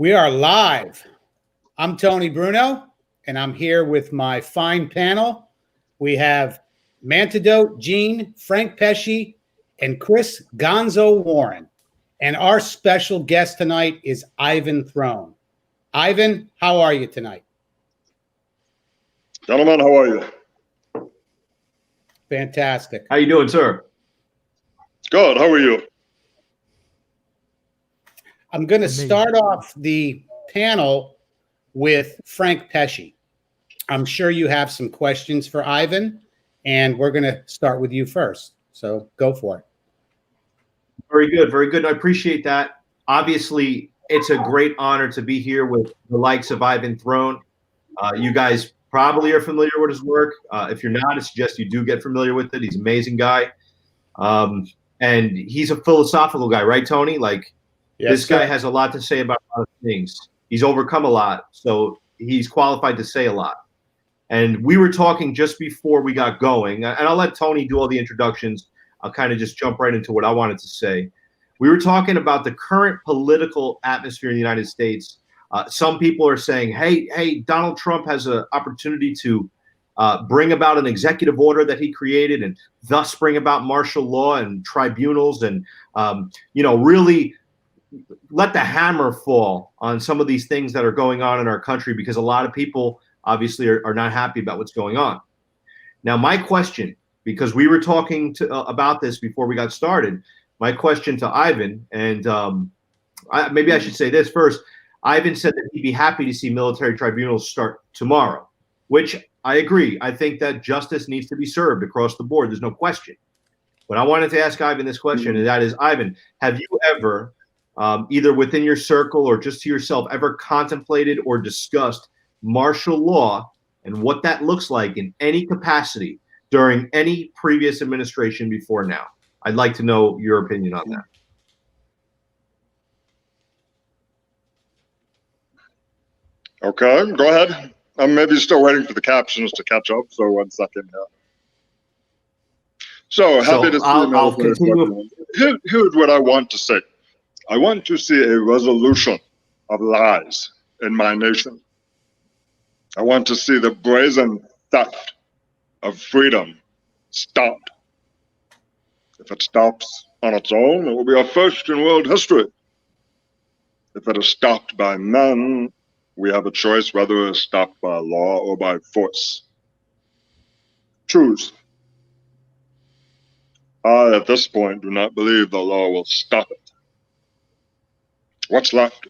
We are live. I'm Tony Bruno, and I'm here with my fine panel. We have Mantidote, Gene, Frank Pesci, and Chris Gonzo Warren. And our special guest tonight is Ivan Throne. Ivan, how are you tonight? Gentlemen, how are you? Fantastic. How you doing, sir? Good. How are you? I'm going to start off the panel with Frank Pesci. I'm sure you have some questions for Ivan, and we're going to start with you first. So go for it. Very good. Very good. I appreciate that. Obviously, it's a great honor to be here with the likes of Ivan Throne. You guys probably are familiar with his work. If you're not, I suggest you do get familiar with it. He's an amazing guy. And he's a philosophical guy, right, Tony? Like, yes, this guy has a lot to say about a lot of things. He's overcome a lot, so he's qualified to say a lot. And we were talking just before we got going, and I'll let Tony do all the introductions. I'll kind of just jump right into what I wanted to say. We were talking about the current political atmosphere in the United States. Some people are saying, hey, Donald Trump has an opportunity to bring about an executive order that he created and thus bring about martial law and tribunals and, really let the hammer fall on some of these things that are going on in our country, because a lot of people obviously are not happy about what's going on. Now, my question, because we were talking about this before we got started, my question to Ivan, and maybe I should say this first. Ivan said that he'd be happy to see military tribunals start tomorrow, which I agree. I think that justice needs to be served across the board. There's no question. But I wanted to ask Ivan this question, and that is, Ivan, have you ever, either within your circle or just to yourself, ever contemplated or discussed martial law and what that looks like in any capacity during any previous administration before now? I'd like to know your opinion on that. Okay, go ahead. I'm maybe still waiting for the captions to catch up, so 1 second here. So happy to see I'll continue. Here's what I want to say. I want to see a resolution of lies in my nation. I want to see the brazen theft of freedom stopped. If it stops on its own, it will be a first in world history. If it is stopped by men, we have a choice whether it is stopped by law or by force. Choose. I, at this point, do not believe the law will stop it. What's left?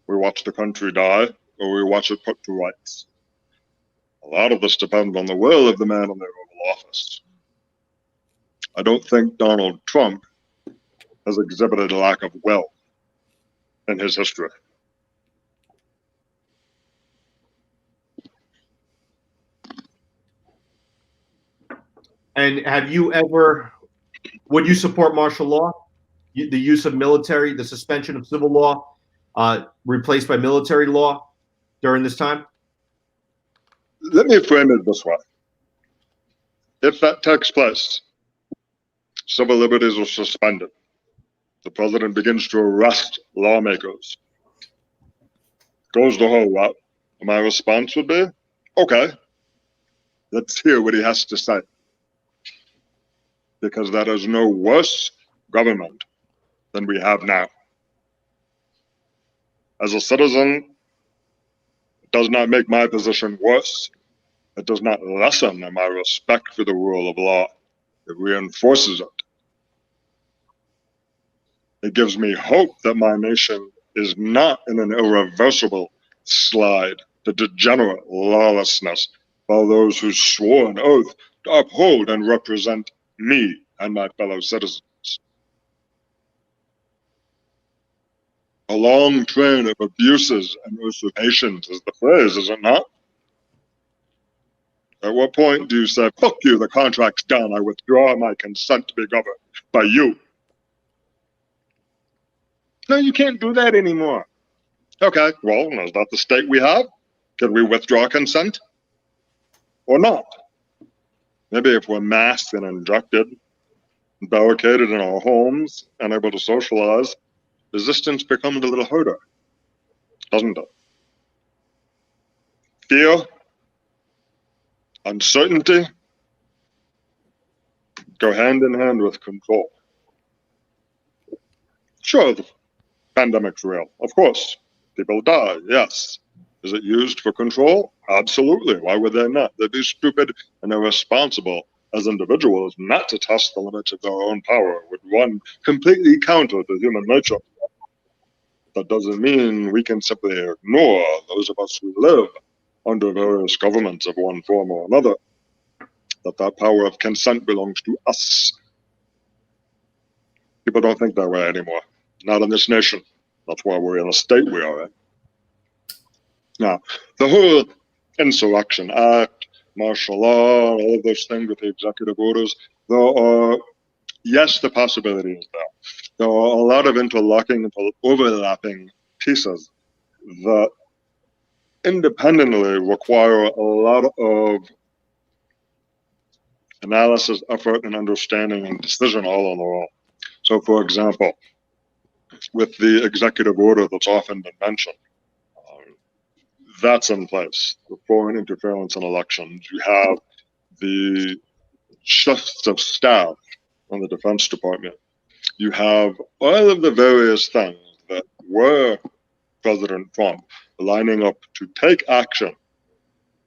We watch the country die, or we watch it put to rights. A lot of this depends on the will of the man in the Oval Office. I don't think Donald Trump has exhibited a lack of will in his history. And have you ever, would you support martial law? The use of military, the suspension of civil law, replaced by military law during this time? Let me frame it this way. If that takes place, civil liberties are suspended. The president begins to arrest lawmakers. Goes the whole route. My response would be, okay, let's hear what he has to say. Because there is no worse government than we have now. As a citizen, it does not make my position worse. It does not lessen my respect for the rule of law. It reinforces it. It gives me hope that my nation is not in an irreversible slide to degenerate lawlessness by those who swore an oath to uphold and represent me and my fellow citizens. A long train of abuses and usurpations is the phrase, is it not? At what point do you say, fuck you, the contract's done, I withdraw my consent to be governed by you? No, you can't do that anymore. Okay, well, is that the state we have? Can we withdraw consent? Or not? Maybe if we're masked and injected, barricaded in our homes, unable to socialize, resistance becomes a little harder. doesn't it? Fear, uncertainty go hand in hand with control. Sure, the pandemic's real. Of course, people die, yes. Is it used for control? Absolutely. Why would they not? They'd be stupid and irresponsible as individuals not to test the limits of their own power. It would run completely counter to human nature. That doesn't mean we can simply ignore those of us who live under various governments of one form or another, that power of consent belongs to us. People don't think that way anymore. Not in this nation. That's why we're in the state we are in. Now, the whole Insurrection Act, martial law, all of those things with the executive orders, there are, yes, the possibility is there. There are a lot of interlocking and overlapping pieces that independently require a lot of analysis, effort, and understanding and decision all on their own. So, for example, with the executive order that's often been mentioned, that's in place. The foreign interference in elections. You have the shifts of staff in the Defense Department. You have all of the various things that were President Trump lining up to take action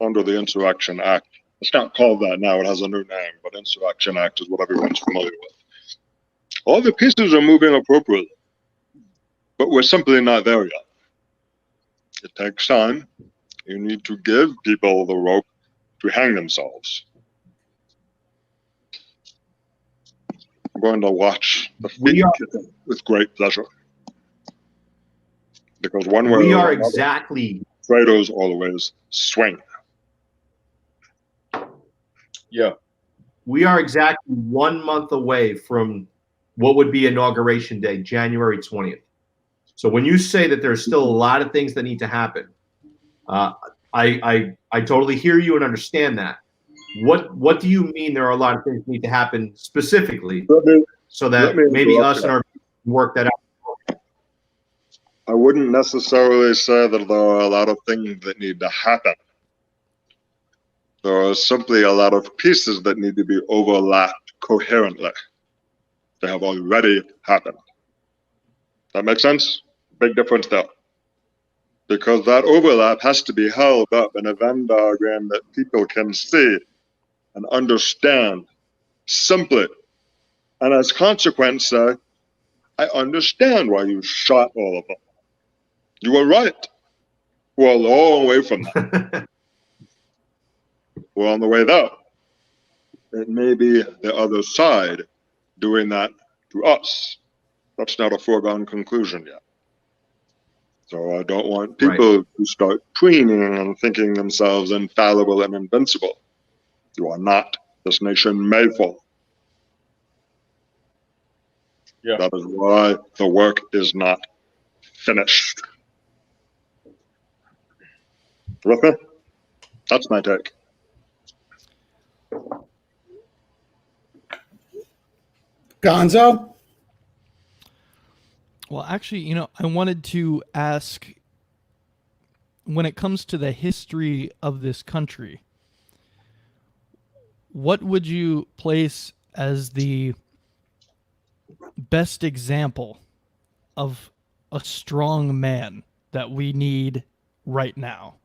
under the Insurrection Act. It's not called that now, it has a new name, but Insurrection Act is what everyone's familiar with. All the pieces are moving appropriately, but we're simply not there yet. It takes time. You need to give people the rope to hang themselves. I'm going to watch the feet with great pleasure. Because one way we or are another, exactly traitors always swing. Yeah. We are exactly 1 month away from what would be Inauguration Day, January 20th. So when you say that there's still a lot of things that need to happen, I totally hear you and understand that. What do you mean there are a lot of things that need to happen specifically so that maybe us and our work that out? I wouldn't necessarily say that there are a lot of things that need to happen. There are simply a lot of pieces that need to be overlapped coherently. They have already happened. That makes sense? Big difference there. Because that overlap has to be held up in a Venn diagram that people can see and understand simply. And as consequence, say, I understand why you shot all of them. You were right. We're a long way from that. We're on the way there. It may be the other side doing that to us. That's not a foregone conclusion yet. So I don't want people to start preening and thinking themselves infallible and invincible. You are not. This nation may fall. Yeah. That is why the work is not finished. With me? That's my take. Gonzo? Well, actually, you know, I wanted to ask, when it comes to the history of this country, what would you place as the best example of a strong man that we need right now?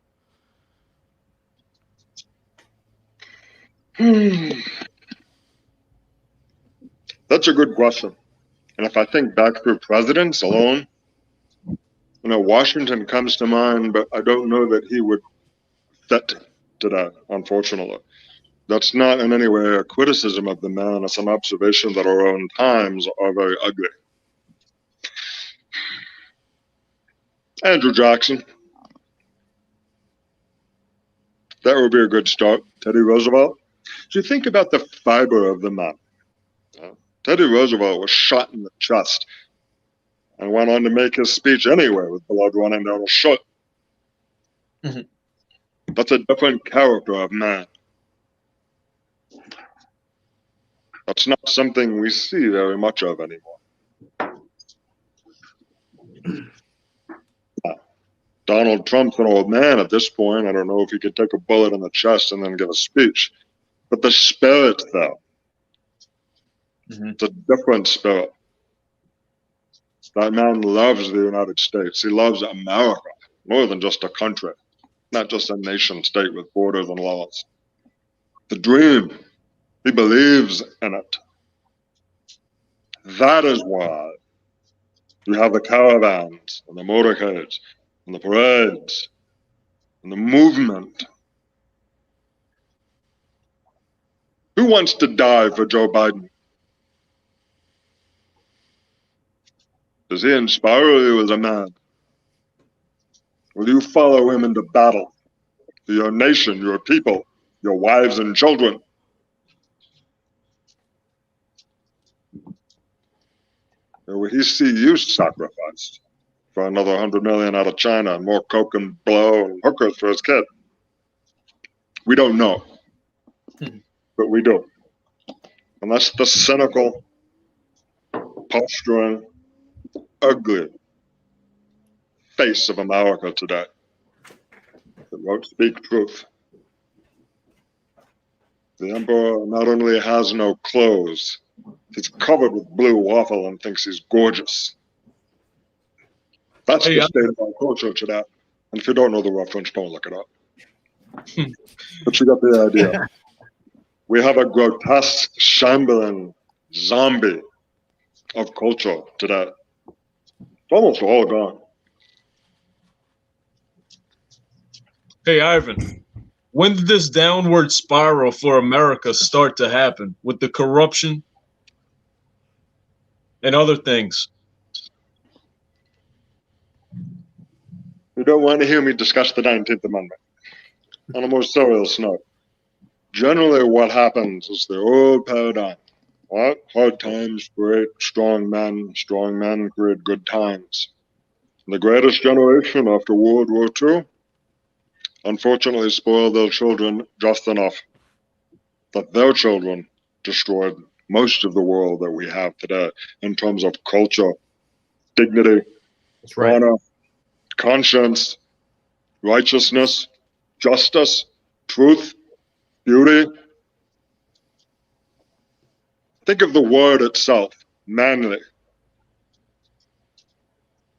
That's a good question. And if I think back through presidents alone, you know, Washington comes to mind, but I don't know that he would fit today, unfortunately. That's not in any way a criticism of the man. It's an observation that our own times are very ugly. Andrew Jackson. That would be a good start. Teddy Roosevelt. So you think about the fiber of the man. Teddy Roosevelt was shot in the chest and went on to make his speech anyway with blood running down his shirt. Mm-hmm. That's a different character of man. That's not something we see very much of anymore. Donald Trump's an old man at this point. I don't know if he could take a bullet in the chest and then give a speech. But the spirit, though, it's a different spirit. That man loves the United States. He loves America more than just a country, not just a nation state with borders and laws. The dream, he believes in it. That is why you have the caravans and the motorcades and the parades and the movement. Who wants to die for Joe Biden? Does he inspire you as a man? Will you follow him into battle for your nation, your people, your wives and children? Or will he see you sacrificed for another 100 million out of China and more coke and blow and hookers for his kid? We don't know, but we do. And that's the cynical, posturing, ugly face of America today that won't speak truth. The emperor not only has no clothes, he's covered with blue waffle and thinks he's gorgeous. That's the state of our culture today. And if you don't know the reference, don't look it up. But you got the idea. We have a grotesque, shambling zombie of culture today. It's almost all gone. Hey, Ivan, when did this downward spiral for America start to happen with the corruption and other things? You don't want to hear me discuss the 19th Amendment. On a more serious note, generally what happens is the old paradigm. What? Hard times create strong men create good times. The greatest generation after World War II unfortunately spoiled their children just enough that their children destroyed most of the world that we have today in terms of culture, dignity, honor, conscience, righteousness, justice, truth, beauty. Think of the word itself, manly.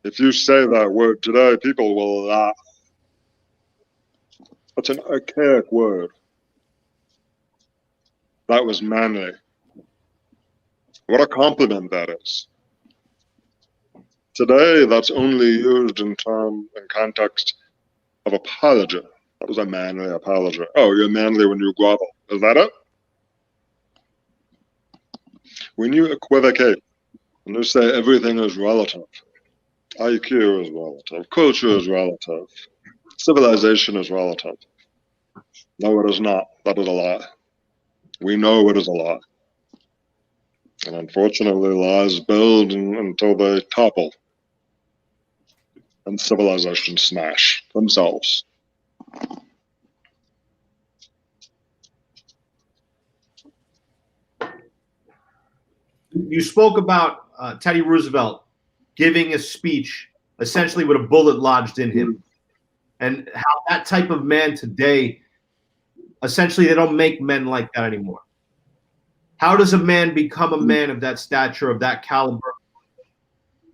If you say that word today, people will laugh. That's an archaic word. That was manly. What a compliment that is. Today, that's only used in context of apology. That was a manly apology. Oh, you're manly when you grovel. Is that it? When you equivocate and you say everything is relative, IQ is relative, culture is relative, civilization is relative. No, it is not. That is a lie. We know it is a lie. And unfortunately, lies build until they topple. And civilizations smash themselves. You spoke about Teddy Roosevelt giving a speech essentially with a bullet lodged in him, and how that type of man today, essentially they don't make men like that anymore. How does a man become a man of that stature, of that caliber,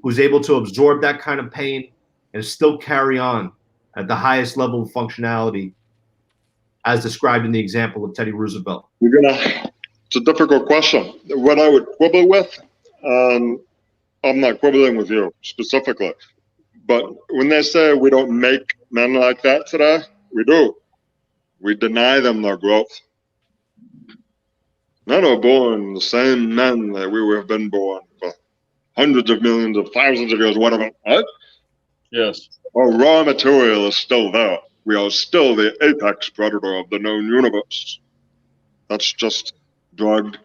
who's able to absorb that kind of pain and still carry on at the highest level of functionality as described in the example of Teddy Roosevelt? It's a difficult question. What I would quibble with, I'm not quibbling with you specifically, but when they say we don't make men like that today, we do. We deny them their growth. Men are born the same men that we have been born for hundreds of millions of thousands of years, whatever, right? Yes. Our raw material is still there. We are still the apex predator of the known universe. That's just drugged,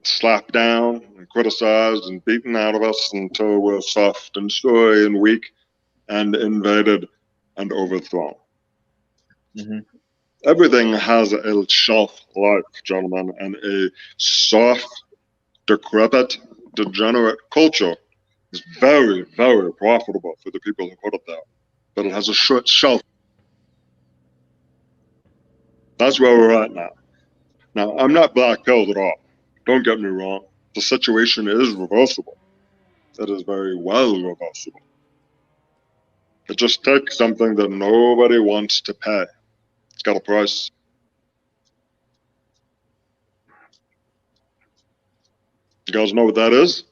slapped down, and criticized and beaten out of us until we're soft and sorry and weak and invaded and overthrown. Everything has a shelf life, gentlemen, and a soft, decrepit, degenerate culture is very, very profitable for the people who put it there. but it has a short shelf. That's where we're at now. Now, I'm not black-pilled at all. Don't get me wrong. The situation is reversible. It is very well reversible. It just takes something that nobody wants to pay. It's got a price. You guys know what that is?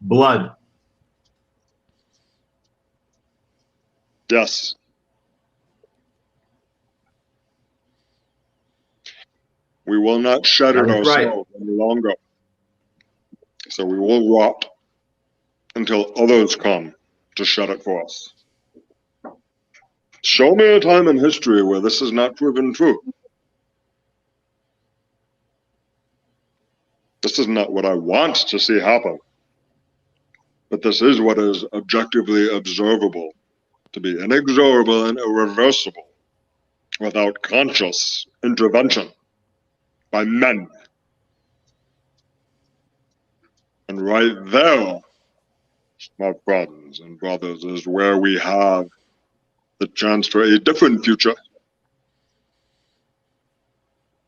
Blood. Yes. We will not shed it That is right. ourselves any longer. So we will rot until others come to shed it for us. Show me a time in history where this is not proven true. This is not what I want to see happen, but this is what is objectively observable to be inexorable and irreversible without conscious intervention by men. And right there, my friends and brothers, is where we have the chance for a different future,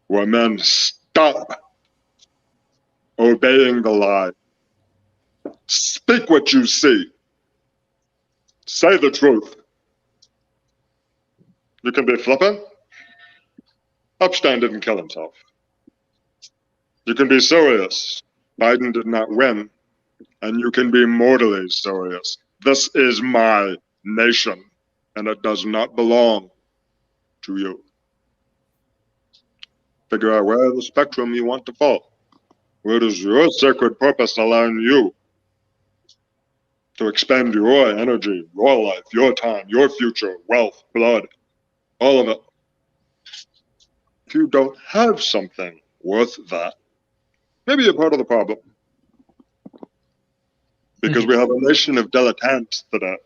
where men stop obeying the lie. Speak what you see. Say the truth. You can be flippant. Epstein didn't kill himself. You can be serious. Biden did not win. And you can be mortally serious. This is my nation, and it does not belong to you. Figure out where the spectrum you want to fall. Where does your sacred purpose allow you to expend your energy, your life, your time, your future, wealth, blood, all of it? If you don't have something worth that, maybe you're part of the problem. Because we have a nation of dilettantes today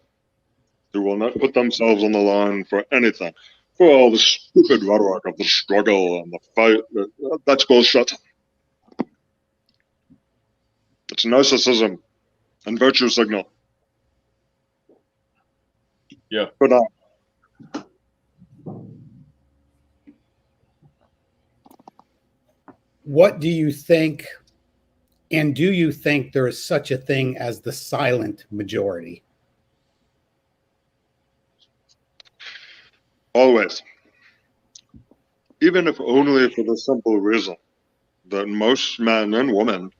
who will not put themselves on the line for anything. For all the stupid rhetoric of the struggle and the fight, that's bullshit. It's narcissism and virtue signal. Yeah. Good night. What do you think, and do you think there is such a thing as the silent majority? Always. Even if only for the simple reason that most men and women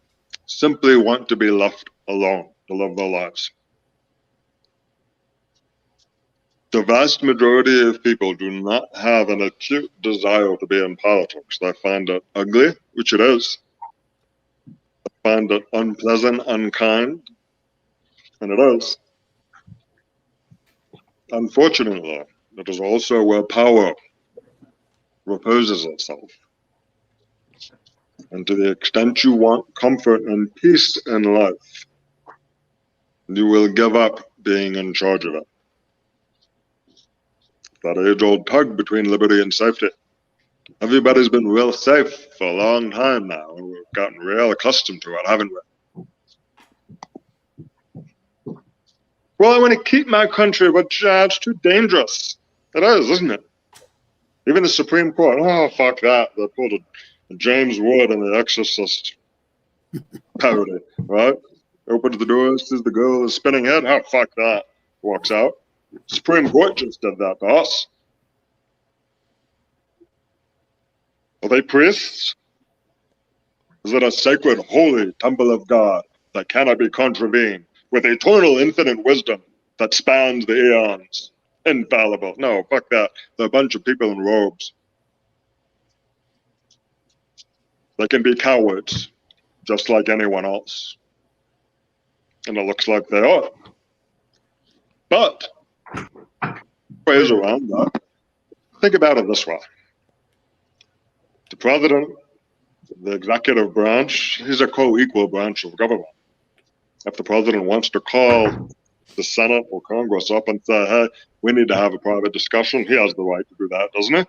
simply want to be left alone to live their lives. The vast majority of people do not have an acute desire to be in politics. They find it ugly, which it is. They find it unpleasant, unkind, and it is. Unfortunately, it is also where power reposes itself. And to the extent you want comfort and peace in life, you will give up being in charge of it. That age-old tug between liberty and safety. Everybody's been real safe for a long time now, and we've gotten real accustomed to it, haven't we? Well, I want to keep my country, but it's too dangerous. It is, isn't it? Even the Supreme Court, oh, fuck that. They pulled a James Wood and the Exorcist parody, right? Opens the door, sees the girl is spinning head, oh, fuck that. Walks out. Supreme Court just did that to us. Are they priests? Is it a sacred, holy temple of God that cannot be contravened, with eternal infinite wisdom that spans the eons? Infallible. No, fuck that. They're a bunch of people in robes. They can be cowards, just like anyone else. And it looks like they are. But, ways around that. Think about it this way. The president, the executive branch, he's a co-equal branch of government. If the president wants to call the Senate or Congress up and say, hey, we need to have a private discussion, he has the right to do that, doesn't he?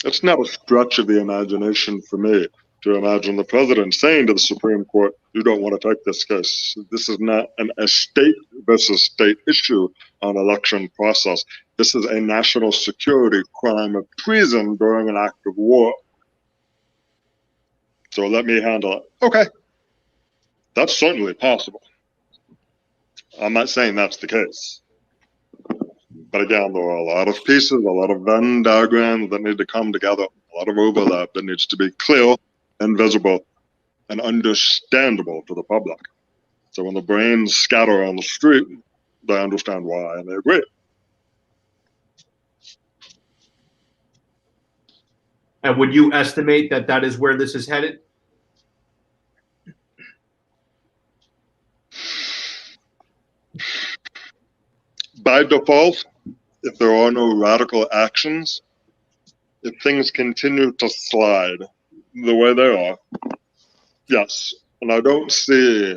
It's not a stretch of the imagination for me to imagine the president saying to the Supreme Court, you don't want to take this case. This is not a state versus state issue on election process. This is a national security crime of treason during an act of war. So let me handle it. Okay. That's certainly possible. I'm not saying that's the case. But again, there are a lot of pieces, a lot of Venn diagrams that need to come together, a lot of overlap that needs to be clear and visible and understandable to the public. So when the brains scatter on the street, they understand why and they agree. And would you estimate that that is where this is headed? By default, if there are no radical actions, if things continue to slide the way they are, yes. And I don't see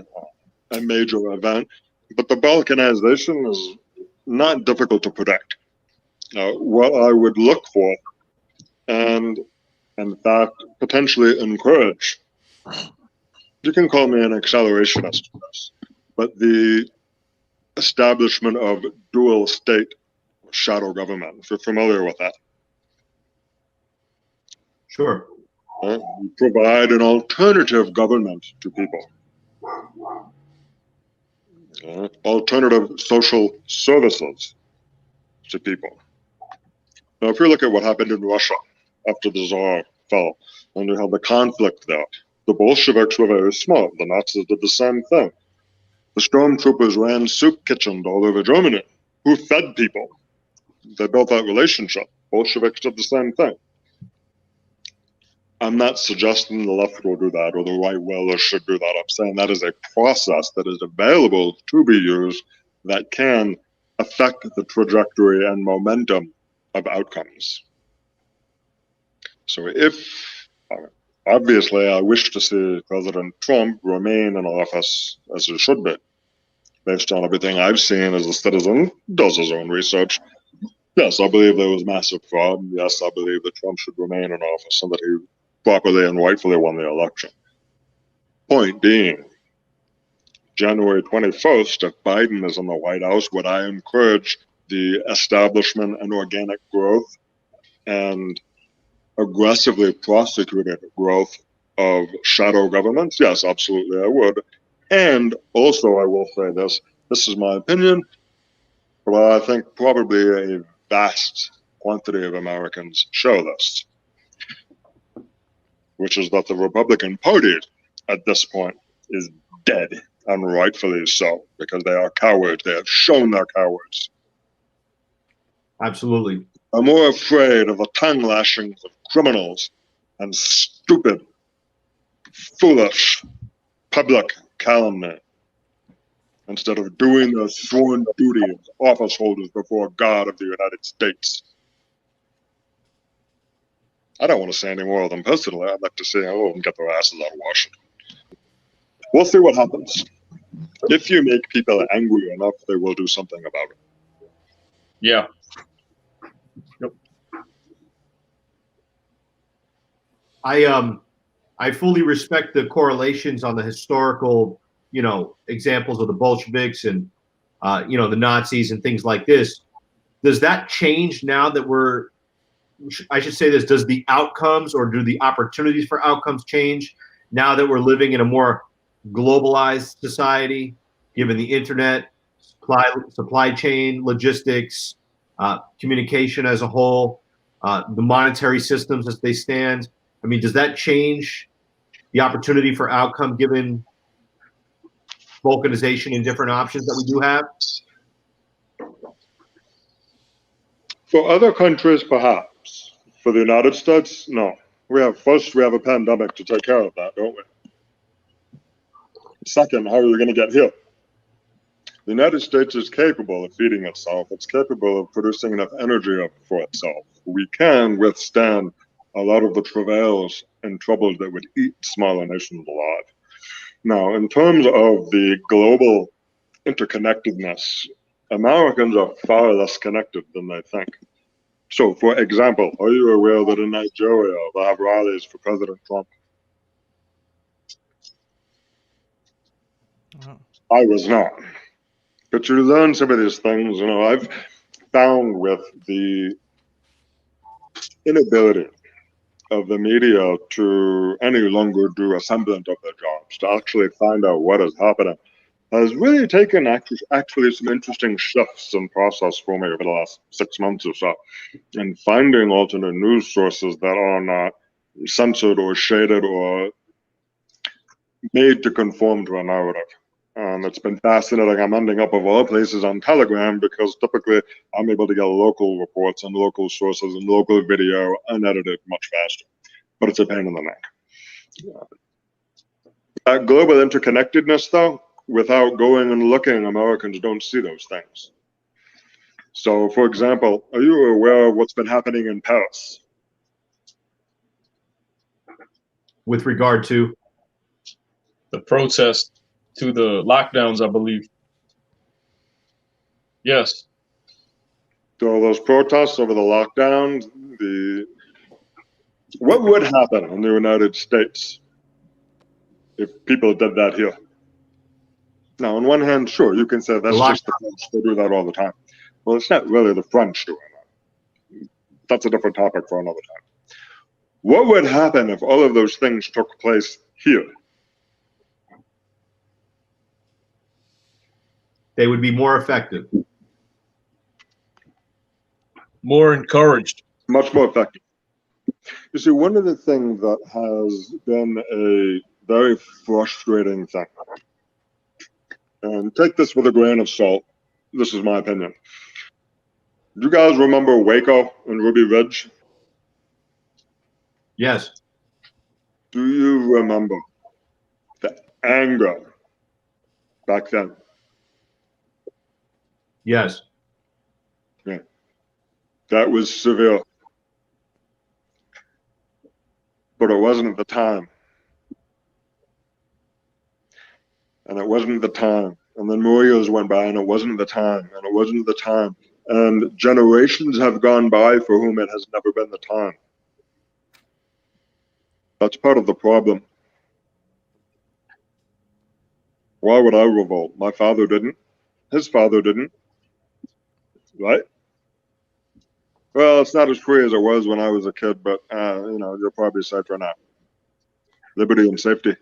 a major event, but the balkanization is not difficult to predict. What I would look for, and in fact, potentially encourage, you can call me an accelerationist, but the establishment of dual state shadow government, if you're familiar with that. Sure. Provide an alternative government to people. Alternative social services to people. Now, if you look at what happened in Russia after the Tsar fell, and you had the conflict there, the Bolsheviks were very smart. The Nazis did the same thing. The stormtroopers ran soup kitchens all over Germany. Who fed people? They built that relationship. Bolsheviks did the same thing. I'm not suggesting the left will do that or the right will or should do that. I'm saying that is a process that is available to be used that can affect the trajectory and momentum of outcomes. So if, obviously, I wish to see President Trump remain in office as he should be, based on everything I've seen as a citizen, does his own research. Yes, I believe there was massive fraud. Yes, I believe that Trump should remain in office and that he properly and rightfully won the election. Point being, January 21st, if Biden is in the White House, would I encourage the establishment and organic growth and aggressively prosecuted growth of shadow governments? Yes, absolutely I would. And also I will say this is my opinion, but I think probably a vast quantity of Americans share this, which is that the Republican Party at this point is dead, and rightfully so, because they are cowards. They have shown they're cowards. Absolutely. I'm more afraid of the tongue lashings of criminals and stupid, foolish public calumny instead of doing their sworn duty as office holders before God of the United States. I don't want to say any more of them personally. I'd like to see all of them get their asses out of Washington. We'll see what happens. If you make people angry enough, they will do something about it. Yeah. Yep. I fully respect the correlations on the historical, examples of the Bolsheviks and, the Nazis and things like this. Does that change now that I should say this, does the outcomes or do the opportunities for outcomes change now that we're living in a more globalized society, given the internet, supply chain, logistics, communication as a whole, the monetary systems as they stand? I mean, does that change the opportunity for outcome given balkanization and different options that we do have? For other countries, perhaps. For the United States, no. We have a pandemic to take care of that, don't we? Second, how are we going to get here? The United States is capable of feeding itself. It's capable of producing enough energy for itself. We can withstand a lot of the travails and troubles that would eat smaller nations alive. Now, in terms of the global interconnectedness, Americans are far less connected than they think. So, for example, are you aware that in Nigeria they have rallies for President Trump? Oh. I was not. But you learn some of these things. You know, I've found with the inability of the media to any longer do a semblance of their jobs, to actually find out what is happening, has really taken actually some interesting shifts in process for me over the last 6 months or so. And finding alternate news sources that are not censored or shaded or made to conform to a narrative. And it's been fascinating. I'm ending up of all places on Telegram because typically I'm able to get local reports and local sources and local video unedited much faster. But it's a pain in the neck. That global interconnectedness, though, without going and looking, Americans don't see those things. So, for example, are you aware of what's been happening in Paris? With regard to The protest to the lockdowns, I believe. Yes. So those protests over the lockdowns, what would happen in the United States if people did that here? Now, on one hand, sure, you can say that's just the French. They do that all the time. Well, it's not really the French doing that. That's a different topic for another time. What would happen if all of those things took place here? they would be more effective. More encouraged. Much more effective. You see, one of the things that has been a very frustrating thing, and take this with a grain of salt, this is my opinion. Do you guys remember Waco and Ruby Ridge? Yes. Do you remember the anger back then? Yes. Yeah. That was severe. But it wasn't at the time. And it wasn't the time. And then more years went by and it wasn't the time. And it wasn't the time. And generations have gone by for whom it has never been the time. That's part of the problem. Why would I revolt? My father didn't. His father didn't. Right? Well, it's not as free as it was when I was a kid, but you know, you're probably safer now. Liberty and safety.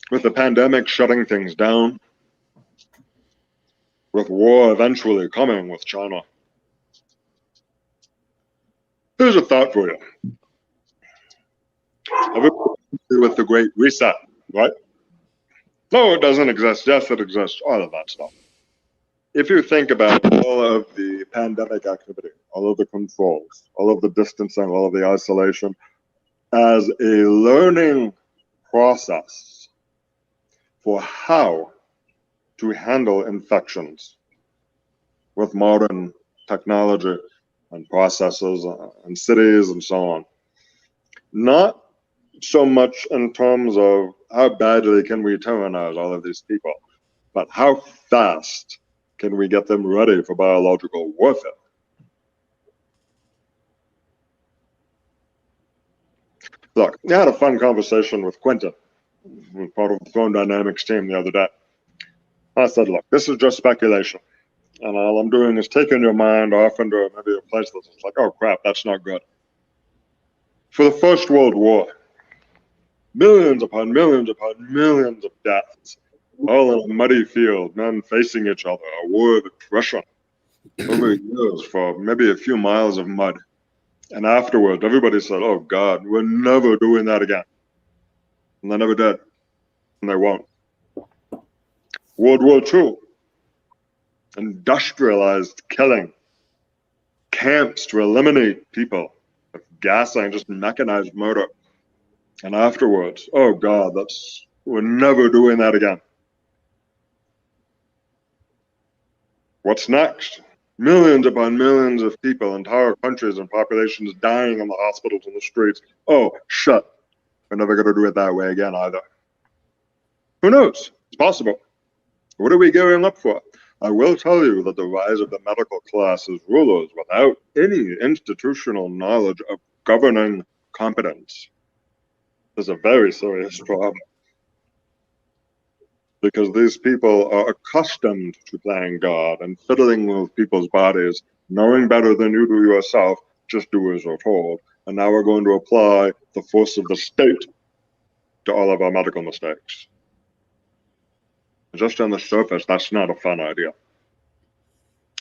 With the pandemic shutting things down, with war eventually coming with China. Here's a thought for you. Everybody with the Great Reset, right? No, it doesn't exist. Yes, it exists. All of that stuff. If you think about all of the pandemic activity, all of the controls, all of the distancing, all of the isolation, as a learning process for how to handle infections with modern technology and processes and cities and so on. Not so much in terms of how badly can we tyrannize all of these people, but how fast can we get them ready for biological warfare? Look, I had a fun conversation with Quentin, who's part of the Throne Dynamics team the other day. I said, look, this is just speculation. And all I'm doing is taking your mind off into maybe a place that's like, oh crap, that's not good. For the First World War, millions upon millions upon millions of deaths, all in a muddy field, men facing each other, a war of attrition over years for maybe a few miles of mud. And afterwards, everybody said, oh God, we're never doing that again. And they never did. And they won't. World War II, industrialized killing, camps to eliminate people, gassing, just mechanized murder. And afterwards, oh God, we're never doing that again. What's next? Millions upon millions of people, entire countries and populations dying in the hospitals and the streets. Oh, shit. We're never going to do it that way again either. Who knows? It's possible. What are we gearing up for? I will tell you that the rise of the medical class as rulers without any institutional knowledge of governing competence is a very serious problem. because these people are accustomed to playing God and fiddling with people's bodies, knowing better than you do yourself, just do as you're told. And now we're going to apply the force of the state to all of our medical mistakes. Just on the surface, that's not a fun idea.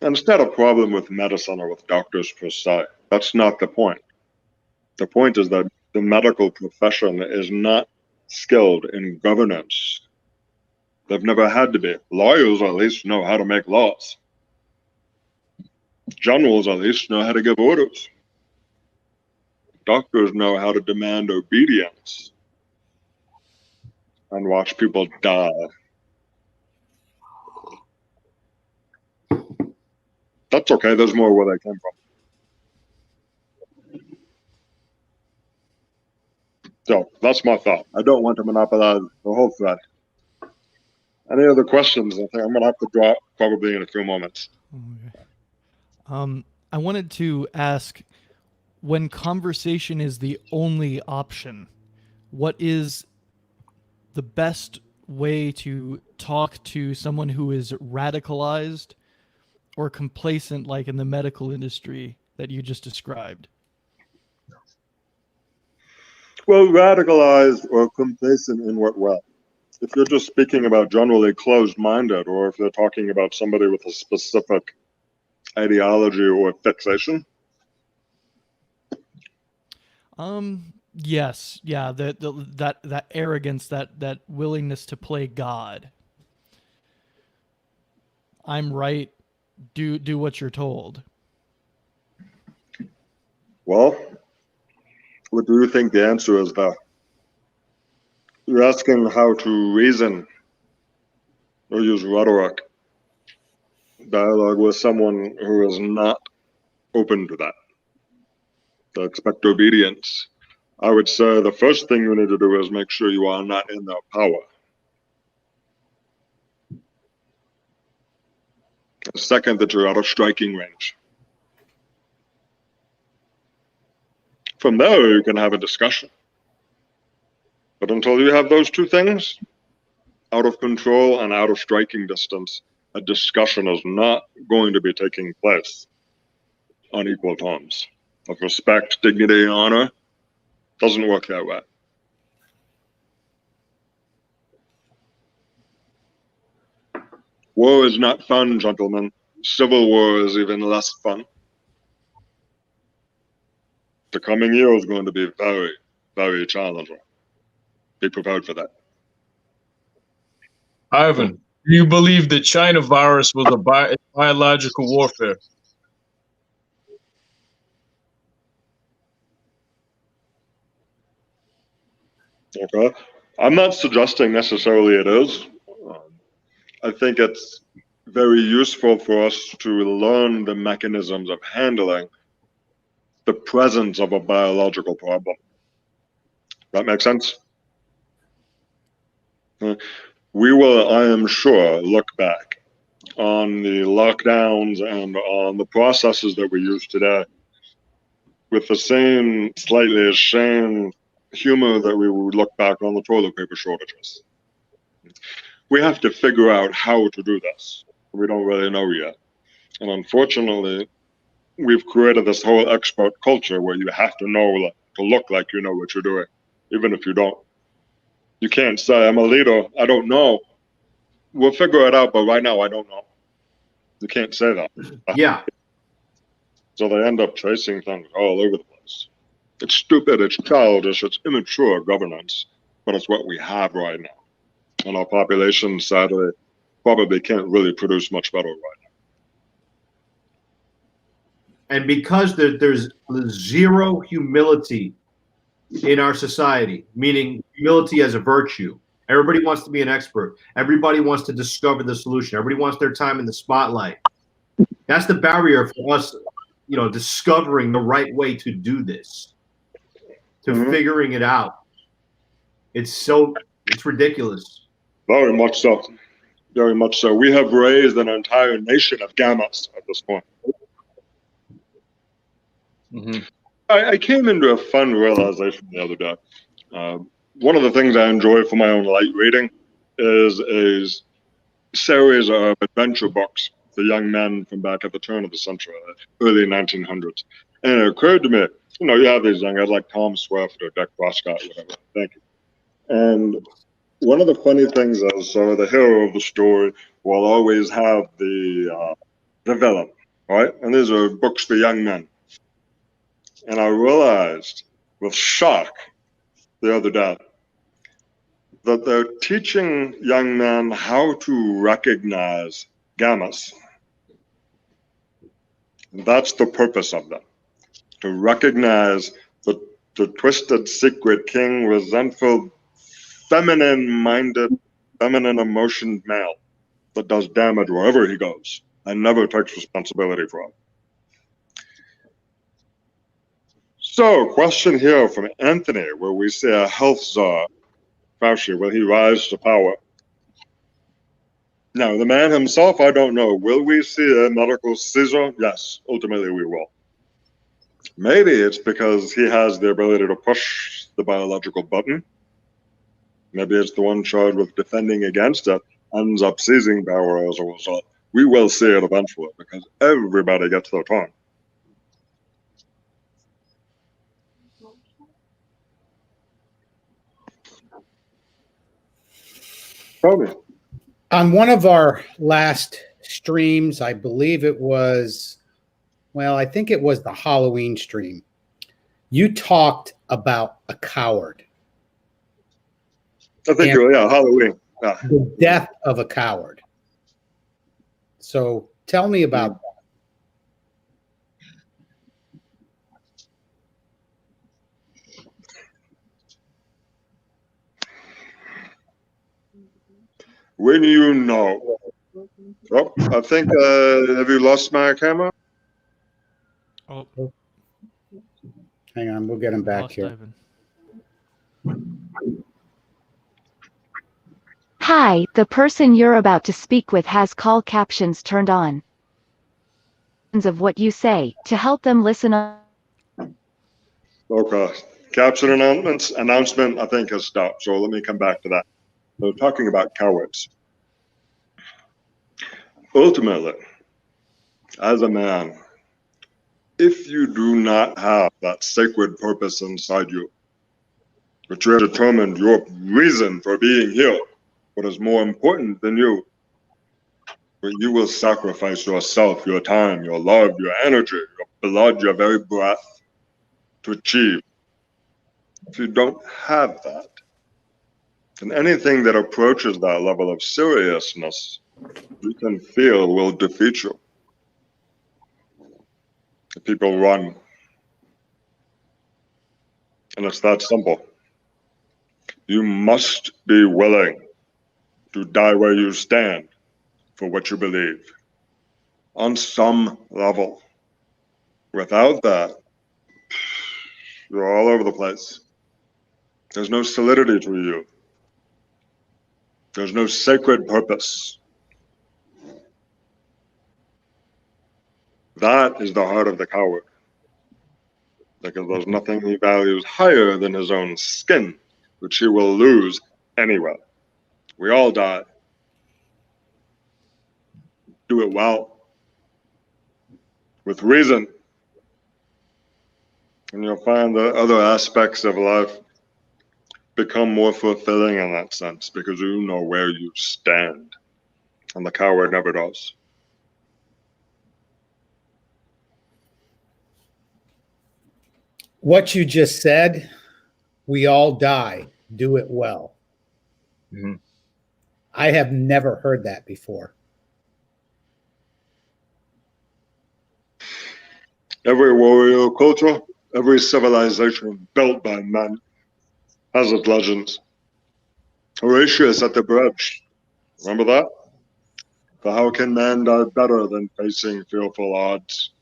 And it's not a problem with medicine or with doctors per se. That's not the point. The point is that the medical profession is not skilled in governance. They've never had to be. Lawyers at least know how to make laws. Generals at least know how to give orders. Doctors know how to demand obedience and watch people die. That's okay, there's more where they came from. So that's my thought. I don't want to monopolize the whole thread. Any other questions? I think I'm gonna have to drop probably in a few moments. Okay. I wanted to ask, when conversation is the only option, what is the best way to talk to someone who is radicalized or complacent, like in the medical industry that you just described? Well, radicalized or complacent in what way? If you're just speaking about generally closed-minded, or if you're talking about somebody with a specific ideology or fixation? Yes, yeah, that arrogance, that willingness to play God. I'm right. Do what you're told. Well, what do you think the answer is there? You're asking how to reason or use rhetoric, dialogue with someone who is not open to that. They expect obedience. I would say the first thing you need to do is make sure you are not in their power. Second, that you're out of striking range. From there, you can have a discussion. But until you have those two things, out of control and out of striking distance, a discussion is not going to be taking place on equal terms of respect, dignity, and honor. Doesn't work that way. War is not fun, gentlemen. Civil war is even less fun. The coming year is going to be very, very challenging. Be prepared for that. Ivan, do you believe the China virus was a biological warfare? Okay. I'm not suggesting necessarily it is. I think it's very useful for us to learn the mechanisms of handling the presence of a biological problem. That makes sense? We will, I am sure, look back on the lockdowns and on the processes that we use today with the same slightly ashamed humor that we would look back on the toilet paper shortages. We have to figure out how to do this. We don't really know yet. And unfortunately, we've created this whole expert culture where you have to know, to look like you know what you're doing, even if you don't. You can't say, I'm a leader, I don't know. We'll figure it out, but right now I don't know. You can't say that. Yeah. So they end up tracing things all over the place. It's stupid, it's childish, it's immature governance, but it's what we have right now. And our population, sadly, probably can't really produce much better right now. And because there's zero humility in our society, meaning humility as a virtue, everybody wants to be an expert. Everybody wants to discover the solution. Everybody wants their time in the spotlight. That's the barrier for us, discovering the right way to do this, to figuring it out. It's ridiculous. Very much so. Very much so. We have raised an entire nation of gammas at this point. I came into a fun realization the other day. One of the things I enjoy for my own light reading is a series of adventure books for young men from back at the turn of the century, early 1900s. And it occurred to me, you know, you have these young guys like Tom Swift or Dick Prescott, whatever. Thank you. And one of the funny things is, so the hero of the story will always have the villain, right? And these are books for young men. And I realized with shock the other day that they're teaching young men how to recognize gammas. That's the purpose of them, to recognize the twisted, secret king, resentful, feminine-minded, feminine-emotioned male that does damage wherever he goes and never takes responsibility for it. So, question here from Anthony, where we say a health czar, Fauci, will he rise to power? Now, the man himself, I don't know. Will we see a medical Caesar? Yes, ultimately we will. Maybe it's because he has the ability to push the biological button. Maybe it's the one charged with defending against it ends up seizing power as a result. We will see it eventually because everybody gets their turn. Tell me. On one of our last streams, I believe it was, well, I think it was the Halloween stream. You talked about a coward. I think, yeah, Halloween. Yeah. The death of a coward. So tell me about that. When you know. Oh, I think, have you lost my camera? Oh, Hang on, we'll get him back lost here. Ivan. Hi, the person you're about to speak with has call captions turned on. Of what you say to help them listen on. Okay. Caption announcement, I think, has stopped. So let me come back to that. So talking about cowards. Ultimately, as a man, if you do not have that sacred purpose inside you, but you have determined your reason for being here, what is more important than you, but you will sacrifice yourself, your time, your love, your energy, your blood, your very breath to achieve. If you don't have that, then anything that approaches that level of seriousness, you can feel will defeat you. People run. And it's that simple. You must be willing to die where you stand for what you believe on some level. Without that, you're all over the place. There's no solidity to you. There's no sacred purpose. That is the heart of the coward. Because there's nothing he values higher than his own skin, which he will lose anyway. We all die. Do it well. With reason. And you'll find that other aspects of life become more fulfilling in that sense because you know where you stand. And the coward never does. What you just said, we all die. Do it well. Mm-hmm. I have never heard that before. Every warrior culture, every civilization built by men has its legends. Horatius at the bridge, remember that? For how can man die better than facing fearful odds?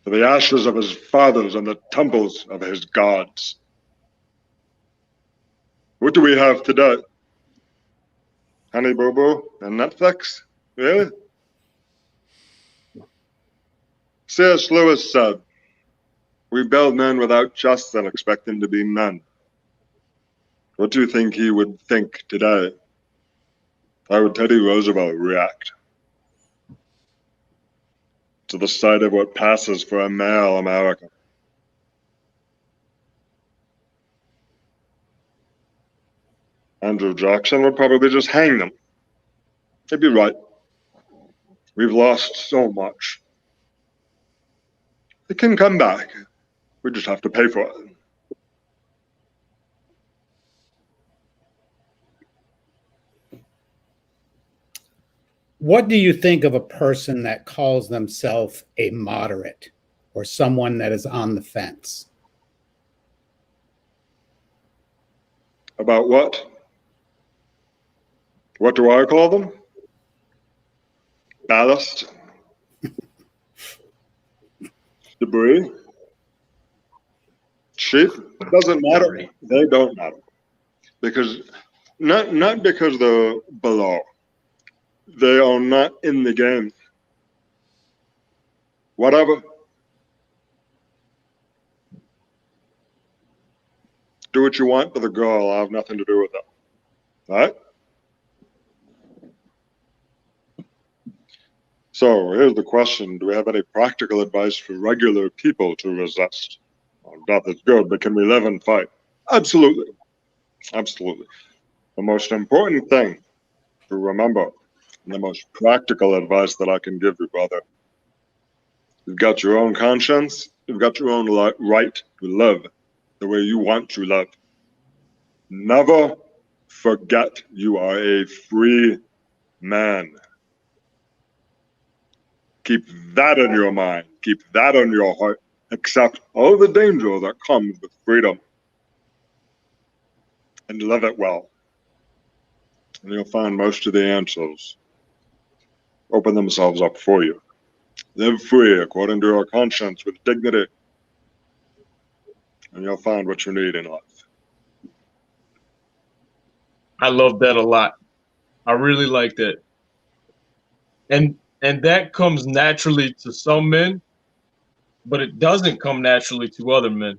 For the ashes of his fathers and the temples of his gods. What do we have today? Honey Boo Boo and Netflix? Really? C.S. Lewis said, we build men without chests and expect them to be men. What do you think he would think today? How would Teddy Roosevelt react to the sight of what passes for a male American? Andrew Jackson would probably just hang them. He'd be right. We've lost so much. It can come back. We just have to pay for it. What do you think of a person that calls themselves a moderate or someone that is on the fence? About what? What do I call them? Ballast? Debris? Sheep? It doesn't matter. They don't matter. Because not because they're below. They are not in the game. Whatever. Do what you want for the girl. I have nothing to do with that. All right? So here's the question. Do we have any practical advice for regular people to resist? Well, death is good, but can we live and fight? Absolutely. Absolutely. The most important thing to remember, and the most practical advice that I can give you, brother, you've got your own conscience. You've got your own right to live the way you want to live. Never forget you are a free man. Keep that in your mind. Keep that in your heart. Accept all the danger that comes with freedom. And live it well. And you'll find most of the answers open themselves up for you. Live free according to your conscience with dignity. And you'll find what you need in life. I love that a lot. I really like that. And that comes naturally to some men, but it doesn't come naturally to other men.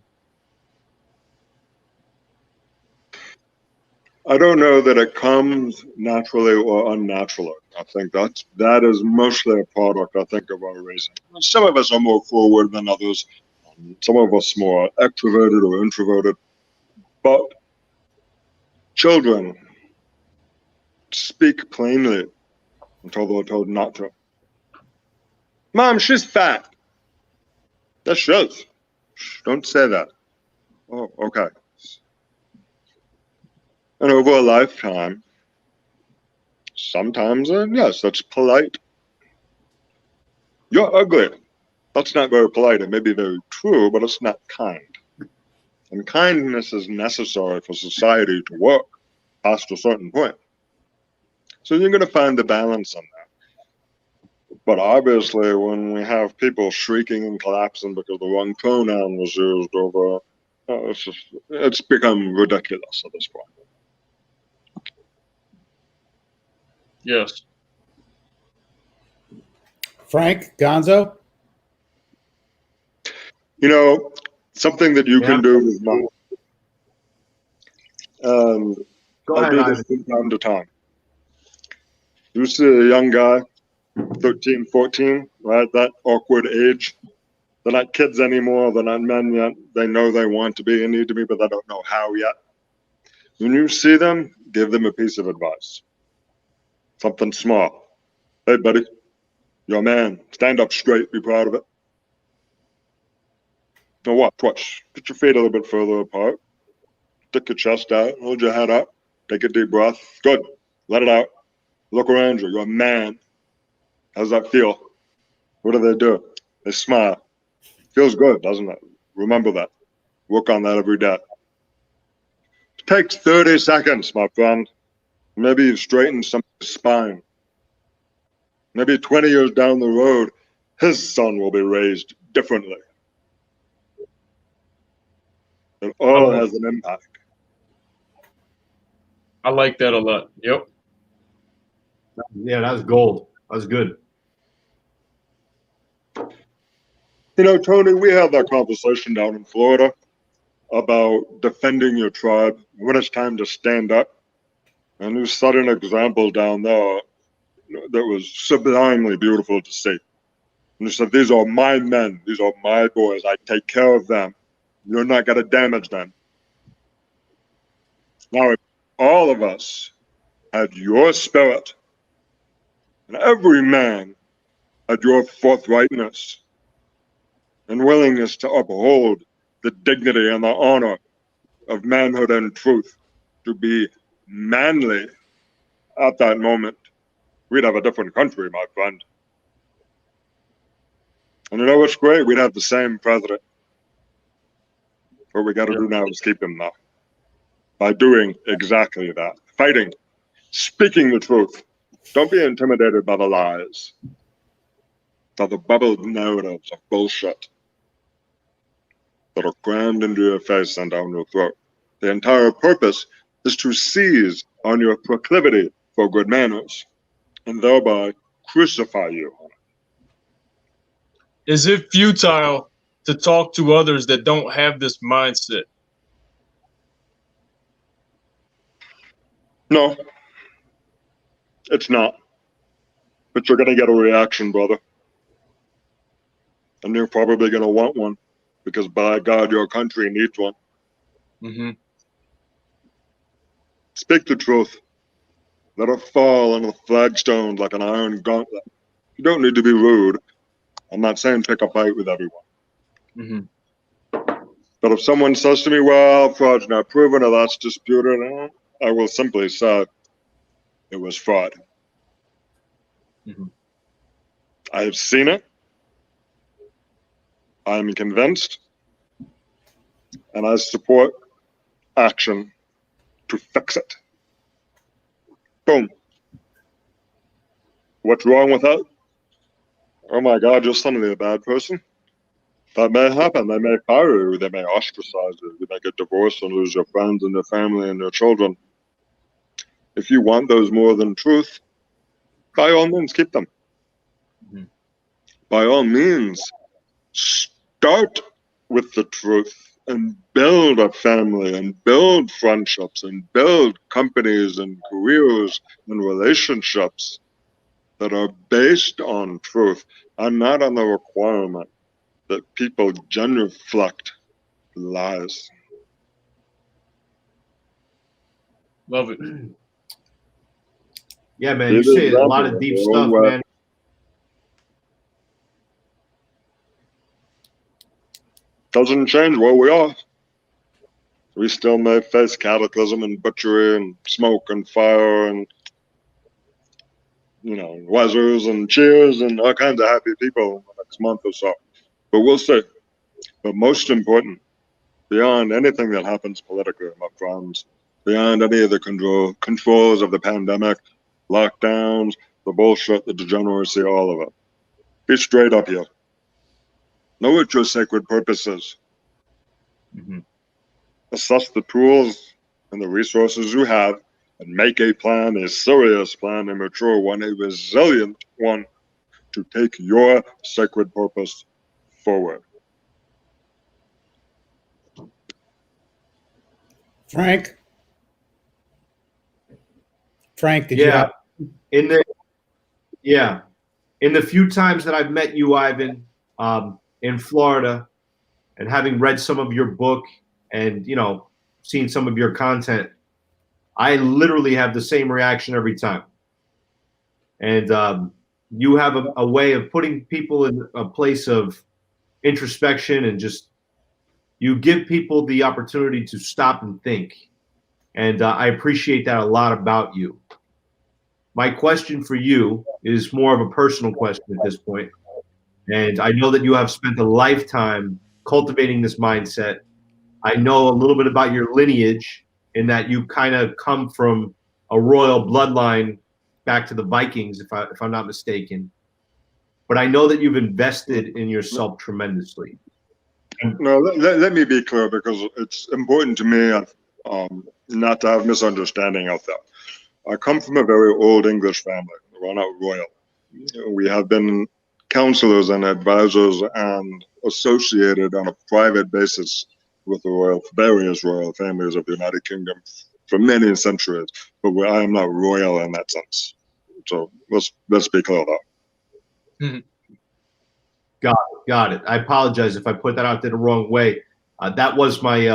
I don't know that it comes naturally or unnaturally. I think that is mostly a product, I think, of our raising. Some of us are more forward than others. Some of us more extroverted or introverted. But children speak plainly until they're told not to. Mom, she's fat. Yes, she is. Shh, don't say that. Oh, okay. And over a lifetime, sometimes, yes, that's polite. You're ugly. That's not very polite. It may be very true, but it's not kind. And kindness is necessary for society to work past a certain point. So you're going to find the balance on that. But obviously, when we have people shrieking and collapsing because the wrong pronoun was used over, it's become ridiculous at this point. Yes. Frank, Gonzo? You know, something that you can do with money. Go I ahead, do Ivan. this from time to time. You see a young guy, 13, 14, right? That awkward age. They're not kids anymore. They're not men yet. They know they want to be and need to be, but they don't know how yet. When you see them, give them a piece of advice. Something small. Hey, buddy, you're a man. Stand up straight. Be proud of it. Now watch. Get your feet a little bit further apart. Stick your chest out. Hold your head up. Take a deep breath. Good. Let it out. Look around you. You're a man. How's that feel? What do? They smile. Feels good, doesn't it? Remember that. Work on that every day. It takes 30 seconds, my friend. Maybe you've straightened somebody's spine. Maybe 20 years down the road, his son will be raised differently. It all has an impact. I like that a lot. Yep. Yeah, that was gold. That was good. You know, Tony, we had that conversation down in Florida. about defending your tribe when it's time to stand up. And you set an example down there that was sublimely beautiful to see. And you said, these are my men. These are my boys. I take care of them. You're not going to damage them. Now, if all of us had your spirit, and every man had your forthrightness and willingness to uphold the dignity and the honor of manhood and truth, to be manly at that moment, we'd have a different country, my friend. And you know what's great? We'd have the same president. What we got to do now is keep him now. By doing exactly that. Fighting. Speaking the truth. Don't be intimidated by the lies. By the bubbled narratives of bullshit that are crammed into your face and down your throat. The entire purpose is to seize on your proclivity for good manners and thereby crucify you. Is it futile to talk to others that don't have this mindset? No, it's not. But you're going to get a reaction, brother. And you're probably going to want one because, by God, your country needs one. Mm-hmm. Speak the truth. Let it fall on the flagstones like an iron gauntlet. You don't need to be rude. I'm not saying pick a fight with everyone. Mm-hmm. But if someone says to me, well, fraud's not proven or that's disputed, I will simply say it was fraud. Mm-hmm. I have seen it. I am convinced. And I support action to fix it. Boom. What's wrong with that? Oh my God, you're suddenly a bad person. That may happen. They may fire you. They may ostracize you. You may get divorced and lose your friends and your family and your children. If you want those more than truth, by all means, keep them. Mm-hmm. By all means, start with the truth and build a family and build friendships and build companies and careers and relationships that are based on truth and not on the requirement that people genuflect lies. Love it. Yeah, man, you say a lot of deep stuff, man. Doesn't change where we are. We still may face cataclysm and butchery and smoke and fire and, weathers and cheers and all kinds of happy people in the next month or so. But we'll see. But most important, beyond anything that happens politically, my friends, beyond any of the controls of the pandemic, lockdowns, the bullshit, the degeneracy, all of it, be straight up here. Know what your sacred purpose is. Mm-hmm. Assess the tools and the resources you have and make a plan, a serious plan, a mature one, a resilient one to take your sacred purpose forward. Frank, did you have? In the few times that I've met you, Ivan, in Florida, and having read some of your book and seen some of your content, I literally have the same reaction every time. And you have a way of putting people in a place of introspection, and just you give people the opportunity to stop and think. And I appreciate that a lot about you. My question for you is more of a personal question at this point. And I know that you have spent a lifetime cultivating this mindset. I know a little bit about your lineage in that you kind of come from a royal bloodline back to the Vikings, if I'm not mistaken. But I know that you've invested in yourself tremendously. No, let me be clear, because it's important to me not to have misunderstanding out there. I come from a very old English family. We're not royal. We have been counselors and advisors and associated on a private basis with the various royal families of the United Kingdom for many centuries, but I am not royal in that sense. So let's be clear though. Got it. I apologize if I put that out there the wrong way. That was my,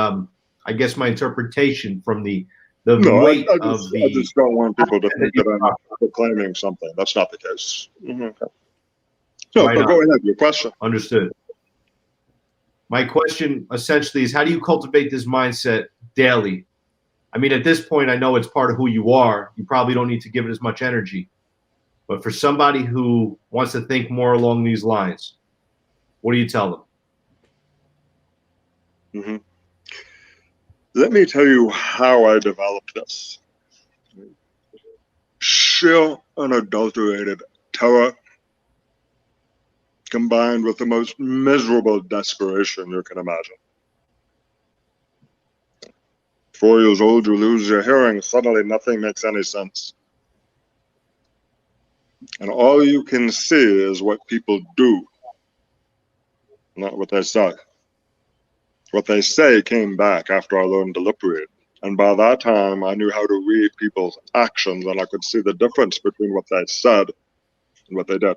I guess, my interpretation from the weight of the. I just don't want people to think that I'm proclaiming something. That's not the case. So, Right but on. go ahead. Your question. Understood. My question essentially is, how do you cultivate this mindset daily? I mean, at this point, I know it's part of who you are. You probably don't need to give it as much energy. But for somebody who wants to think more along these lines, what do you tell them? Let me tell you how I developed this. Sheer unadulterated terror combined with the most miserable desperation you can imagine. 4 years old, you lose your hearing. Suddenly, nothing makes any sense. And all you can see is what people do, not what they say. What they say came back after I learned to lip read. And by that time, I knew how to read people's actions, and I could see the difference between what they said and what they did.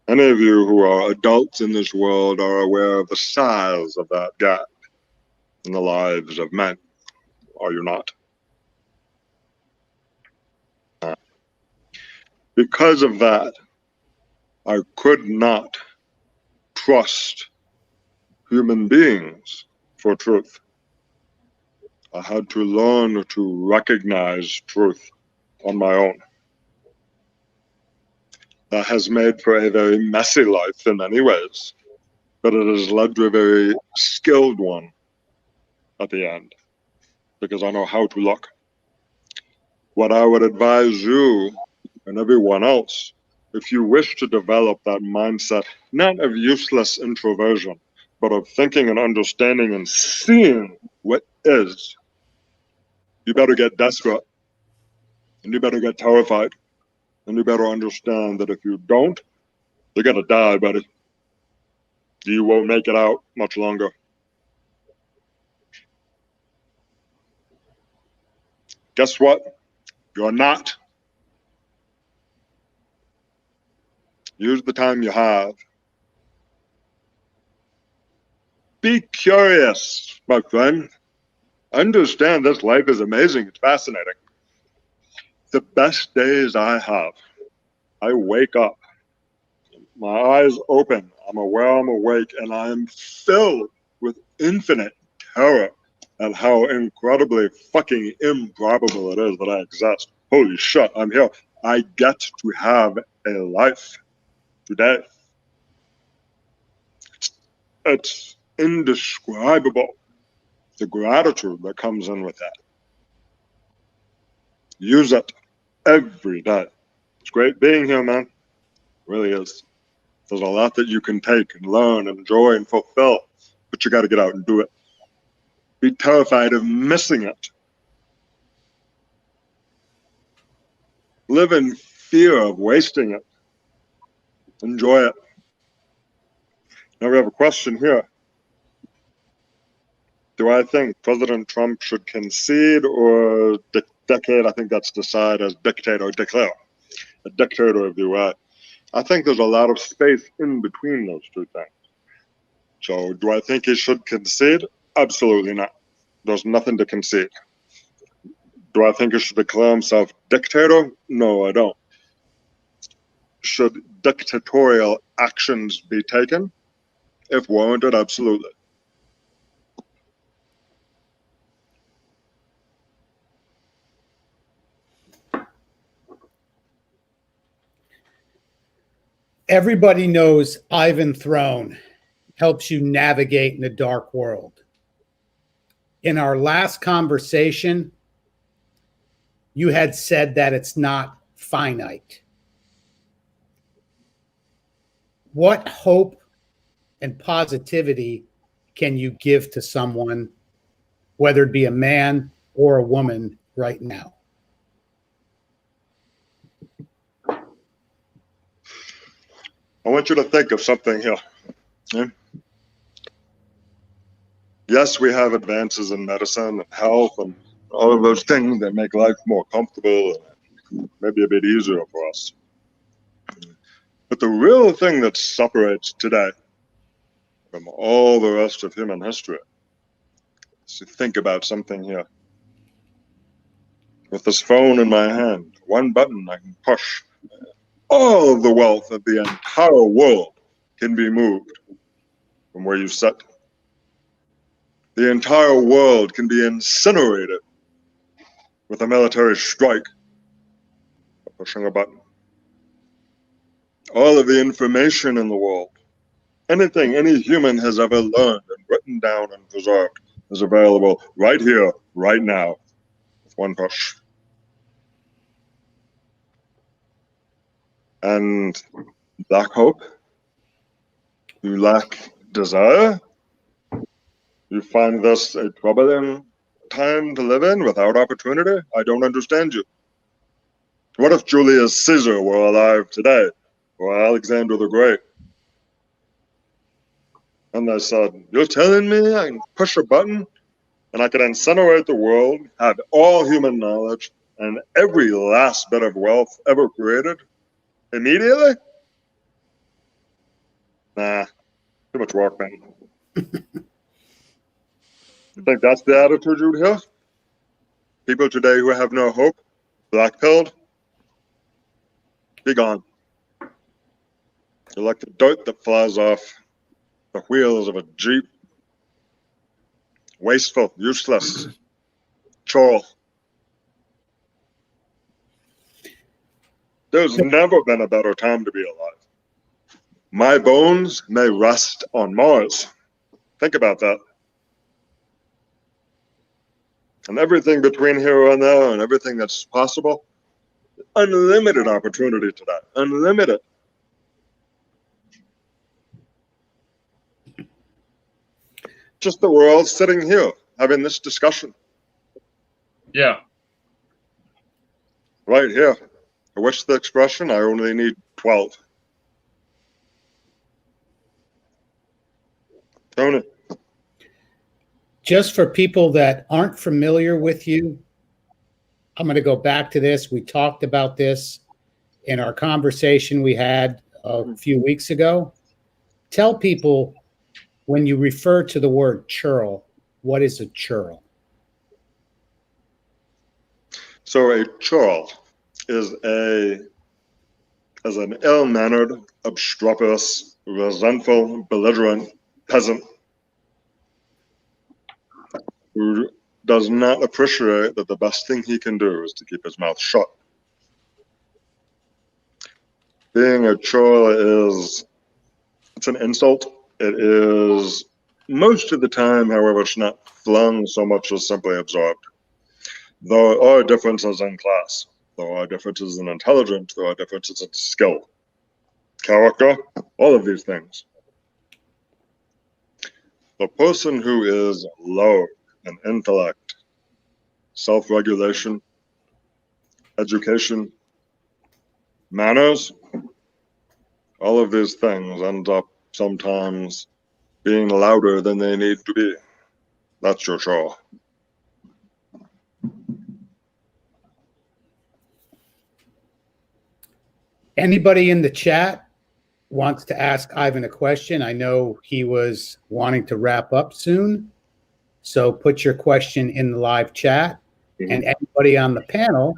Any of you who are adults in this world are aware of the size of that gap in the lives of men, are you not? Because of that, I could not trust human beings for truth. I had to learn to recognize truth on my own. That has made for a very messy life in many ways, but it has led to a very skilled one at the end, because I know how to look. What I would advise you and everyone else, if you wish to develop that mindset, not of useless introversion, but of thinking and understanding and seeing what is, you better get desperate, and you better get terrified, and you better understand that if you don't, you're gonna die, buddy. You won't make it out much longer. Guess what? You're not. Use the time you have. Be curious, my friend. Understand this life is amazing. It's fascinating. The best days I have, I wake up, my eyes open, I'm aware I'm awake, and I am filled with infinite terror at how incredibly fucking improbable it is that I exist. Holy shit, I'm here. I get to have a life today. It's indescribable, the gratitude that comes in with that. Use it every day. It's great being here, man. It really is. There's a lot that you can take and learn, enjoy, and fulfill, but you got to get out and do it. Be terrified of missing it. Live in fear of wasting it. Enjoy it. Now we have a question here. Do I think President Trump should concede or dictate? I think that's decided as dictate or declare. A dictator, if you will. I think there's a lot of space in between those two things. So do I think he should concede? Absolutely not. There's nothing to concede. Do I think he should declare himself dictator? No, I don't. Should dictatorial actions be taken? If warranted, absolutely. Everybody knows Ivan Throne helps you navigate in the dark world. In our last conversation, you had said that it's not finite. What hope and positivity can you give to someone, whether it be a man or a woman right now? I want you to think of something here. Yeah? Yes, we have advances in medicine and health and all of those things that make life more comfortable and maybe a bit easier for us. But the real thing that separates today from all the rest of human history is to think about something here. With this phone in my hand, one button I can push. All of the wealth of the entire world can be moved from where you sit. The entire world can be incinerated with a military strike by pushing a button. All of the information in the world, anything any human has ever learned and written down and preserved, is available right here, right now, with one push. And lack hope? You lack desire? You find this a troubling time to live in without opportunity? I don't understand you. What if Julius Caesar were alive today, or Alexander the Great? And they said, you're telling me I can push a button and I can incinerate the world, have all human knowledge, and every last bit of wealth ever created immediately? Nah, too much work, man. You think that's the attitude you'd have? People today who have no hope, black-pilled, be gone. You're like the dirt that flies off the wheels of a Jeep. Wasteful, useless, chore. There's never been a better time to be alive. My bones may rest on Mars. Think about that. And everything between here and there and everything that's possible, unlimited opportunity to that, unlimited. Just that we're all sitting here having this discussion. Yeah. Right here. What's the expression? I only need 12. Tony. Just for people that aren't familiar with you, I'm going to go back to this. We talked about this in our conversation we had a few weeks ago. Tell people, when you refer to the word churro, what is a churro? So a churl is an ill-mannered, obstreperous, resentful, belligerent peasant who does not appreciate that the best thing he can do is to keep his mouth shut. Being a churl it's an insult. It is, most of the time, however, it's not flung so much as simply absorbed. There are differences in class. There are differences in intelligence. There are differences in skill, character, all of these things. The person who is low in intellect, self-regulation, education, manners, all of these things end up sometimes being louder than they need to be. That's your chore. Anybody in the chat wants to ask Ivan a question? I know he was wanting to wrap up soon. So put your question in the live chat. And anybody on the panel,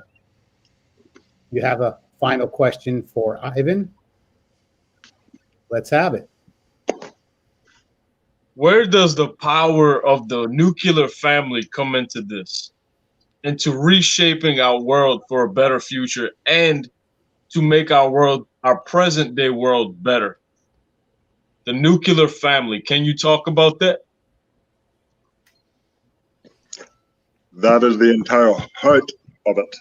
you have a final question for Ivan? Let's have it. Where does the power of the nuclear family come into this? Into reshaping our world for a better future and to make our world, our present day world, better? The nuclear family, can you talk about that? That is the entire heart of it.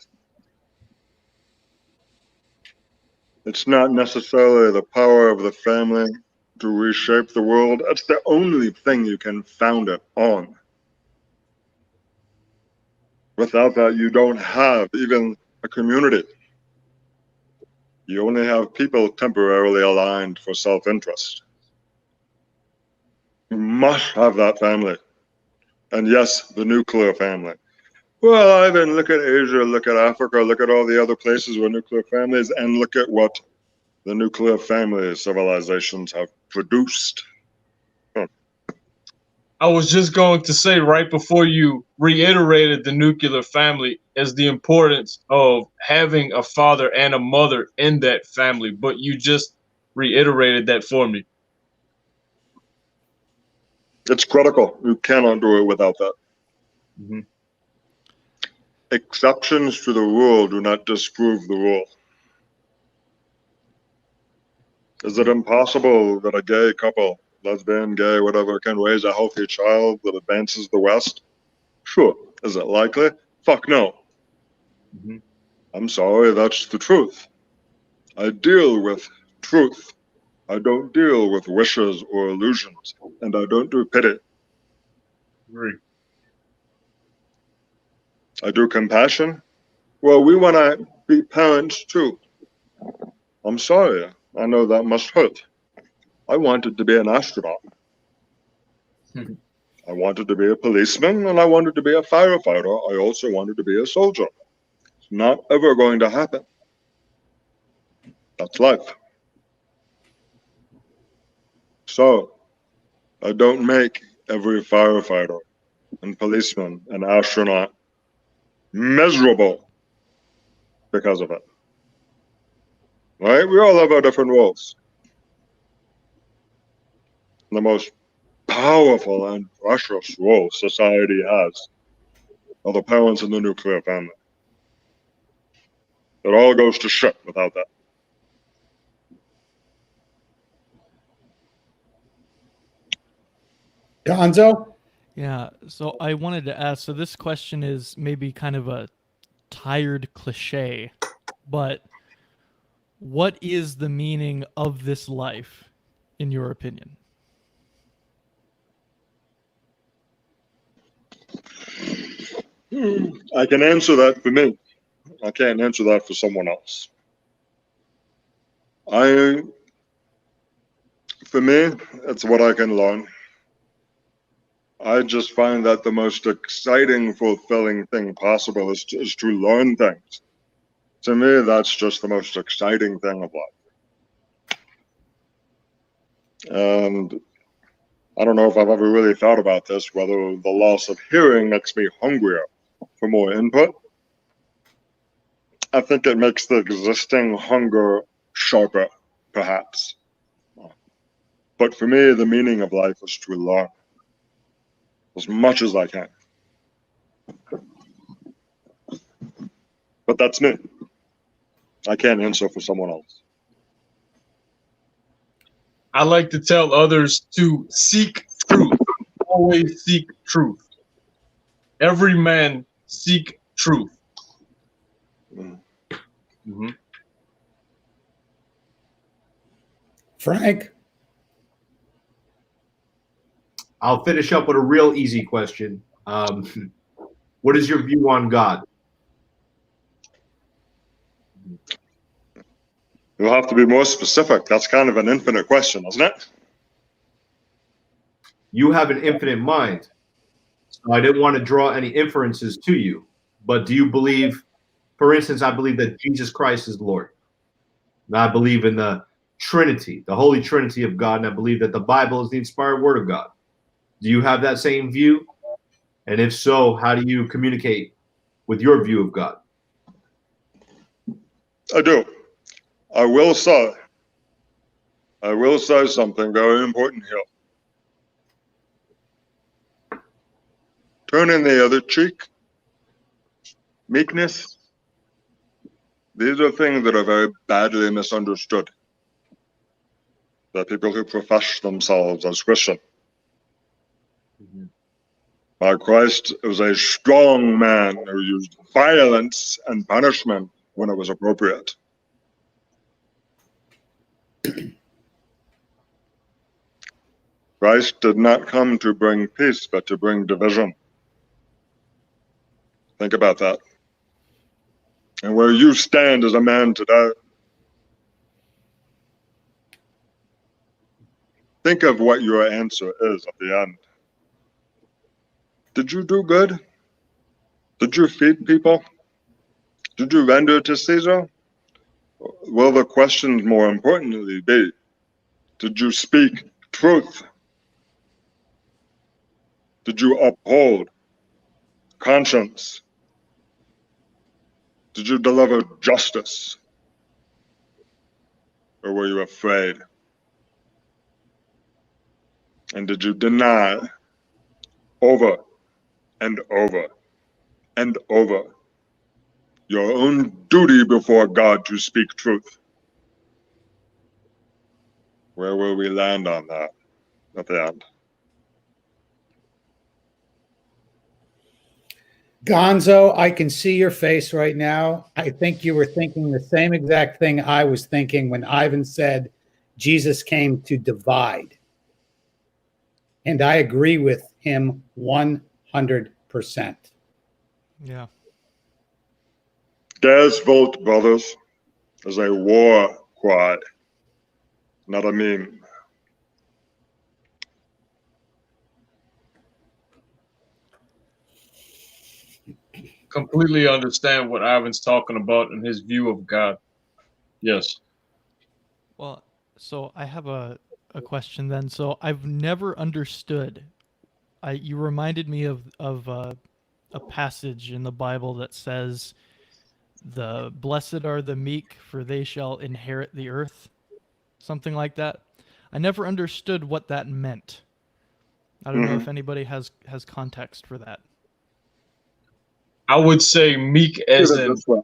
It's not necessarily the power of the family to reshape the world. It's the only thing you can found it on. Without that, you don't have even a community. You only have people temporarily aligned for self-interest. You must have that family. And yes, the nuclear family. Well, Ivan, look at Asia, look at Africa, look at all the other places where nuclear families, and look at what the nuclear family civilizations have produced. I was just going to say right before you reiterated the nuclear family as the importance of having a father and a mother in that family, but you just reiterated that for me. It's critical. You cannot do it without that. Mm-hmm. Exceptions to the rule do not disprove the rule. Is it impossible that a gay couple, lesbian, gay, whatever, can raise a healthy child that advances the West? Sure. Is it likely? Fuck no. Mm-hmm. I'm sorry, that's the truth. I deal with truth. I don't deal with wishes or illusions, and I don't do pity. Agree. I do compassion. Well, we want to be parents too. I'm sorry. I know that must hurt. I wanted to be an astronaut. I wanted to be a policeman, and I wanted to be a firefighter. I also wanted to be a soldier. It's not ever going to happen. That's life. So, I don't make every firefighter and policeman and astronaut miserable because of it. Right? We all have our different roles. The most powerful and precious role society has are the parents in the nuclear family. It all goes to shit without that. Gonzo? Yeah, so I wanted to ask, so this question is maybe kind of a tired cliche, but what is the meaning of this life, in your opinion? I can answer that for me. I can't answer that for someone else. For me, it's what I can learn. I just find that the most exciting, fulfilling thing possible is to learn things. To me, that's just the most exciting thing of life. And I don't know if I've ever really thought about this, whether the loss of hearing makes me hungrier for more input. I think it makes the existing hunger sharper, perhaps. But for me, the meaning of life is to learn as much as I can. But that's me. I can't answer for someone else. I like to tell others to seek truth. Always seek truth. Every man seek truth. Mm-hmm. Frank? I'll finish up with a real easy question. What is your view on God? You'll have to be more specific. That's kind of an infinite question, isn't it? You have an infinite mind, so I didn't want to draw any inferences to you. But do you believe, for instance, I believe that Jesus Christ is Lord. And I believe in the Trinity, the Holy Trinity of God, and I believe that the Bible is the inspired word of God. Do you have that same view? And if so, how do you communicate with your view of God? I do. I will say something very important here. Turn in the other cheek, meekness. These are things that are very badly misunderstood by people who profess themselves as Christian. Mm-hmm. Our Christ was a strong man who used violence and punishment when it was appropriate. Christ did not come to bring peace, but to bring division. Think about that. And where you stand as a man today, think of what your answer is at the end. Did you do good? Did you feed people? Did you render to Caesar? Will the questions more importantly be, did you speak truth? Did you uphold conscience? Did you deliver justice? Or were you afraid? And did you deny over and over and over your own duty before God to speak truth? Where will we land on that at the end? Gonzo, I can see your face right now. I think you were thinking the same exact thing I was thinking when Ivan said Jesus came to divide. And I agree with him 100%. Yeah. Gas Volt, brothers, is a war cry, not a meme. Completely understand what Ivan's talking about and his view of God. Yes. Well, so I have a question then. So I've never understood. You reminded me of a passage in the Bible that says, "The blessed are the meek, for they shall inherit the earth." Something like that. I never understood what that meant. I don't know if anybody has context for that. I would say meek as Put it in. this way.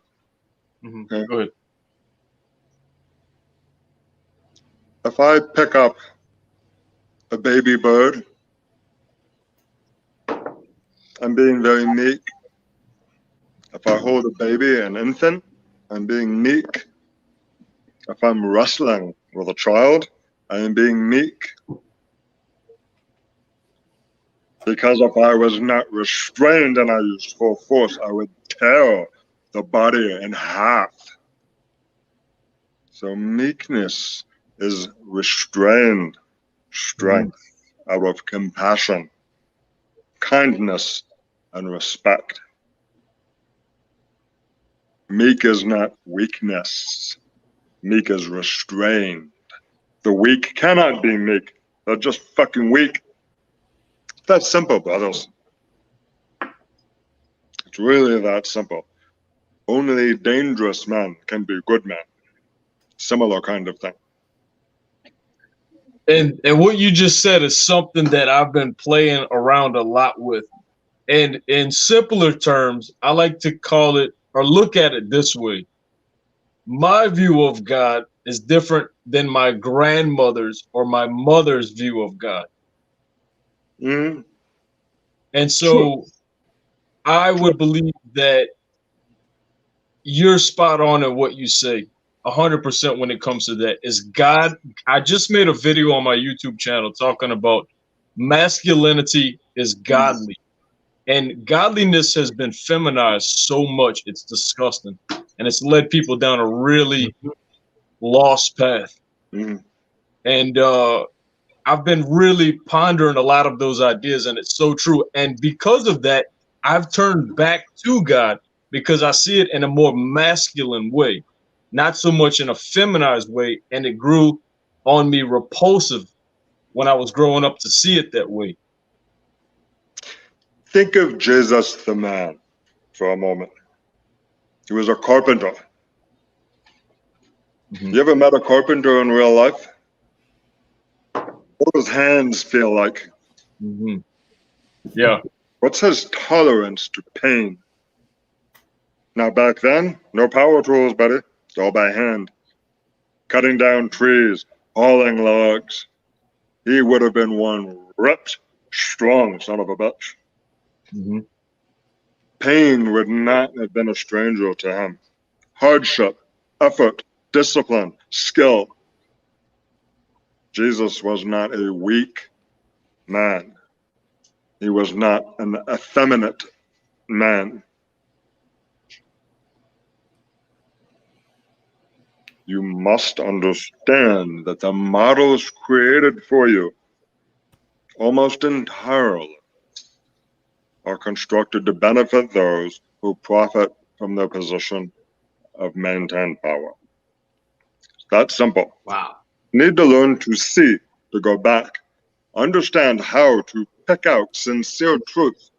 Okay. Go ahead. If I pick up a baby bird, I'm being very meek. If I hold a baby, an infant, I'm being meek. If I'm wrestling with a child, I am being meek. Because if I was not restrained and I used full force, I would tear the body in half. So meekness is restrained strength out of compassion, kindness, and respect. Meek is not weakness. Meek is restrained. The weak cannot be meek. They're just fucking weak. That's simple, brothers. It's really that simple. Only dangerous men can be good men. Similar kind of thing. And what you just said is something that I've been playing around a lot with. And in simpler terms, I like to call it or look at it this way. My view of God is different than my grandmother's or my mother's view of God. Mm-hmm. And so I would believe that you're spot on in what you say, 100% when it comes to that. Is God, I just made a video on my YouTube channel talking about masculinity is godly. And godliness has been feminized so much, it's disgusting. And it's led people down a really lost path. Mm-hmm. And I've been really pondering a lot of those ideas, and it's so true. And because of that, I've turned back to God because I see it in a more masculine way, not so much in a feminized way. And it grew on me repulsive when I was growing up to see it that way. Think of Jesus the man for a moment. He was a carpenter. You ever met a carpenter in real life? What do his hands feel like? Yeah. What's his tolerance to pain? Now back then, no power tools, buddy. It's all by hand. Cutting down trees, hauling logs. He would have been one ripped, strong son of a bitch. Pain would not have been a stranger to him. Hardship, effort, discipline, skill. Jesus was not a weak man. He was not an effeminate man. You must understand that the models created for you almost entirely are constructed to benefit those who profit from their position of maintained power. It's that simple. Wow. Need to learn to see, to go back, understand how to pick out sincere truth.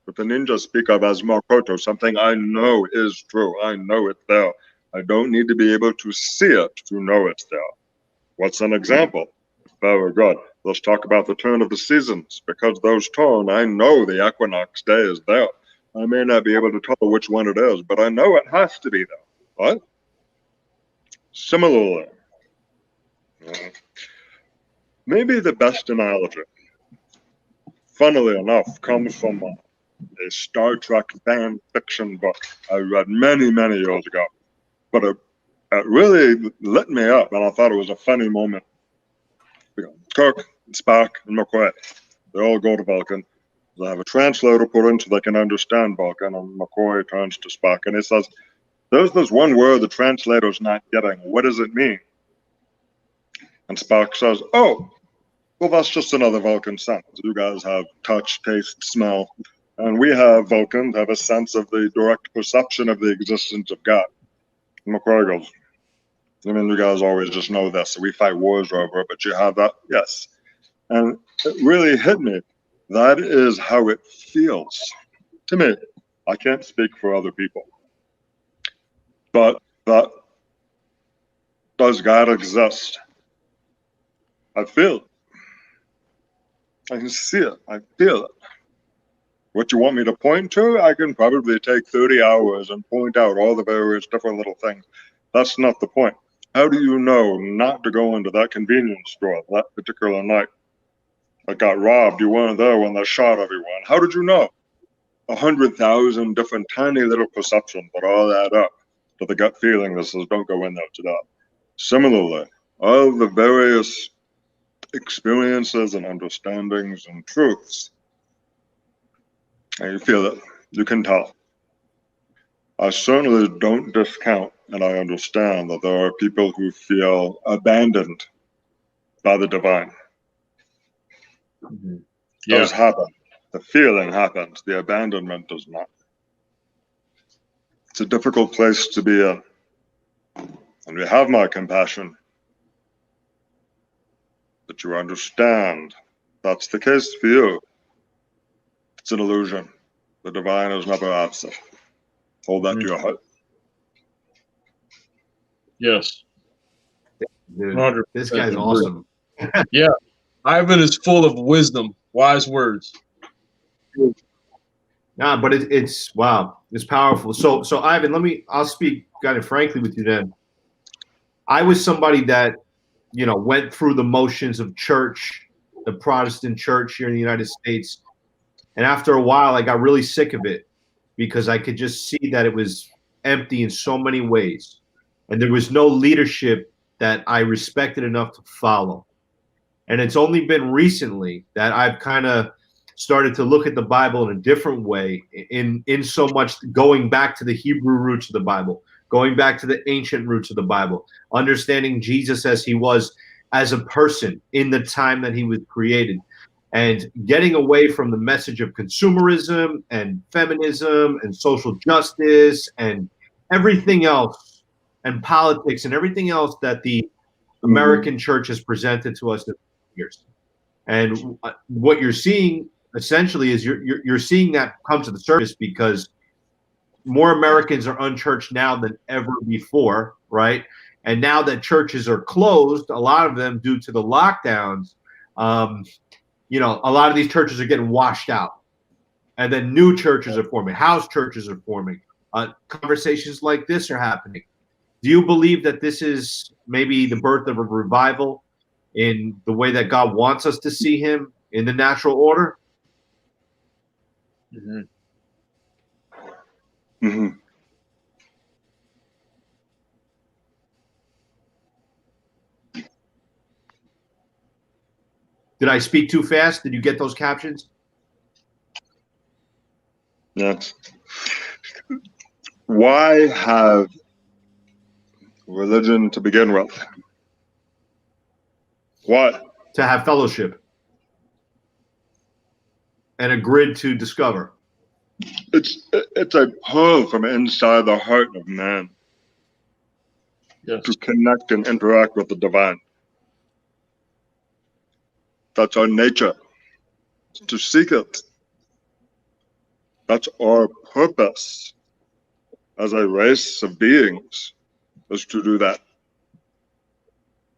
But the ninjas speak of as Makoto, something I know is true. I know it's there. I don't need to be able to see it to know it's there. What's an example? Very good. Let's talk about the turn of the seasons. Because those turn, I know the equinox day is there. I may not be able to tell which one it is, but I know it has to be there, right? Similarly, maybe the best analogy, funnily enough, comes from a Star Trek fan fiction book I read many, many years ago. But it really lit me up, and I thought it was a funny moment. Kirk, Spock, and McCoy, they all go to Vulcan. They have a translator put in so they can understand Vulcan, and McCoy turns to Spock and he says, "There's this one word the translator's not getting. What does it mean?" And Spock says, "Oh, well, that's just another Vulcan sense. You guys have touch, taste, smell, and we have Vulcans have a sense of the direct perception of the existence of God." And McCoy goes, "I mean, you guys always just know this, so we fight wars over it, but you have that?" Yes. And it really hit me. That is how it feels to me. I can't speak for other people. But that, does God exist? I feel it. I can see it. I feel it. What you want me to point to? I can probably take 30 hours and point out all the various different little things. That's not the point. How do you know not to go into that convenience store that particular night that got robbed? You weren't there when they shot everyone. How did you know? 100,000 different tiny little perceptions that all add up to the gut feeling that says, don't go in there today. Similarly, all the various experiences and understandings and truths, and you feel it, you can tell. I certainly don't discount, and I understand that there are people who feel abandoned by the divine. Mm-hmm. Yeah. Does happen. The feeling happens. The abandonment does not. It's a difficult place to be in. And we have my compassion. But you understand that's the case for you. It's an illusion. The divine is never absent. Hold that to your heart. Yes. Dude, 100% this guy's agree. awesome. Yeah. Ivan is full of wisdom, wise words. Nah, but it's wow, it's powerful. So Ivan, I'll speak kind of frankly with you then. I was somebody that, went through the motions of church, the Protestant church here in the United States. And after a while, I got really sick of it because I could just see that it was empty in so many ways. And there was no leadership that I respected enough to follow. And it's only been recently that I've kind of started to look at the Bible in a different way, in so much going back to the Hebrew roots of the Bible, going back to the ancient roots of the Bible, understanding Jesus as he was as a person in the time that he was created, and getting away from the message of consumerism and feminism and social justice and everything else, and politics and everything else that the American church has presented to us in years. And what you're seeing essentially is you're seeing that come to the surface because more Americans are unchurched now than ever before, right? And now that churches are closed, a lot of them due to the lockdowns, a lot of these churches are getting washed out, and then new churches are forming, house churches are forming, conversations like this are happening. Do you believe that this is maybe the birth of a revival in the way that God wants us to see him in the natural order? Mm-hmm. Mm-hmm. Did I speak too fast? Did you get those captions? Yes. Why have religion to begin with? Why? To have fellowship. and a grid to discover. It's a pull from inside the heart of man Yes. to connect and interact with the divine. That's our nature, to seek it. That's our purpose as a race of beings, is to do that.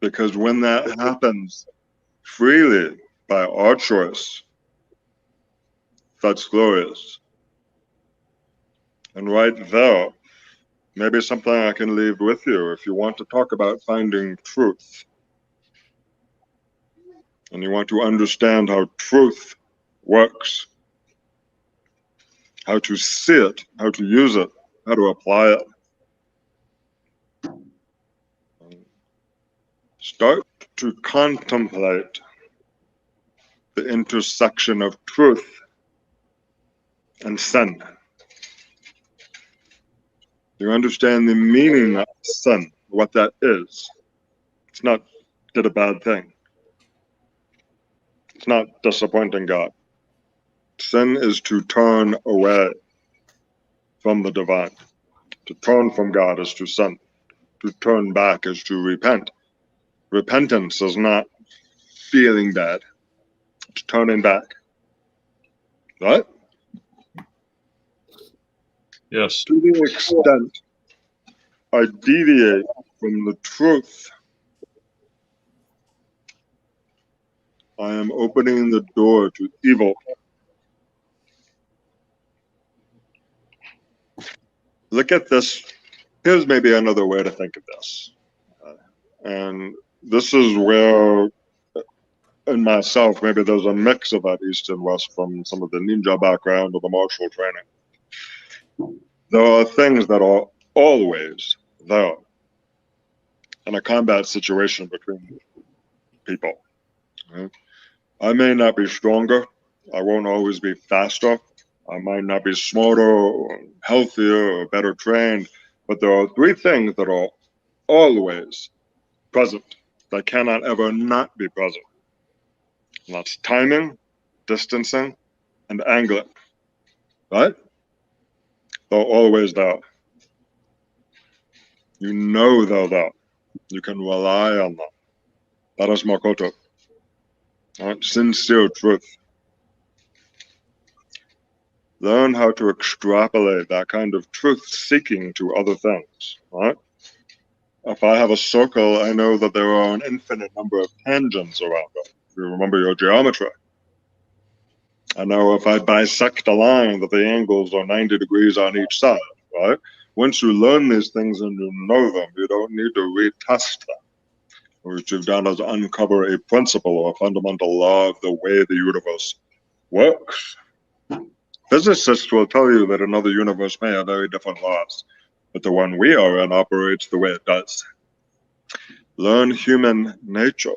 Because when that happens freely by our choice, that's glorious. And right there, maybe something I can leave with you if you want to talk about finding truth. And you want to understand how truth works, how to see it, how to use it, how to apply it. Start to contemplate the intersection of truth and sin. You understand the meaning of sin, what that is. It's not did a bad thing. It's not disappointing God. Sin is to turn away from the divine. To turn from God is to sin. To turn back is to repent. Repentance is not feeling bad. It's turning back. Right? Yes. To the extent I deviate from the truth, I am opening the door to evil. Look at this. Here's maybe another way to think of this. And this is where, in myself, maybe there's a mix of that East and West from some of the ninja background or the martial training. There are things that are always there in a combat situation between people. Right? I may not be stronger. I won't always be faster. I might not be smarter or healthier or better trained, but there are three things that are always present that cannot ever not be present. And that's timing, distancing, and angling. Right? They're always there. You know they're there. You can rely on them. That is Makoto. Right? Sincere truth. Learn how to extrapolate that kind of truth-seeking to other things. Right? If I have a circle, I know that there are an infinite number of tangents around it. If you remember your geometry. I know if I bisect a line that the angles are 90 degrees on each side, right? Once you learn these things and you know them, you don't need to retest them. What you've done is uncover a principle or a fundamental law of the way the universe works. Physicists will tell you that another universe may have very different laws, but the one we are in operates the way it does. Learn human nature.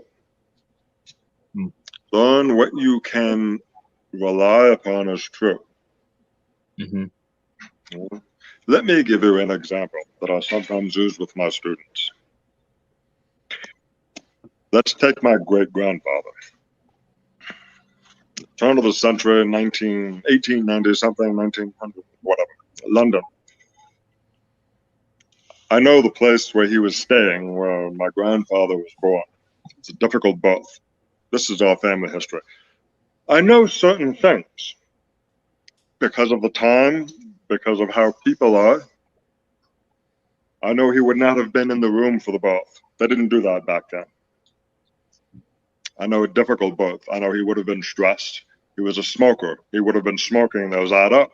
Learn what you can rely upon as true. Let me give you an example that I sometimes use with my students. Let's take my great-grandfather. Turn of the century, 1890 something, 1900, whatever, London. I know the place where he was staying, where my grandfather was born. It's a difficult birth. This is our family history. I know certain things because of the time, because of how people are. I know he would not have been in the room for the birth. They didn't do that back then. I know a difficult birth. I know he would have been stressed. He was a smoker. He would have been smoking those add up.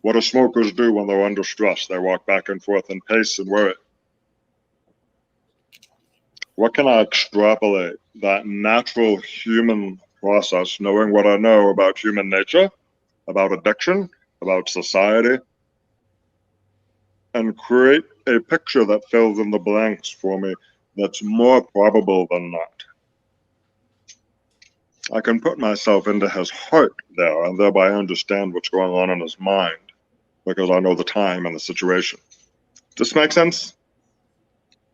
What do smokers do when they're under stress? They walk back and forth and pace and worry. What can I extrapolate that natural human process, knowing what I know about human nature, about addiction, about society, and create a picture that fills in the blanks for me that's more probable than not. I can put myself into his heart there and thereby understand what's going on in his mind because I know the time and the situation. Does this make sense?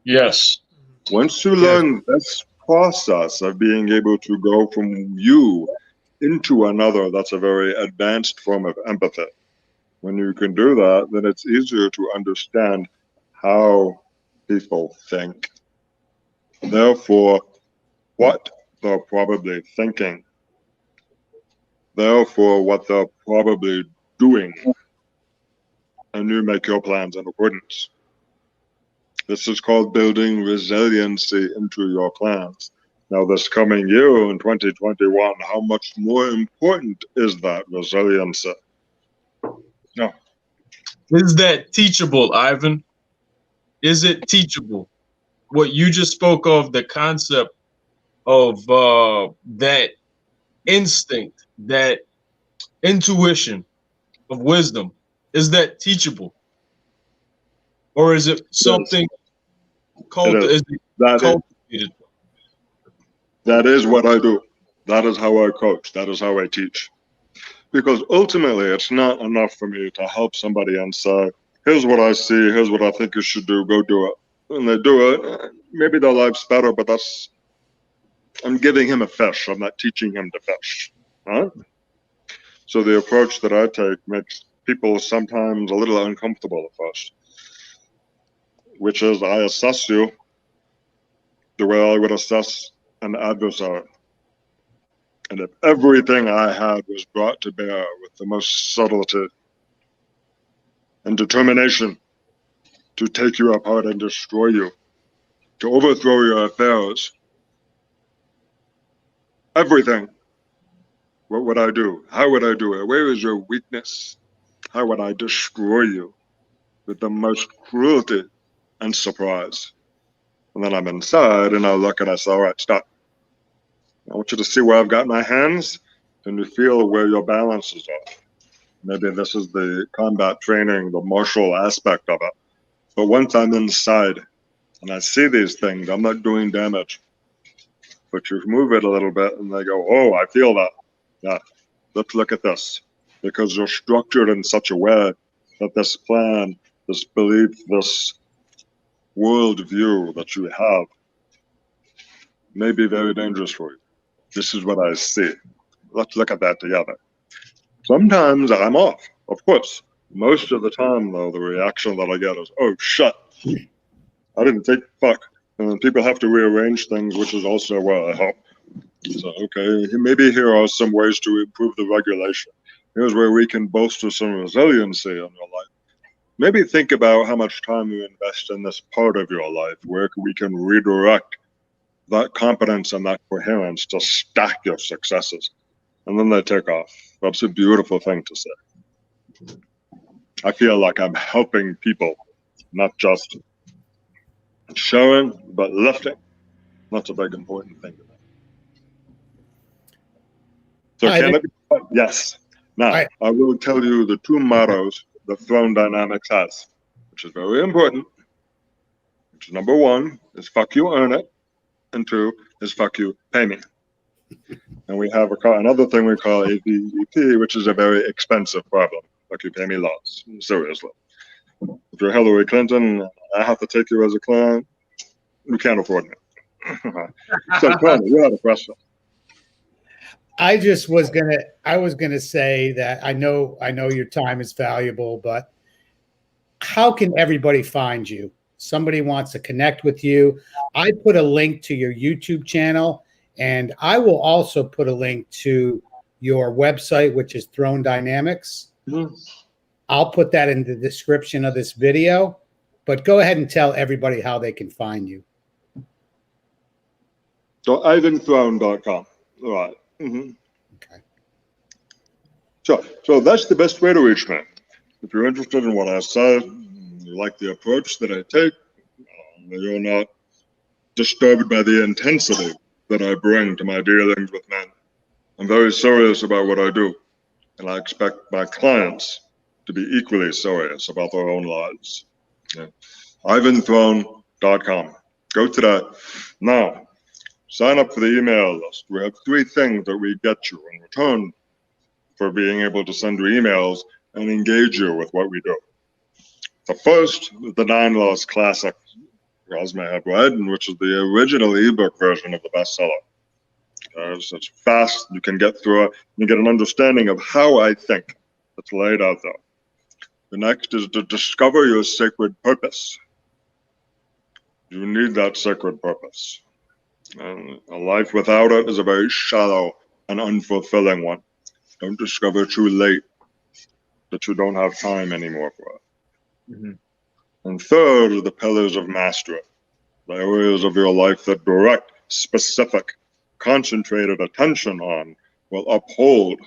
Yes. Once you learn this process of being able to go from you into another, that's a very advanced form of empathy. When you can do that, then it's easier to understand how people think. Therefore, what they're probably thinking. Therefore, what they're probably doing. And you make your plans in accordance. This is called building resiliency into your plans. Now, this coming year in 2021, how much more important is that resiliency? No. Is that teachable, Ivan? Is it teachable? What you just spoke of, the concept of that instinct, that intuition of wisdom, is that teachable? Or is it something cultivated? That is what I do. That is how I coach. That is how I teach. Because ultimately, it's not enough for me to help somebody and say, here's what I see, here's what I think you should do, go do it. And they do it, maybe their life's better, but I'm giving him a fish, I'm not teaching him to fish. Right? So the approach that I take makes people sometimes a little uncomfortable at first, which is I assess you the way I would assess an adversary. And if everything I had was brought to bear with the most subtlety and determination to take you apart and destroy you, to overthrow your affairs, everything, what would I do? How would I do it? Where is your weakness? How would I destroy you with the most cruelty and surprise? And then I'm inside and I look and I say, all right, stop. I want you to see where I've got my hands and you feel where your balance is off. Maybe this is the combat training, the martial aspect of it. But once I'm inside and I see these things, I'm not doing damage. But you move it a little bit and they go, oh, I feel that. Yeah, let's look at this. Because you're structured in such a way that this plan, this belief, this worldview that you have may be very dangerous for you. This is what I see. Let's look at that together. Sometimes I'm off, of course. Most of the time, though, the reaction that I get is, oh, shit, I didn't think, fuck. And then people have to rearrange things, which is also where I help. So, okay, maybe here are some ways to improve the regulation. Here's where we can bolster some resiliency in your life. Maybe think about how much time you invest in this part of your life, where we can redirect that competence and that coherence to stack your successes. And then they take off. That's a beautiful thing to say. I feel like I'm helping people, not just showing, but lifting. That's a big important thing to me. So can it be? Yes. Now, I will tell you the two mottos that Throne Dynamics has, which is very important. Which is number one is fuck you, earn it. And two is fuck you, pay me. And we have another thing we call AVEP, which is a very expensive problem. Fuck you, pay me lots. Seriously. If you're Hillary Clinton, I have to take you as a client. We can't afford me. So, Tony, you had a question. I was gonna say that I know your time is valuable, but how can everybody find you? Somebody wants to connect with you. I put a link to your YouTube channel, and I will also put a link to your website, which is Throne Dynamics. Mm-hmm. I'll put that in the description of this video, but go ahead and tell everybody how they can find you. So IvanThrone.com. All right. Mm-hmm. Okay. So that's the best way to reach me. If you're interested in what I said, you like the approach that I take, you're not disturbed by the intensity that I bring to my dealings with men. I'm very serious about what I do, and I expect my clients to be equally serious about their own lives. Yeah. IvanThrone.com. Go to that now. Sign up for the email list. We have 3 things that we get you in return for being able to send you emails and engage you with what we do. The first is the 9 Laws Classic, as may have read, which is the original ebook version of the bestseller. It's fast. You can get through it. You get an understanding of how I think. It's laid out there. The next is to discover your sacred purpose. You need that sacred purpose. And a life without it is a very shallow and unfulfilling one. Don't discover too late that you don't have time anymore for it. Mm-hmm. And third are the pillars of mastery, the areas of your life that direct, specific, concentrated attention on will uphold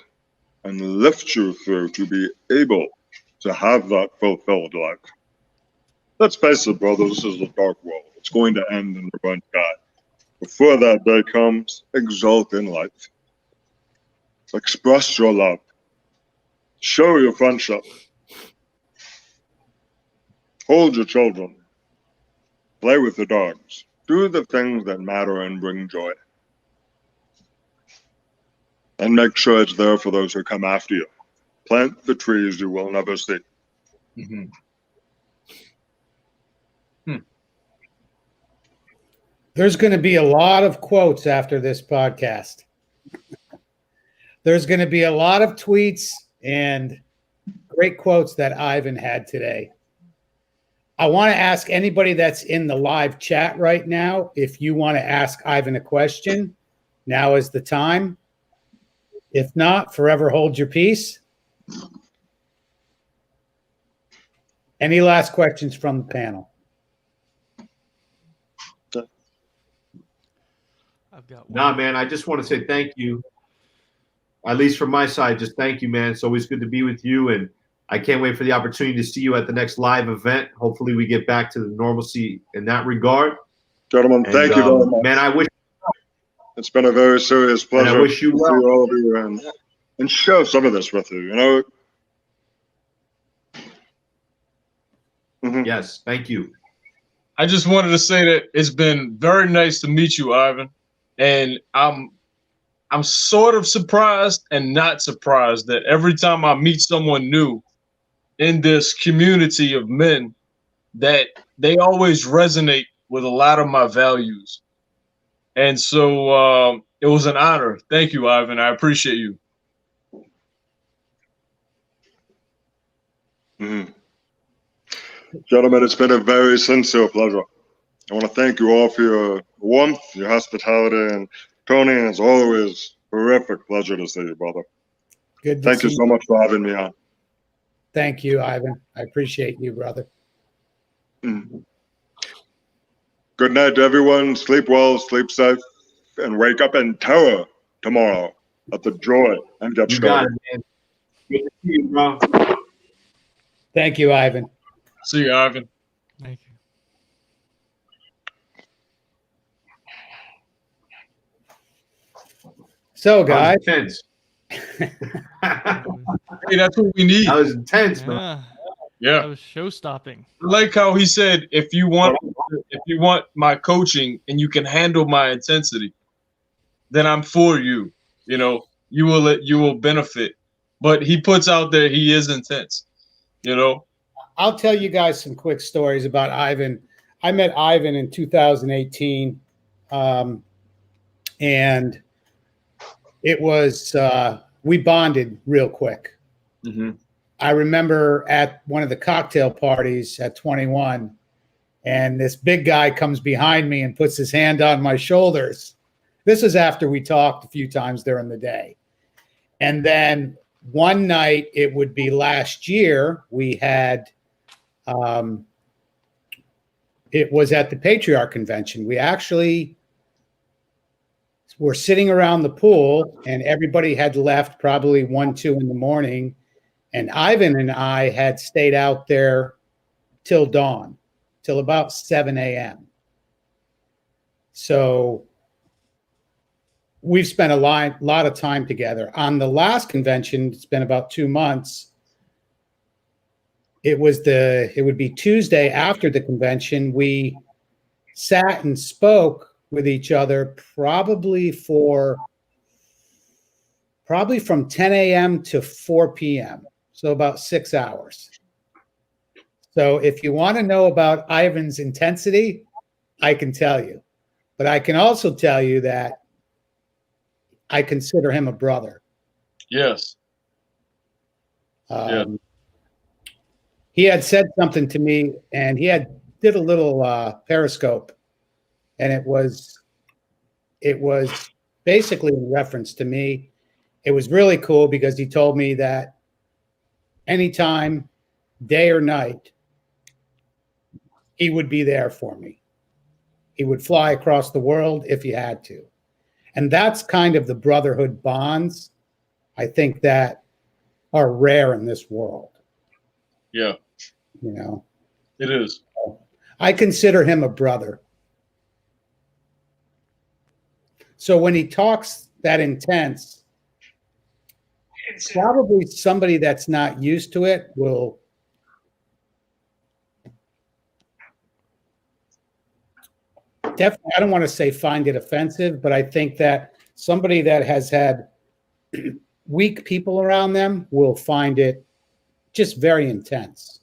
and lift you through to be able to have that fulfilled life. Let's face it, brother, this is a dark world. It's going to end in the run God. Before that day comes, exult in life. Express your love. Show your friendship. Hold your children. Play with the dogs. Do the things that matter and bring joy. And make sure it's there for those who come after you. Plant the trees you will never see. Mm-hmm. There's going to be a lot of quotes after this podcast. There's going to be a lot of tweets and great quotes that Ivan had today. I want to ask anybody that's in the live chat right now, if you want to ask Ivan a question, now is the time. If not, forever hold your peace. Any last questions from the panel? I've got one. Nah, man, I just want to say thank you. At least from my side, just thank you, man. It's always good to be with you, and I can't wait for the opportunity to see you at the next live event. Hopefully we get back to the normalcy in that regard. Gentlemen, And, thank you very much. man, I wish It's been a very serious pleasure and I wish you to well. see all of you and share some of this with you. You know. Mhm. Yes, thank you. I just wanted to say that it's been very nice to meet you, Ivan, and I'm sort of surprised and not surprised that every time I meet someone new in this community of men, that they always resonate with a lot of my values. And so it was an honor. Thank you, Ivan. I appreciate you. Mhm. Gentlemen, it's been a very sincere pleasure. I want to thank you all for your warmth, your hospitality, and Tony, it's always a terrific pleasure to see you, brother. Good to Thank you see so much for having me on. Thank you, Ivan. I appreciate you, brother. Mhm. Good night to everyone. Sleep well, sleep safe, and wake up in terror tomorrow at the joy and get You got started. it, man. Good to see you, bro. Thank you, Ivan. See you, Ivan. Thank you. So, That guys, was intense. Hey, that's what we need. That was intense, bro. Yeah, Yeah. that was show stopping. I like how he said, if you want my coaching and you can handle my intensity, then I'm for you. You know, you will benefit. But he puts out there he is intense. You know. I'll tell you guys some quick stories about Ivan. I met Ivan in 2018, and it was we bonded real quick. Mm-hmm. I remember at one of the cocktail parties at 21, and this big guy comes behind me and puts his hand on my shoulders. This was after we talked a few times during the day. And then one night, it would be last year, we had, it was at the Patriarch Convention. We actually were sitting around the pool, and everybody had left probably 1, 2 in the morning. And Ivan and I had stayed out there till dawn, till about 7 a.m. So we've spent a lot of time together. On the last convention, it's been about 2 months. It would be Tuesday after the convention. We sat and spoke with each other probably from 10 a.m. to 4 p.m. So about 6 hours. So if you want to know about Ivan's intensity, I can tell you. But I can also tell you that I consider him a brother. Yes. Yeah. He had said something to me, and he did a little Periscope, and it was basically in reference to me. It was really cool because he told me that anytime, day or night, he would be there for me. He would fly across the world if he had to. And that's kind of the brotherhood bonds, I think, that are rare in this world. Yeah. You know, It is. I consider him a brother. So when he talks that intense, probably somebody that's not used to it will definitely, I don't want to say find it offensive, but I think that somebody that has had weak people around them will find it just very intense.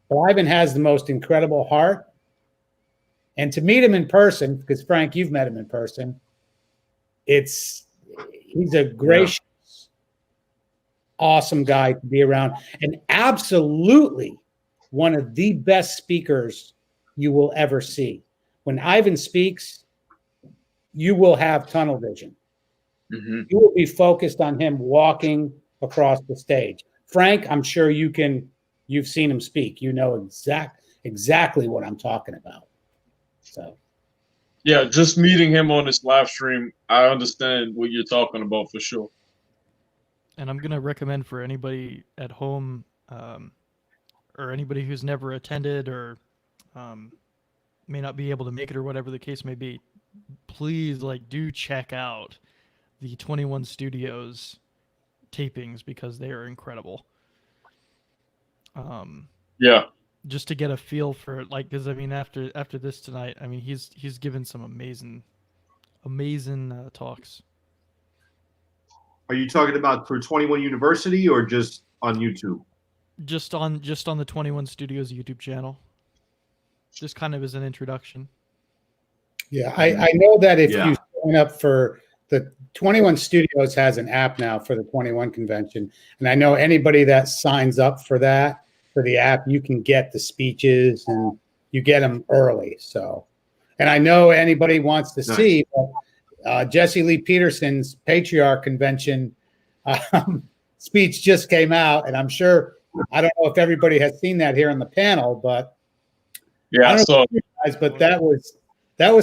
But Ivan has the most incredible heart. And to meet him in person, because Frank, you've met him in person, he's a gracious, awesome guy to be around, and absolutely one of the best speakers you will ever see. When Ivan speaks, you will have tunnel vision. Mm-hmm. You will be focused on him walking across the stage. Frank, I'm sure you've seen him speak. You know exactly what I'm talking about. So, yeah, just meeting him on this live stream, I understand what you're talking about for sure. And I'm going to recommend for anybody at home or anybody who's never attended or may not be able to make it or whatever the case may be, please do check out the 21 Studios tapings because they are incredible. Yeah. Just to get a feel for it, because I mean, after this tonight, I mean, he's given some amazing talks. Are you talking about for 21 University or just on YouTube? Just on the 21 Studios YouTube channel. Just kind of as an introduction. Yeah, I know that if you sign up for the 21 Studios has an app now for the 21 convention, and I know anybody that signs up for that, for the app, you can get the speeches and you get them early. So, and I know anybody wants to see Jesse Lee Peterson's Patriarch Convention speech just came out, and I'm sure, I don't know if everybody has seen that here on the panel, but yeah, I don't know you guys, but that was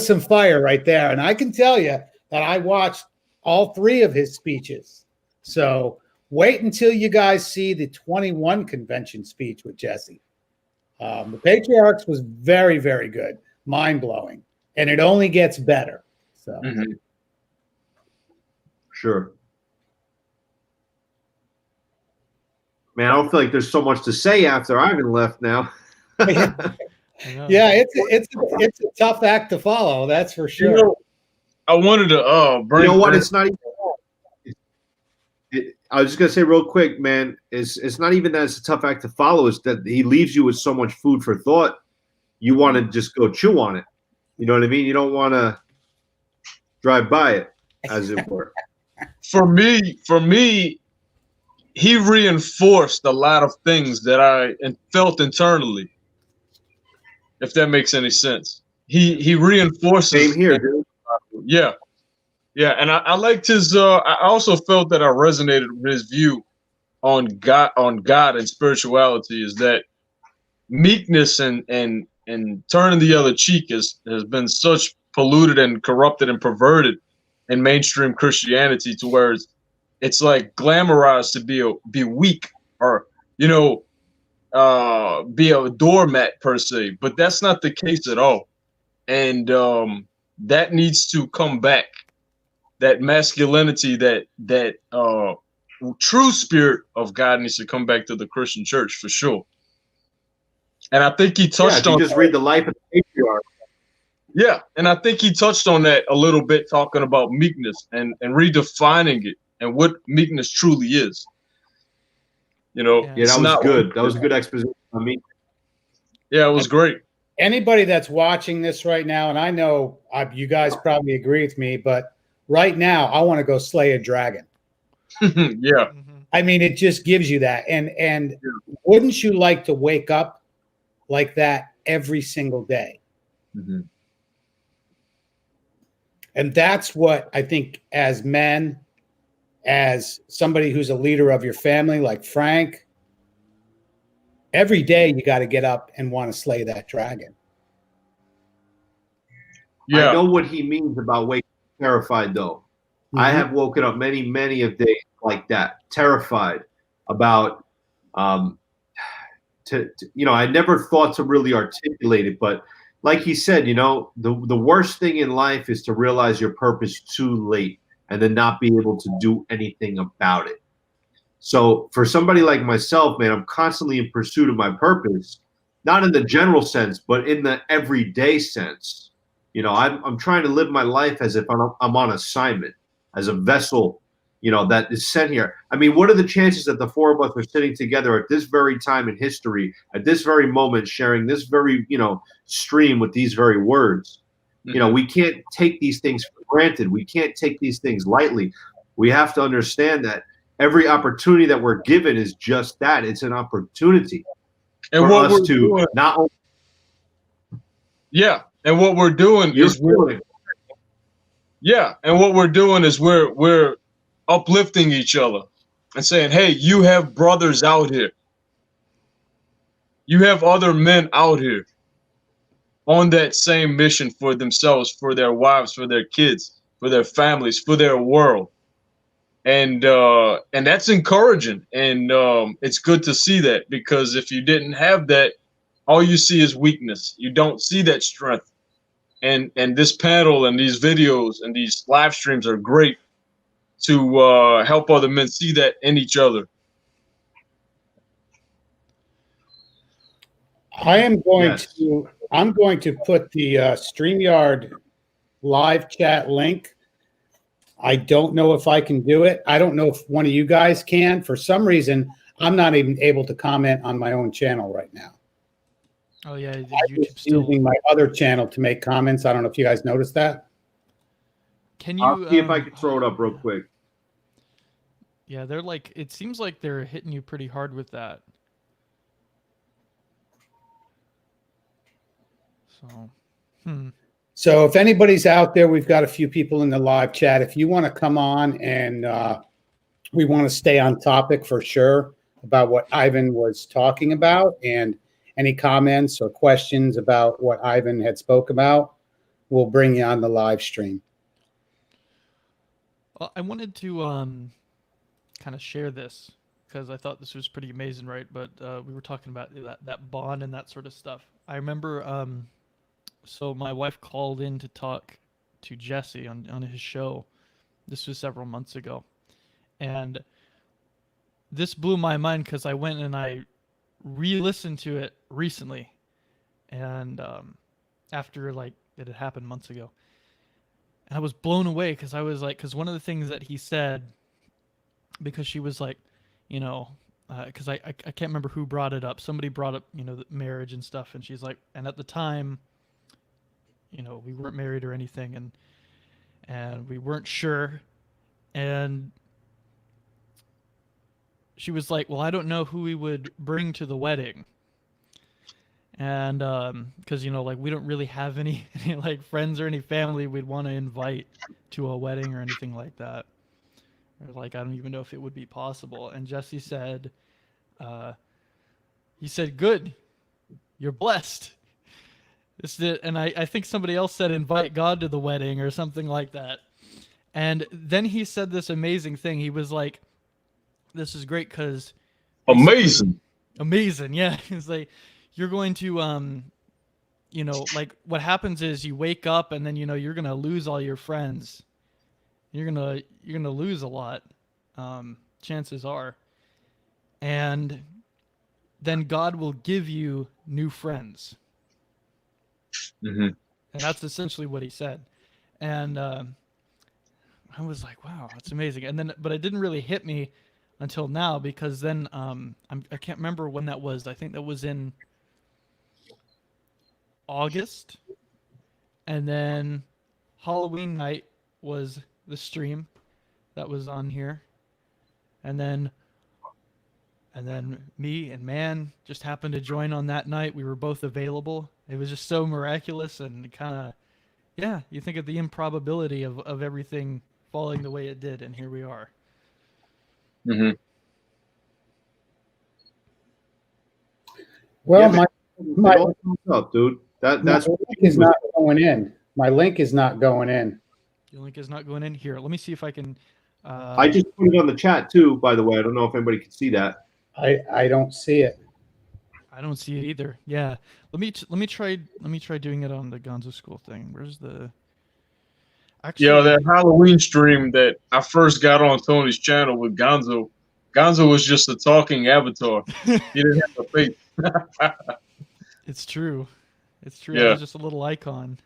some fire right there. And I can tell you that I watched all 3 of his speeches. So wait until you guys see the 21 convention speech with Jesse. The Patriarchs was very, very good, mind-blowing, and it only gets better. So, Sure. Man, I don't feel like there's so much to say after Ivan left now. Yeah, it's a tough act to follow, that's for sure. You know, I wanted to bring. You know what? It's not even. I was just gonna say real quick, man. It's not even that it's a tough act to follow. It's that he leaves you with so much food for thought. You want to just go chew on it. You know what I mean? You don't want to drive by it, as it were. For me, he reinforced a lot of things that I felt internally. If that makes any sense, he reinforces. Same here, dude. Yeah, and I liked his. I also felt that I resonated with his view on God and spirituality. Is that meekness and turning the other cheek has been such polluted and corrupted and perverted in mainstream Christianity to where it's like glamorized to be weak or be a doormat per se, but that's not the case at all. And that needs to come back. That masculinity, that true spirit of God needs to come back to the Christian church for sure. And I think he touched on. Just read the life of the patriarch. Yeah, and I think he touched on that a little bit, talking about meekness and redefining it and what meekness truly is. Yeah, that was good. That was a good exposition on me. Yeah, it was great. Anybody that's watching this right now, and I know you guys probably agree with me, but right now, I want to go slay a dragon. Yeah. I mean, it just gives you that. And wouldn't you like to wake up like that every single day? Mm-hmm. And that's what I think, as men, as somebody who's a leader of your family, like Frank, every day you got to get up and want to slay that dragon. Yeah. I know what he means about waking up terrified, though. I have woken up many of days like that, terrified about, I never thought to really articulate it, but like he said, the worst thing in life is to realize your purpose too late and then not be able to do anything about it. So for somebody like myself, man, I'm constantly in pursuit of my purpose, not in the general sense, but in the everyday sense. I'm trying to live my life as if I'm on assignment, as a vessel, that is sent here. I mean, what are the chances that the four of us are sitting together at this very time in history, at this very moment, sharing this very, stream with these very words? Mm-hmm. We can't take these things for granted. We can't take these things lightly. We have to understand that every opportunity that we're given is just that. It's an opportunity And for what us we're to doing, not only. yeah. And what we're doing is we're we're uplifting each other and saying, hey, you have brothers out here. You have other men out here on that same mission for themselves, for their wives, for their kids, for their families, for their world. And that's encouraging. And it's good to see that, because if you didn't have that, all you see is weakness. You don't see that strength. And this panel and these videos and these live streams are great to help other men see that in each other. I'm going to put the StreamYard live chat link. I don't know if I can do it. I don't know if one of you guys can. For some reason, I'm not even able to comment on my own channel right now. Oh yeah, I'm YouTube still using my other channel to make comments. I don't know if you guys noticed that. Can you I'll see if I can throw it up real quick. Yeah, they're like, it seems like they're hitting you pretty hard with that. So, So if anybody's out there, we've got a few people in the live chat. If you want to come on and we want to stay on topic for sure about what Ivan was talking about, and any comments or questions about what Ivan had spoke about, we'll bring you on the live stream. well, I wanted to kind of share this because I thought this was pretty amazing, right? But we were talking about that bond and that sort of stuff. I remember, so my wife called in to talk to Jesse on his show. This was several months ago, and this blew my mind because I went and I re-listened to it recently, and after like it had happened months ago, and I was blown away because I was like, because one of the things that he said, because she was like, because I can't remember who brought it up. Somebody brought up the marriage and stuff, and she's like, and at the time, we weren't married or anything, and we weren't sure, and she was like, well, I don't know who we would bring to the wedding. And because like we don't really have any like friends or any family we'd want to invite to a wedding or anything like that. Or like I don't even know if it would be possible. And Jesse said, he said, "Good, you're blessed." And I think somebody else said, "Invite God to the wedding" or something like that. And then he said this amazing thing. He was like, "This is great because amazing, yeah." He's like, you're going to like what happens is you wake up and then you're gonna lose all your friends. You're gonna lose a lot, chances are, and then God will give you new friends. Mm-hmm. And that's essentially what he said. And I was like, wow, that's amazing. And then, but it didn't really hit me until now, because then I can't remember when that was. I think that was in August, and then Halloween night was the stream that was on here, and then me and Man just happened to join on that night. We were both available. It was just so miraculous, and kind of, yeah, you think of the improbability of everything falling the way it did, and here we are. Mm-hmm. Well, Yeah, my what's up, dude? That's link is not going in. My link is not going in. Your link is not going in here. Let me see if I can. I just put it on the chat too, by the way. I don't know if anybody can see that. I don't see it. I don't see it either. Yeah. Let me try doing it on the Gonzo School thing. Where's the? Actually, Yeah, that Halloween stream that I first got on Tony's channel with Gonzo. Gonzo was just a talking avatar. He didn't have a face. It's true. It's true. Yeah. I was just a little icon.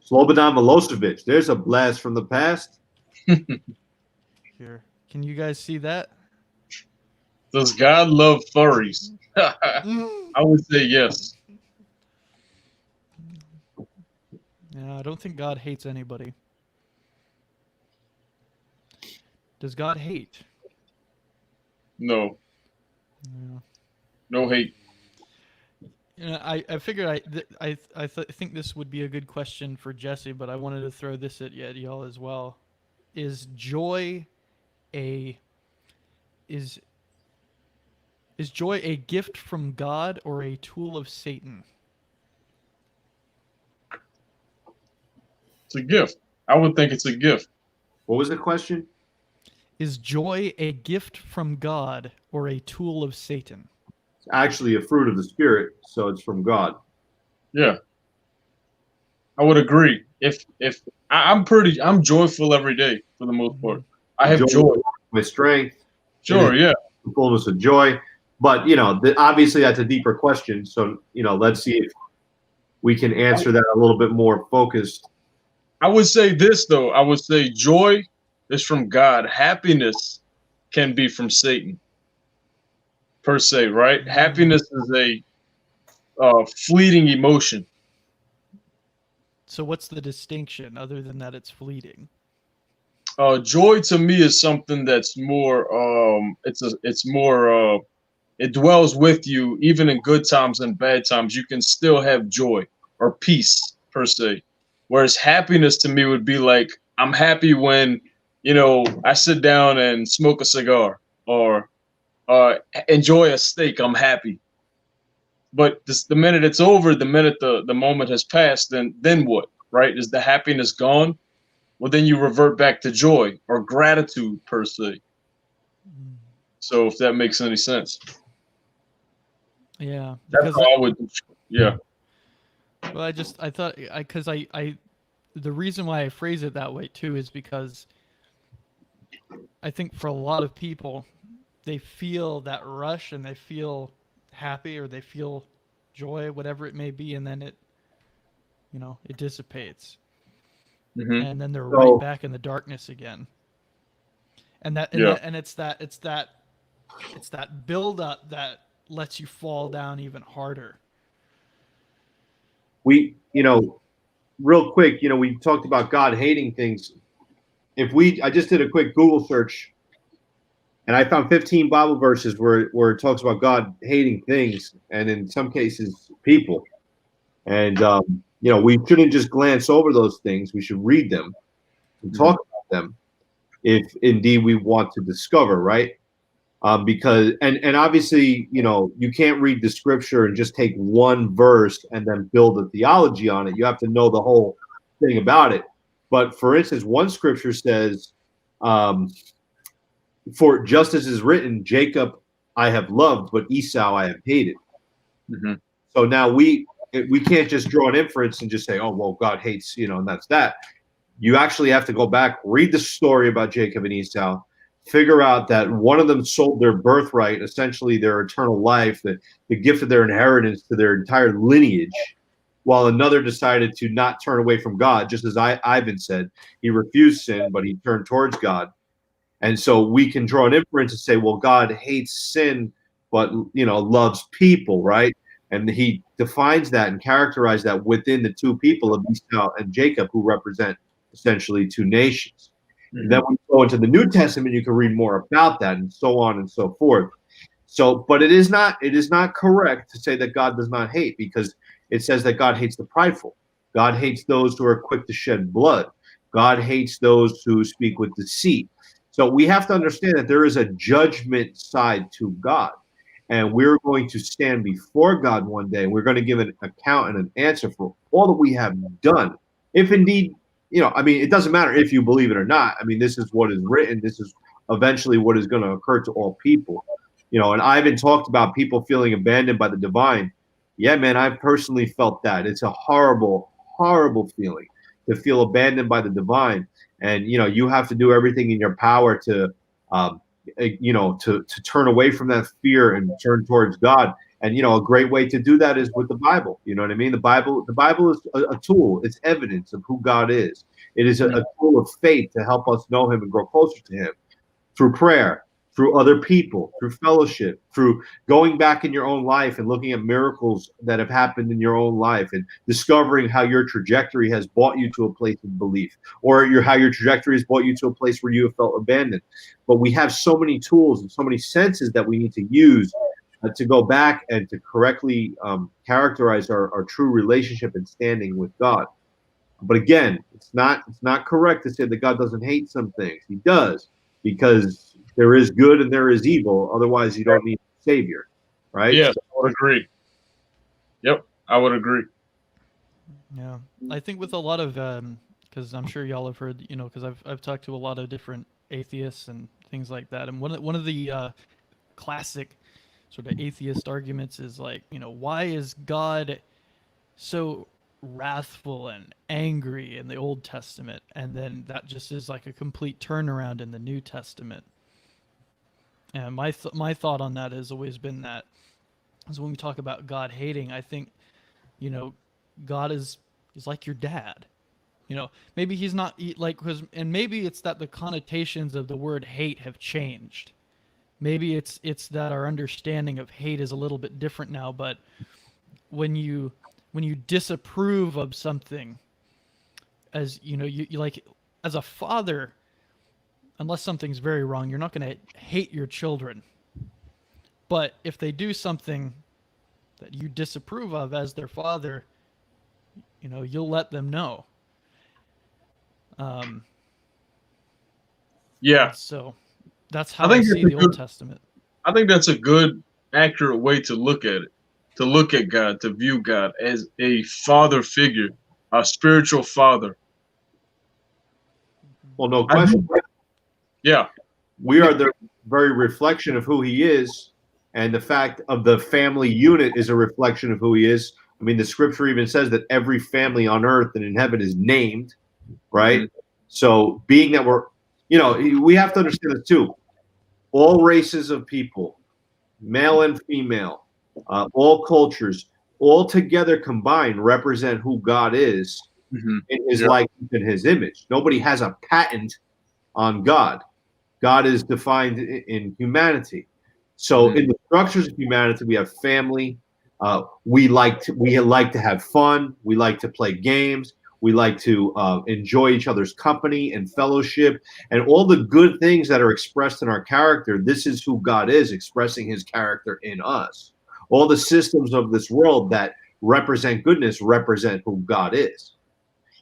Slobodan Milosevic. There's a blast from the past. Here. Can you guys see that? Does God love furries? I would say yes. Yeah, I don't think God hates anybody. Does God hate? No. Yeah. No hate. You know, I figured I think this would be a good question for Jesse, but I wanted to throw this at y'all as well. Is joy a gift from God or a tool of Satan? It's a gift. I would think it's a gift. What was the question? Is joy a gift from God or a tool of Satan? It's actually a fruit of the spirit, so it's from God. Yeah. I would agree. If I'm joyful every day for the most part. I have joy. My strength. Sure, yeah. The fullness of joy. But, obviously that's a deeper question. So, let's see if we can answer that a little bit more focused. I would say this, though. I would say joy is from God. Happiness can be from Satan, per se, right? Happiness is a fleeting emotion. So what's the distinction other than that it's fleeting? Joy to me is something that's more it dwells with you even in good times and bad times. You can still have joy or peace, per se. Whereas happiness to me would be like, I'm happy when, I sit down and smoke a cigar or enjoy a steak. I'm happy. But the minute it's over, the minute the moment has passed, then what, right? Is the happiness gone? Well, then you revert back to joy or gratitude, per se. So if that makes any sense. Yeah. That's how I would, yeah. Well, the reason why I phrase it that way too is because I think for a lot of people, they feel that rush and they feel happy or they feel joy, whatever it may be, and then it dissipates. Mm-hmm. And then they're right back in the darkness again. And it's that build up that lets you fall down even harder. We, real quick, we talked about God hating things. I just did a quick Google search and I found 15 Bible verses where it talks about God hating things and in some cases people. And, we shouldn't just glance over those things. We should read them and talk about them if indeed we want to discover, right? Because obviously, you can't read the scripture and just take one verse and then build a theology on it. You have to know the whole thing about it. But for instance, one scripture says, for just as is written, Jacob I have loved, but Esau I have hated. Mm-hmm. So now we can't just draw an inference and just say, oh, well, God hates, and that's that. You actually have to go back, read the story about Jacob and Esau, figure out that one of them sold their birthright, essentially their eternal life, the gift of their inheritance to their entire lineage, while another decided to not turn away from God, just as Ivan said. He refused sin, but he turned towards God. And so we can draw an inference and say, well, God hates sin, but, loves people, right? And he defines that and characterized that within the two people of Esau and Jacob, who represent essentially two nations. Mhm. And then when you go into the New Testament, you can read more about that and so on and so forth. So, but it is not correct to say that God does not hate, because it says that God hates the prideful. God hates those who are quick to shed blood. God hates those who speak with deceit. So we have to understand that there is a judgment side to God. And we're going to stand before God one day. We're going to give an account and an answer for all that we have done. If indeed, I mean, it doesn't matter if you believe it or not. I mean, this is what is written. This is eventually what is going to occur to all people. And Ivan talked about people feeling abandoned by the divine. Yeah, man, I've personally felt that. It's a horrible, horrible feeling to feel abandoned by the divine. And, you have to do everything in your power to turn away from that fear and turn towards God. And, a great way to do that is with the Bible. You know what I mean? The Bible is a tool. It's evidence of who God is. It is a tool of faith to help us know him and grow closer to him through prayer, through other people, through fellowship, through going back in your own life and looking at miracles that have happened in your own life and discovering how your trajectory has brought you to a place of belief, or how your trajectory has brought you to a place where you have felt abandoned. But we have so many tools and so many senses that we need to use to go back and to correctly characterize our true relationship and standing with God. But again, it's not correct to say that God doesn't hate some things. He does, because there is good and there is evil. Otherwise, you don't need a savior, right? Yes, I would agree. Yep, I would agree. Yeah, I think with a lot of, because I'm sure y'all have heard, because I've talked to a lot of different atheists and things like that, and one of the classic sort of atheist arguments is like, why is God so wrathful and angry in the Old Testament, and then that just is like a complete turnaround in the New Testament? And my thought on that has always been that, is when we talk about God hating, I think, God is like your dad. Maybe he's not like, and maybe it's that the connotations of the word hate have changed. Maybe it's that our understanding of hate is a little bit different now. But when you disapprove of something, as you like, as a father, unless something's very wrong, you're not going to hate your children. But if they do something that you disapprove of as their father, you'll let them know. Yeah. So that's how I see the Old Testament. I think that's a good, accurate way to look at it. To look at God, to view God as a father figure, a spiritual father. Well, no question. Yeah. We are the very reflection of who he is, and the fact of the family unit is a reflection of who he is. I mean, the scripture even says that every family on earth and in heaven is named, right? Mm-hmm. So being that we have to understand this too. All races of people, male and female, all cultures, all together combined represent who God is in his likeness and his image. Nobody has a patent on God. God is defined in humanity. So in the structures of humanity, we have family. We like to have fun. We like to play games. We like to enjoy each other's company and fellowship and all the good things that are expressed in our character. This is who God is, expressing his character in us. All the systems of this world that represent goodness represent who God is.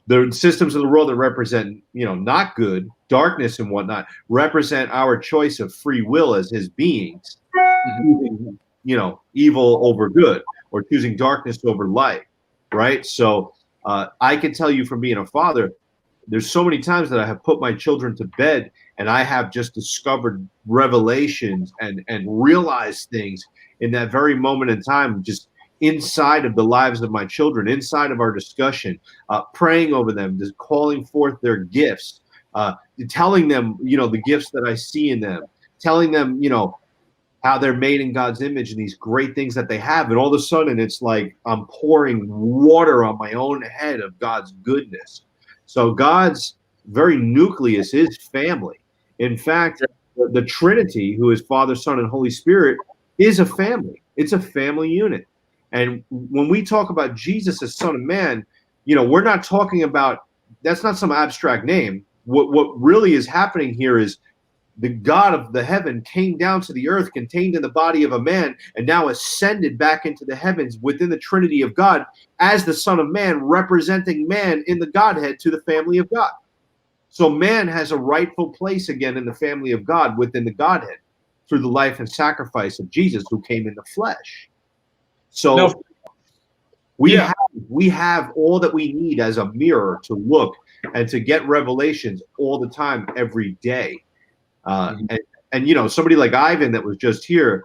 The systems of the world that represent, not good, darkness and whatnot, represent our choice of free will as his beings, choosing, evil over good, or choosing darkness over light, right? So I can tell you from being a father, there's so many times that I have put my children to bed and I have just discovered revelations and realized things in that very moment in time, just inside of the lives of my children, inside of our discussion, praying over them, just calling forth their gifts, telling them, the gifts that I see in them, telling them, how they're made in God's image and these great things that they have. And all of a sudden it's like I'm pouring water on my own head of God's goodness. So God's very nucleus is family. In fact, the Trinity, who is Father, Son, and Holy Spirit, is a family. It's a family unit. And when we talk about Jesus as Son of Man, you know, we're not talking about, that's not some abstract name. What really is happening here is the God of the heaven came down to the earth, contained in the body of a man, and now ascended back into the heavens within the Trinity of God as the Son of Man, representing man in the Godhead to the family of God. So man has a rightful place again in the family of God within the Godhead through the life and sacrifice of Jesus, who came in the flesh. So No. we have all that we need as a mirror to look and to get revelations all the time, every day. And you know, somebody like Ivan that was just here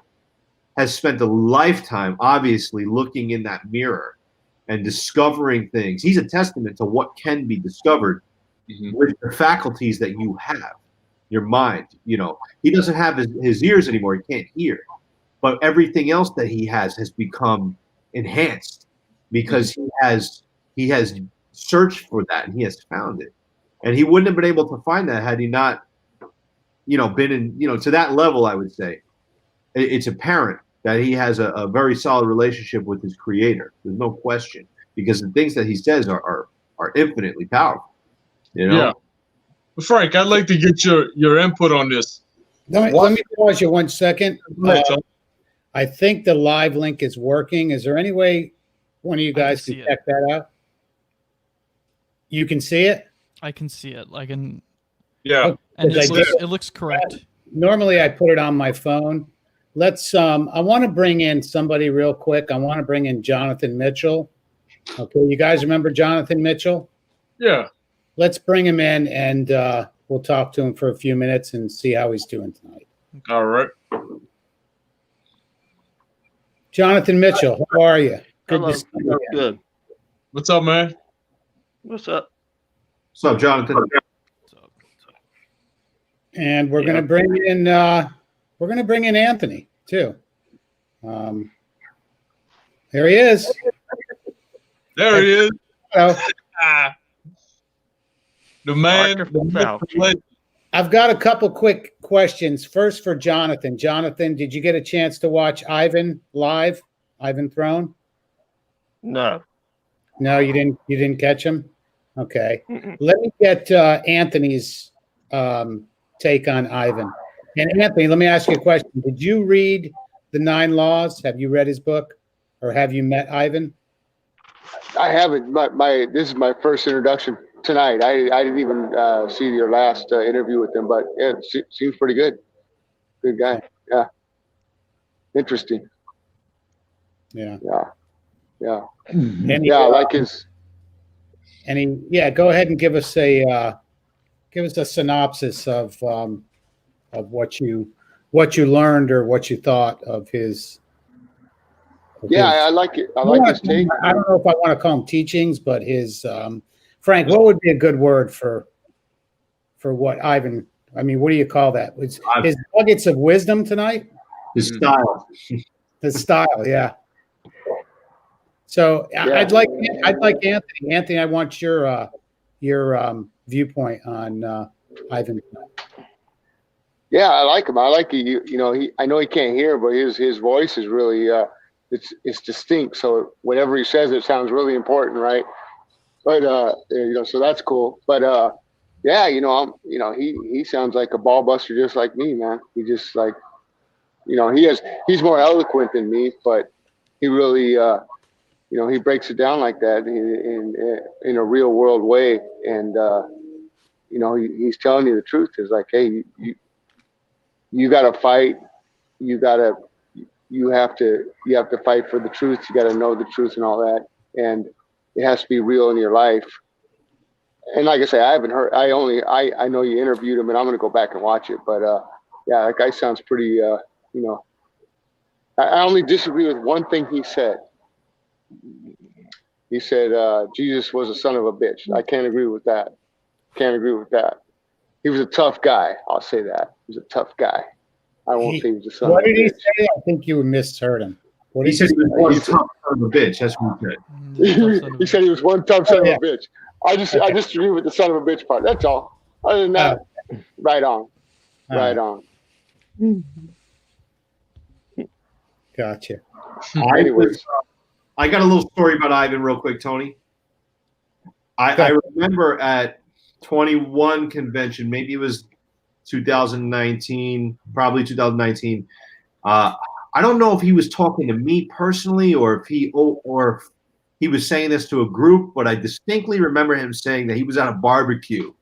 has spent a lifetime, obviously, looking in that mirror and discovering things. He's a testament to what can be discovered with the faculties that you have, your mind. You know, he doesn't have his ears anymore; he can't hear, but everything else that he has become enhanced because he has searched for that and he has found it. And he wouldn't have been able to find that had he not, you know, been in, you know, to that level. I would say it's apparent that he has a very solid relationship with his creator. There's no question, because the things that he says are infinitely powerful. You know? Yeah. Frank, I'd like to get your input on this. Let me pause you 1 second. I think the live link is working. Is there any way one of you guys can check that out? You can see it? I can see it. I can. Yeah. And it looks correct. Normally I put it on my phone. Let's I want to bring in somebody real quick. I want to bring in Jonathan Mitchell. Okay, you guys remember Jonathan Mitchell? Yeah. Let's bring him in and we'll talk to him for a few minutes and see how he's doing tonight. All right. Jonathan Mitchell, how are you? Hello. To see you again. Good. What's up, man? What's up? What's up, Jonathan? And we're going to bring in Anthony too. There he is. There he is. Hello. The man. I've got a couple quick questions. First for Jonathan. Jonathan, did you get a chance to watch Ivan live? Ivan Throne? No. No, you didn't catch him? Okay. Let me get Anthony's take on Ivan. And Anthony, let me ask you a question. Did you read The 9 Laws? Have you read his book? Or have you met Ivan? I haven't. This is my first introduction tonight. I didn't even see your last interview with him, but yeah, it seems pretty good. Good guy. Yeah. Interesting. Yeah. Yeah. Yeah. And yeah, I like his. Go ahead and give us a synopsis of what you learned or what you thought of his. I like it. I like his take. I don't know if I want to call him teachings, but his Frank, what would be a good word for what Ivan? I mean, what do you call that? His nuggets of wisdom tonight. His style. His style, yeah. So yeah. I'd like Anthony. Anthony, I want your viewpoint on Ivan. Yeah, I like him. I like you know, I know he can't hear, but his voice is really it's distinct. So whatever he says, it sounds really important, right? But you know, so that's cool. But yeah, you know, he sounds like a ball buster just like me, man. He just like, you know, he's more eloquent than me, but he really you know, he breaks it down like that in a real world way. And you know, he's telling you the truth. It's like, hey, you got to fight. You have to fight for the truth. You got to know the truth and all that. And it has to be real in your life. And like I say, I haven't heard. I know you interviewed him, and I'm going to go back and watch it. But yeah, that guy sounds pretty. You know, I only disagree with one thing he said. He said Jesus was a son of a bitch. I can't agree with that. Can't agree with that. He was a tough guy. I'll say that. He was a tough guy. I won't say he was a son of a bitch. What did he say? I think you misheard him. He said he was one tough son of a bitch. That's what he said. He said he was one tough son of a bitch. I just agree with the son of a bitch part. That's all. Other than that, right on. Right on. Gotcha. Anyways. I got a little story about Ivan real quick, Tony. I remember at 21 convention, maybe it was 2019, probably 2019. I don't know if he was talking to me personally or if he was saying this to a group, but I distinctly remember him saying that he was at a barbecue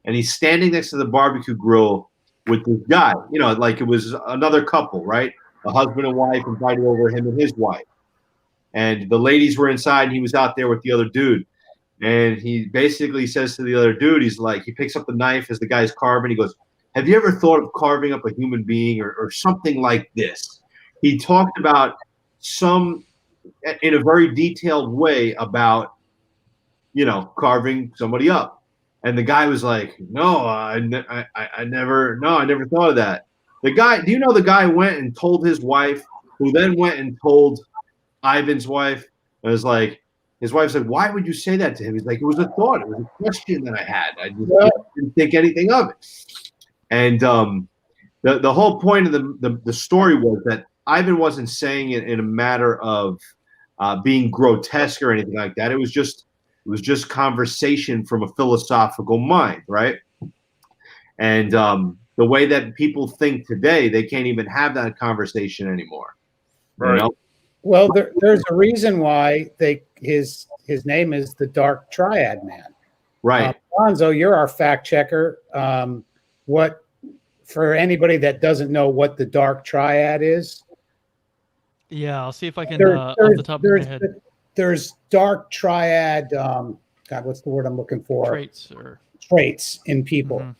and he's standing next to the barbecue grill with this guy, you know, like it was another couple, right? A husband and wife invited over him and his wife. And the ladies were inside and he was out there with the other dude. And he basically says to the other dude, he's like, he picks up the knife as the guy's carving. He goes, have you ever thought of carving up a human being or something like this? He talked about in a very detailed way about, you know, carving somebody up. And the guy was like, no, I never thought of that. The guy, do you know the guy went and told his wife, who then went and told Ivan's wife? It was like, his wife's like, why would you say that to him? He's like, it was a thought. It was a question that I had. I just didn't think anything of it. And the whole point of the story was that Ivan wasn't saying it in a matter of being grotesque or anything like that. It was just conversation from a philosophical mind, right? And the way that people think today, they can't even have that conversation anymore. Right. You know? Well, there's a reason why his name is the Dark Triad Man. Right. Gonzo, you're our fact checker. What, for anybody that doesn't know what the Dark Triad is? Yeah, I'll see if I can off the top of my head. There's Dark Triad. God, what's the word I'm looking for? Traits in people. Mm-hmm.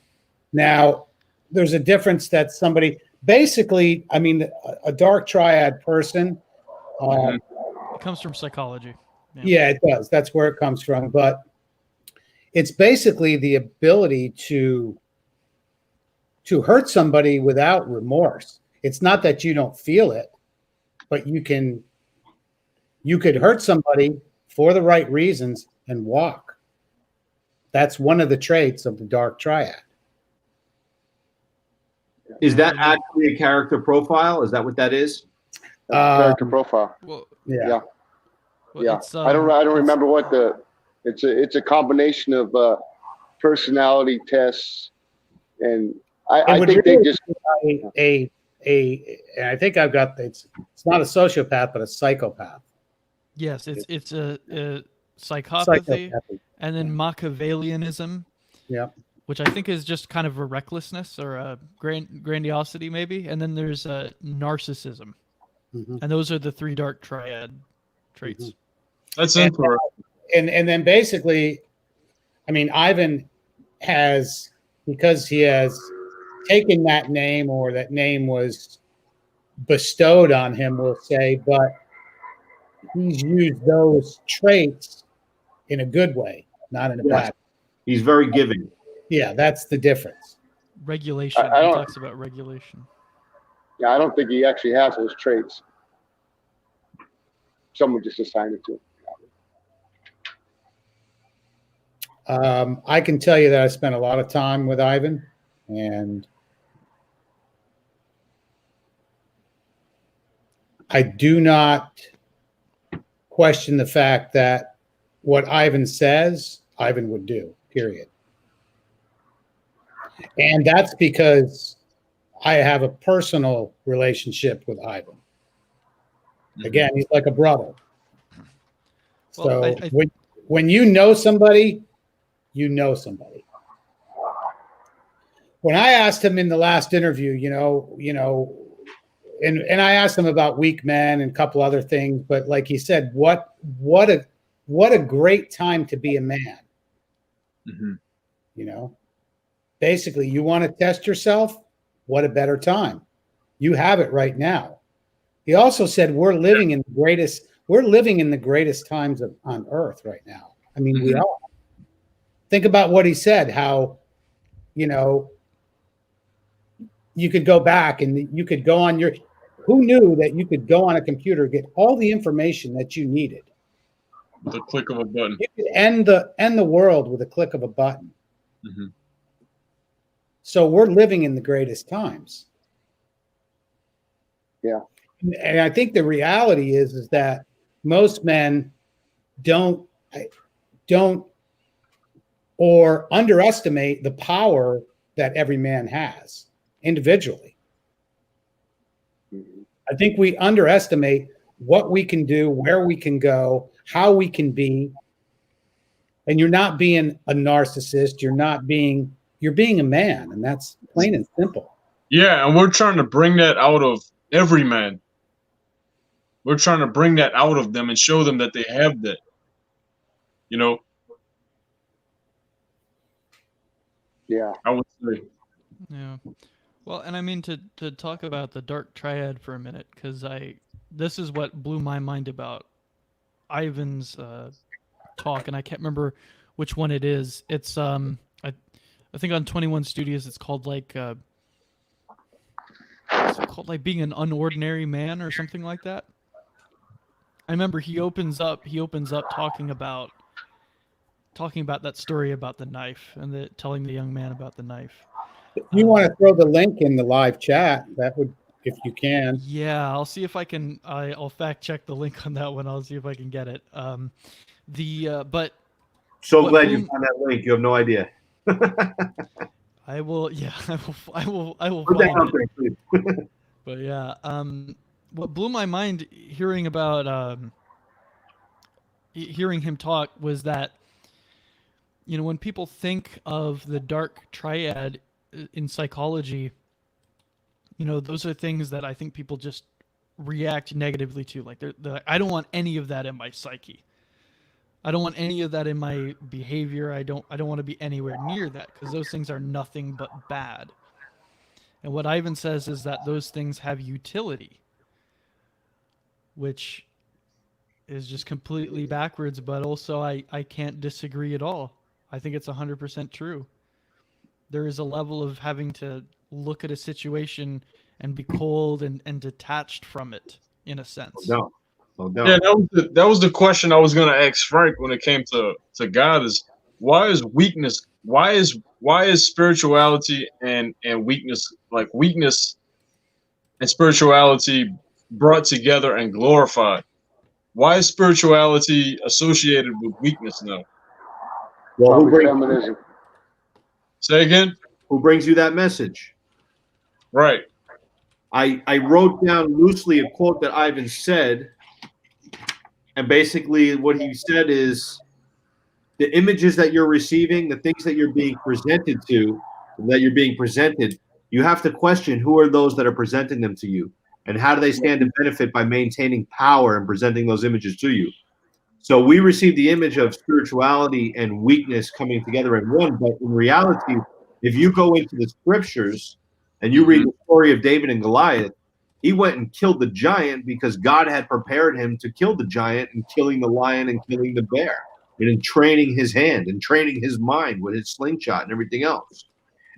Now, there's a difference that somebody basically. I mean, a Dark Triad person. It comes from psychology. Yeah, it does. That's where it comes from. But it's basically the ability to hurt somebody without remorse. It's not that you don't feel it, but you could hurt somebody for the right reasons and walk. That's one of the traits of the Dark Triad. Is that actually a character profile? Is that what that is? Character profile. Well, yeah. Well, Yeah. I don't remember what it's a combination of personality tests, and I think they just and I think I've got it's not a sociopath but a psychopath. Yes, it's a psychopathy, and then Machiavellianism. Yeah. Which I think is just kind of a recklessness or a grandiosity, maybe. And then there's narcissism. Mm-hmm. And those are the three Dark Triad traits. Mm-hmm. That's interesting. And then basically, I mean, Ivan has, because he has taken that name, or that name was bestowed on him, we'll say, but he's used those traits in a good way, not in a bad way. He's very giving. Yeah, that's the difference. Regulation. He talks about regulation. Yeah, I don't think he actually has those traits. Someone just assigned it to him. I can tell you that I spent a lot of time with Ivan, and I do not question the fact that what Ivan says, Ivan would do, period. And that's because I have a personal relationship with Ivan. Again, he's like a brother. Well, So when you know somebody, you know somebody. When I asked him in the last interview, and I asked him about weak men and a couple other things, but like he said, what a great time to be a man. Mm-hmm. Basically, you want to test yourself? What a better time. You have it right now. He also said we're living in the greatest times on earth right now. I mean, we are. Think about what he said, how, you could go back and you could go on who knew that you could go on a computer, get all the information that you needed. With a click of a button. You could end the world with a click of a button. Mm-hmm. So we're living in the greatest times. Yeah. And I think the reality is that most men don't or underestimate the power that every man has individually. I think we underestimate what we can do, where we can go, how we can be. And you're not being a narcissist. You're being a man, and that's plain and simple. Yeah, and we're trying to bring that out of every man. We're trying to bring that out of them and show them that they have that. You know? Yeah. I would say. Yeah. Well, and I mean to talk about the dark triad for a minute, because this is what blew my mind about Ivan's talk, and I can't remember which one it is. It's I think on 21 Studios it's called like being an unordinary man or something like that. I remember he opens up talking about that story about the knife and telling the young man about the knife. If you want to throw the link in the live chat, that would, if you can. Yeah, I'll see if I can. I'll fact check the link on that one. I'll see if I can get it. But so glad you found that link. You have no idea. I will. Yeah, I will. Put that find out there, please. But yeah, what blew my mind hearing about hearing him talk was that, you know, when people think of the dark triad in psychology, you know, those are things that I think people just react negatively to. Like they're like, I don't want any of that in my psyche. I don't want any of that in my behavior. I don't want to be anywhere near that, because those things are nothing but bad. And what Ivan says is that those things have utility, which is just completely backwards, but also I can't disagree at all. I think it's 100% true. There is a level of having to look at a situation and be cold and detached from it, in a sense. No. Yeah, that was the question I was gonna ask Frank when it came to God, is why is weakness, why is spirituality and weakness, like weakness and spirituality, brought together and glorified? Why is spirituality associated with weakness now? Well, Feminism. Say again? Who brings you that message? Right. I wrote down loosely a quote that Ivan said, and basically what he said is the images that you're receiving, the things that you're being presented to, you have to question who are those that are presenting them to you, and how do they stand to benefit by maintaining power and presenting those images to you. So we receive the image of spirituality and weakness coming together in one, but in reality, if you go into the scriptures and you read the story of David and Goliath, he went and killed the giant because God had prepared him to kill the giant, and killing the lion and killing the bear, and in training his hand and training his mind with his slingshot and everything else.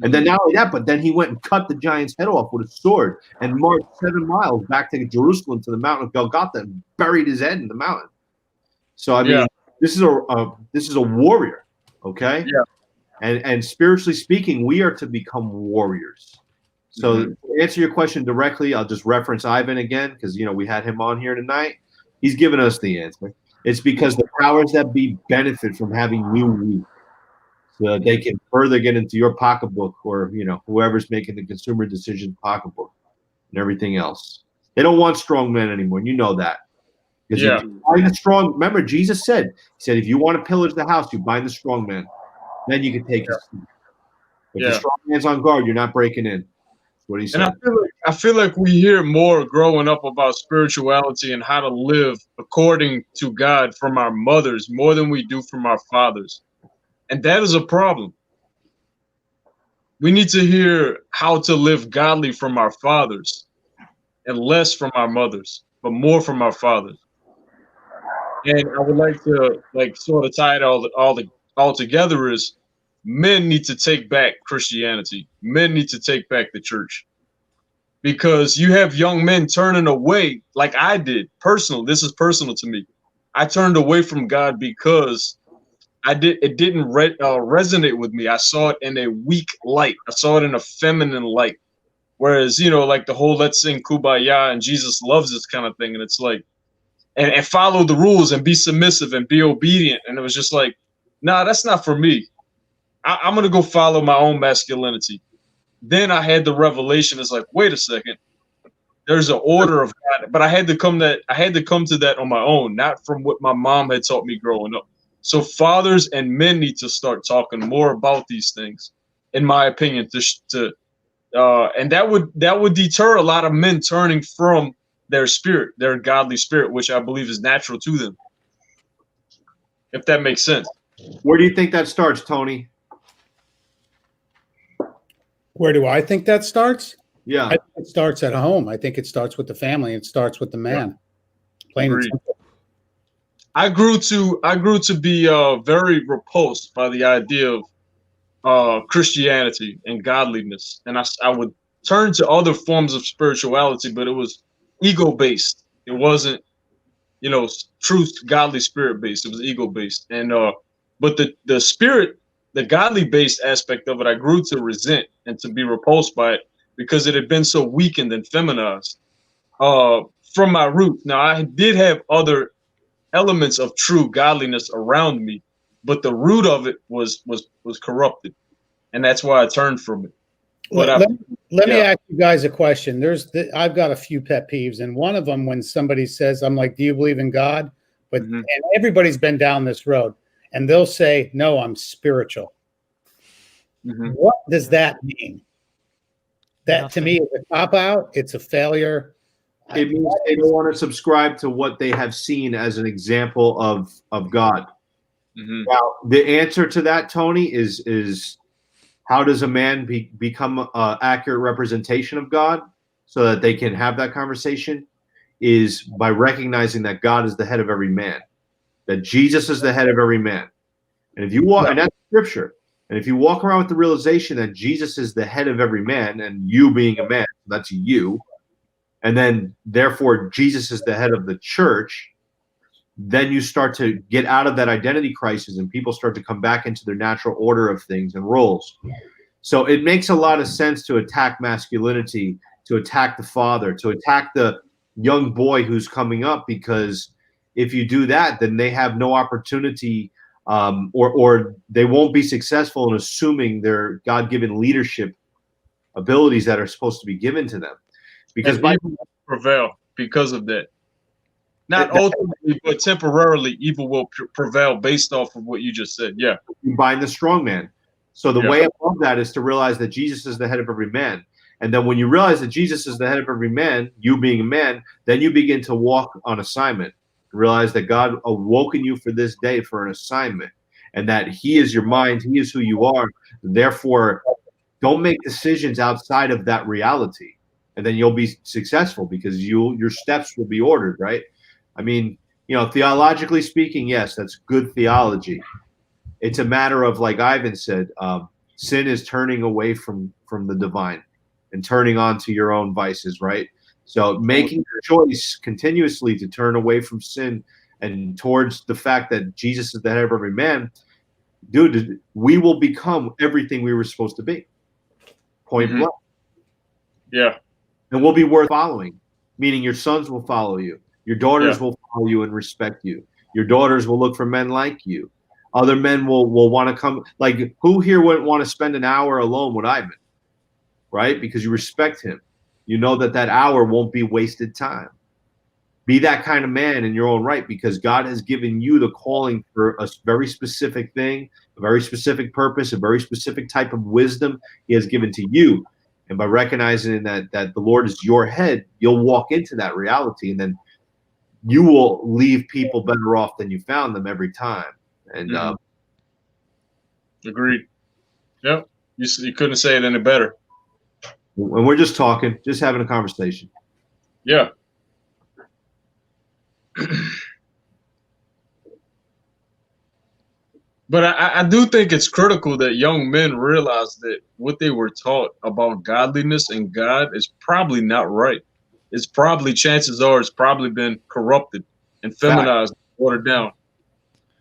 And then not only that, but then he went and cut the giant's head off with a sword and marched 7 miles back to Jerusalem to the mountain of Golgotha and buried his head in the mountain. So I mean, this is a warrior, okay? Yeah. And spiritually speaking, we are to become warriors. So to answer your question directly, I'll just reference Ivan again, because you know we had him on here tonight. He's given us the answer. It's because the powers that be benefit from having you weak, so that they can further get into your pocketbook, or you know whoever's making the consumer decision pocketbook and everything else. They don't want strong men anymore, and you know that. Because you bind the strong. Remember, Jesus said, if you want to pillage the house, you bind the strong man. Then you can take his seat. If the strong man's on guard, you're not breaking in. That's what he said. And I feel like we hear more growing up about spirituality and how to live according to God from our mothers more than we do from our fathers. And that is a problem. We need to hear how to live godly from our fathers, and less from our mothers, but more from our fathers. And I would like to sort of tie it all together is men need to take back Christianity. Men need to take back the church. Because you have young men turning away, like I did. This is personal to me. I turned away from God because it didn't resonate with me. I saw it in a weak light. I saw it in a feminine light. Whereas, you know, like the whole let's sing Kumbaya and Jesus loves us kind of thing. And it's like, and follow the rules and be submissive and be obedient. And it was just like, nah, that's not for me. I'm going to go follow my own masculinity. Then I had the revelation. It's like, wait a second. There's an order of God, but I had to come to that on my own, not from what my mom had taught me growing up. So fathers and men need to start talking more about these things, in my opinion, and that would deter a lot of men turning from their spirit, their godly spirit, which I believe is natural to them. If that makes sense. Where do you think that starts, Tony? Where do I think that starts? Yeah. I think it starts at home. I think it starts with the family. It starts with the man. Plain and simple. I grew to be very repulsed by the idea of Christianity and godliness, and I would turn to other forms of spirituality, but it was ego based. It wasn't, truth, godly spirit based. It was ego based, and but the spirit, the godly based aspect of it, I grew to resent and to be repulsed by it because it had been so weakened and feminized from my root. Now I did have other elements of true godliness around me, but the root of it was corrupted, and that's why I turned from it. Let me ask you guys a question. I've got a few pet peeves, and one of them, when somebody says, I'm like, do you believe in God? But and everybody's been down this road, and they'll say, no, I'm spiritual. What does that mean? That to me is a cop-out. It's a failure. It means they don't want to subscribe to what they have seen as an example of God. Now, the answer to that, Tony, is how does a man become an accurate representation of God so that they can have that conversation? Is by recognizing that God is the head of every man, that Jesus is the head of every man. And if you walk, and that's scripture, and if you walk around with the realization that Jesus is the head of every man, and you being a man, that's you, and then therefore Jesus is the head of the church, then you start to get out of that identity crisis and people start to come back into their natural order of things and roles. So it makes a lot of sense to attack masculinity, to attack the father, to attack the young boy who's coming up, because if you do that, then they have no opportunity or they won't be successful in assuming their God-given leadership abilities that are supposed to be given to them. Because evil will prevail because of that. Not ultimately, but temporarily, evil will prevail based off of what you just said. Yeah. You bind the strong man. So the way above that is to realize that Jesus is the head of every man. And then when you realize that Jesus is the head of every man, you being a man, then you begin to walk on assignment. Realize that God awoken you for this day for an assignment, and that he is your mind, he is who you are. Therefore, don't make decisions outside of that reality, and then you'll be successful because your steps will be ordered, right? I mean, theologically speaking, yes, that's good theology. It's a matter of, like Ivan said, sin is turning away from the divine and turning on to your own vices, right? So making the choice continuously to turn away from sin and towards the fact that Jesus is the head of every man, dude, we will become everything we were supposed to be. Point blank. Yeah. And we'll be worth following, meaning your sons will follow you. Your daughters will follow you and respect you. Your daughters will look for men like you. Other men will want to come. Like, who here wouldn't want to spend an hour alone with Ivan, right? Because you respect him. You know that hour won't be wasted time. Be that kind of man in your own right, because God has given you the calling for a very specific thing, a very specific purpose, a very specific type of wisdom he has given to you. And by recognizing that the Lord is your head, you'll walk into that reality, and then you will leave people better off than you found them every time. And agreed. Yep. You couldn't say it any better. And we're just talking, just having a conversation. Yeah. But I do think it's critical that young men realize that what they were taught about godliness and God is probably not right. It's probably, chances are, it's probably been corrupted and feminized, watered down.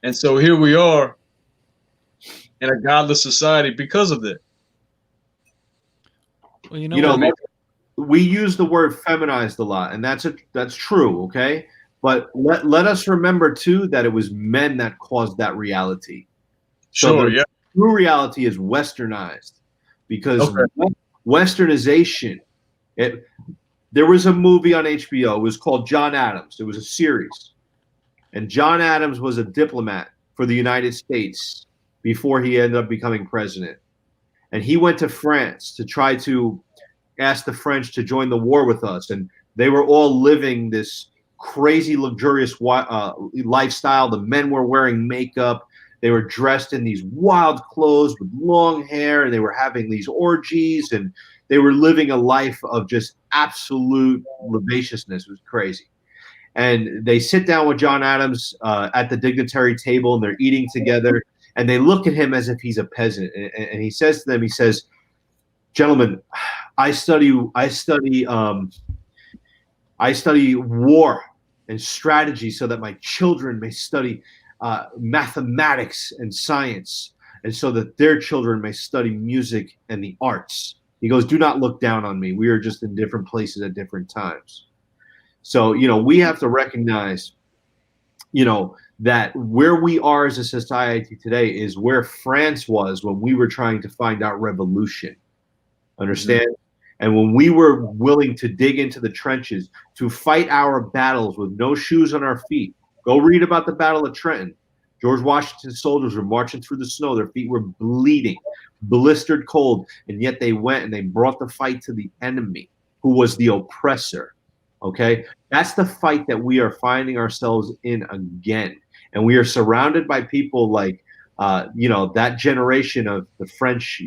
And so here we are in a godless society because of that. Well, we use the word feminized a lot, and that's true, okay? But let us remember too that it was men that caused that reality. Sure, the true reality is westernized, because westernization. There was a movie on HBO. It was called John Adams. It was a series, and John Adams was a diplomat for the United States before he ended up becoming president. And he went to France to try to ask the French to join the war with us, and they were all living this crazy luxurious lifestyle. The men were wearing makeup. They were dressed in these wild clothes with long hair, and they were having these orgies, and they were living a life of just absolute lavaciousness. It was crazy. And they sit down with John Adams at the dignitary table, and they're eating together, and they look at him as if he's a peasant. And he says to them, he says, "Gentlemen, I study war and strategy so that my children may study mathematics and science, and so that their children may study music and the arts." He goes, "Do not look down on me. We are just in different places at different times." So, we have to recognize, that where we are as a society today is where France was when we were trying to find out revolution. Understand? Mm-hmm. And when we were willing to dig into the trenches to fight our battles with no shoes on our feet. Go read about the Battle of Trenton. George Washington's soldiers were marching through the snow. Their feet were bleeding, blistered cold, and yet they went and they brought the fight to the enemy, who was the oppressor. Okay? That's the fight that we are finding ourselves in again. And we are surrounded by people like, that generation of the French,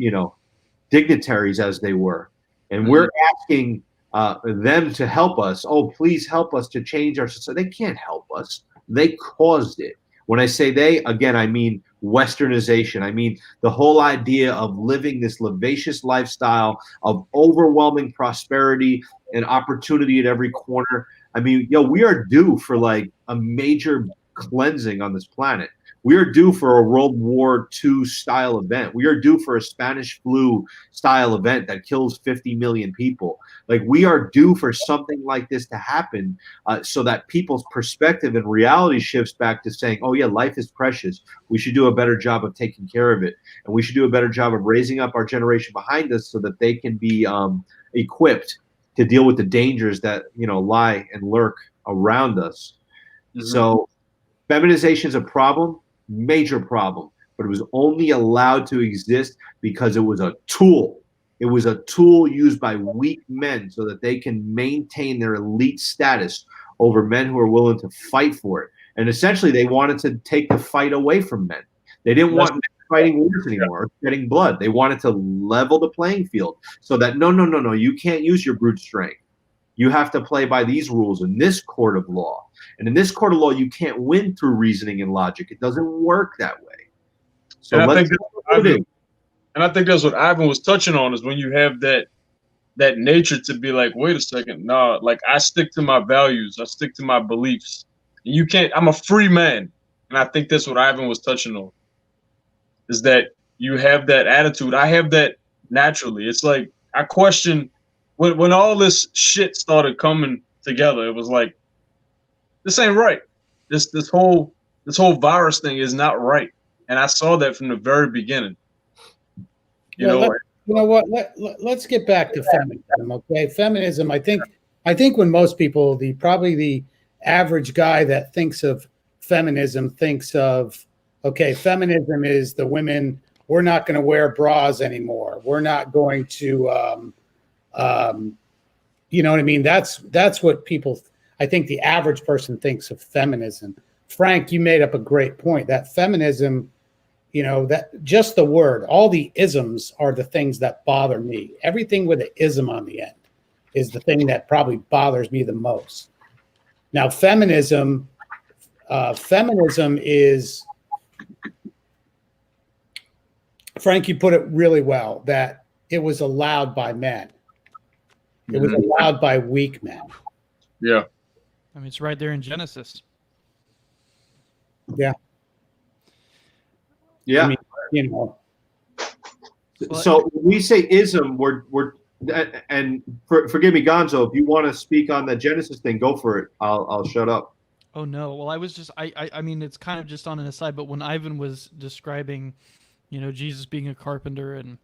dignitaries as they were. And we're asking them to help us. Oh, please help us to change our society. They can't help us. They caused it. When I say they, again, I mean westernization. I mean the whole idea of living this lascivious lifestyle of overwhelming prosperity and opportunity at every corner. I mean, we are due for like a major cleansing on this planet. We are due for a World War II style event. We are due for a Spanish flu style event that kills 50 million people. Like, we are due for something like this to happen so that people's perspective and reality shifts back to saying, oh yeah, life is precious. We should do a better job of taking care of it. And we should do a better job of raising up our generation behind us so that they can be equipped to deal with the dangers that, lie and lurk around us. Mm-hmm. So feminization is a problem. Major problem, but it was only allowed to exist because it was a tool. It was a tool used by weak men so that they can maintain their elite status over men who are willing to fight for it. And essentially, they wanted to take the fight away from men. They didn't want men fighting wars anymore or shedding blood. They wanted to level the playing field so that no, you can't use your brute strength. You have to play by these rules in this court of law. And in this court of law, you can't win through reasoning and logic. It doesn't work that way. So and I think that's what Ivan was touching on, is when you have that nature to be like, wait a second, no, like I stick to my values, I stick to my beliefs. And you can't, I'm a free man. And I think that's what Ivan was touching on, is that you have that attitude. I have that naturally. It's like, I question when all this shit started coming together, it was like, this ain't right. This whole virus thing is not right. And I saw that from the very beginning. You know what? Let's get back to feminism, okay? Feminism, I think when most people, probably the average guy that thinks of feminism thinks of, okay, feminism is the women, we're not going to wear bras anymore. We're not going to you know what I mean? That's what people, I think the average person thinks of feminism. Frank, you made up a great point that feminism, that just the word, all the isms are the things that bother me. Everything with an ism on the end is the thing that probably bothers me the most. Now, feminism is, Frank, you put it really well, that it was allowed by men. It was allowed by weak men. Yeah. I mean, it's right there in Genesis. Yeah. Yeah. I mean, So when we say ism, we're and forgive me, Gonzo, if you want to speak on the Genesis thing, go for it. I'll shut up. Oh no. Well, I was just I mean it's kind of just on an aside, but when Ivan was describing, Jesus being a carpenter and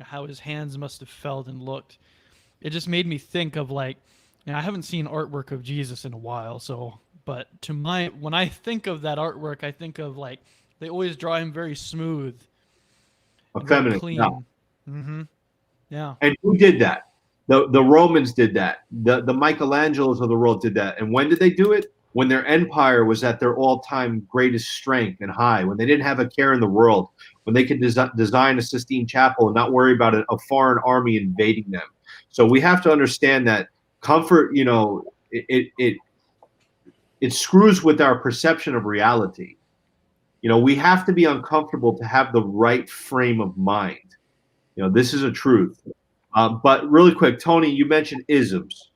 how his hands must have felt and looked, it just made me think of like, I haven't seen artwork of Jesus in a while, so but when I think of that artwork, I think of like they always draw him very smooth, and very Effeminate. clean. No. Mm-hmm. Yeah. And who did that? The Romans did that. The Michelangelos of the world did that. And when did they do it? When their empire was at their all-time greatest strength and high, when they didn't have a care in the world, when they could design a Sistine Chapel and not worry about a foreign army invading them. So we have to understand that comfort, it screws with our perception of reality. We have to be uncomfortable to have the right frame of mind. This is a truth. But really quick, Tony, you mentioned isms.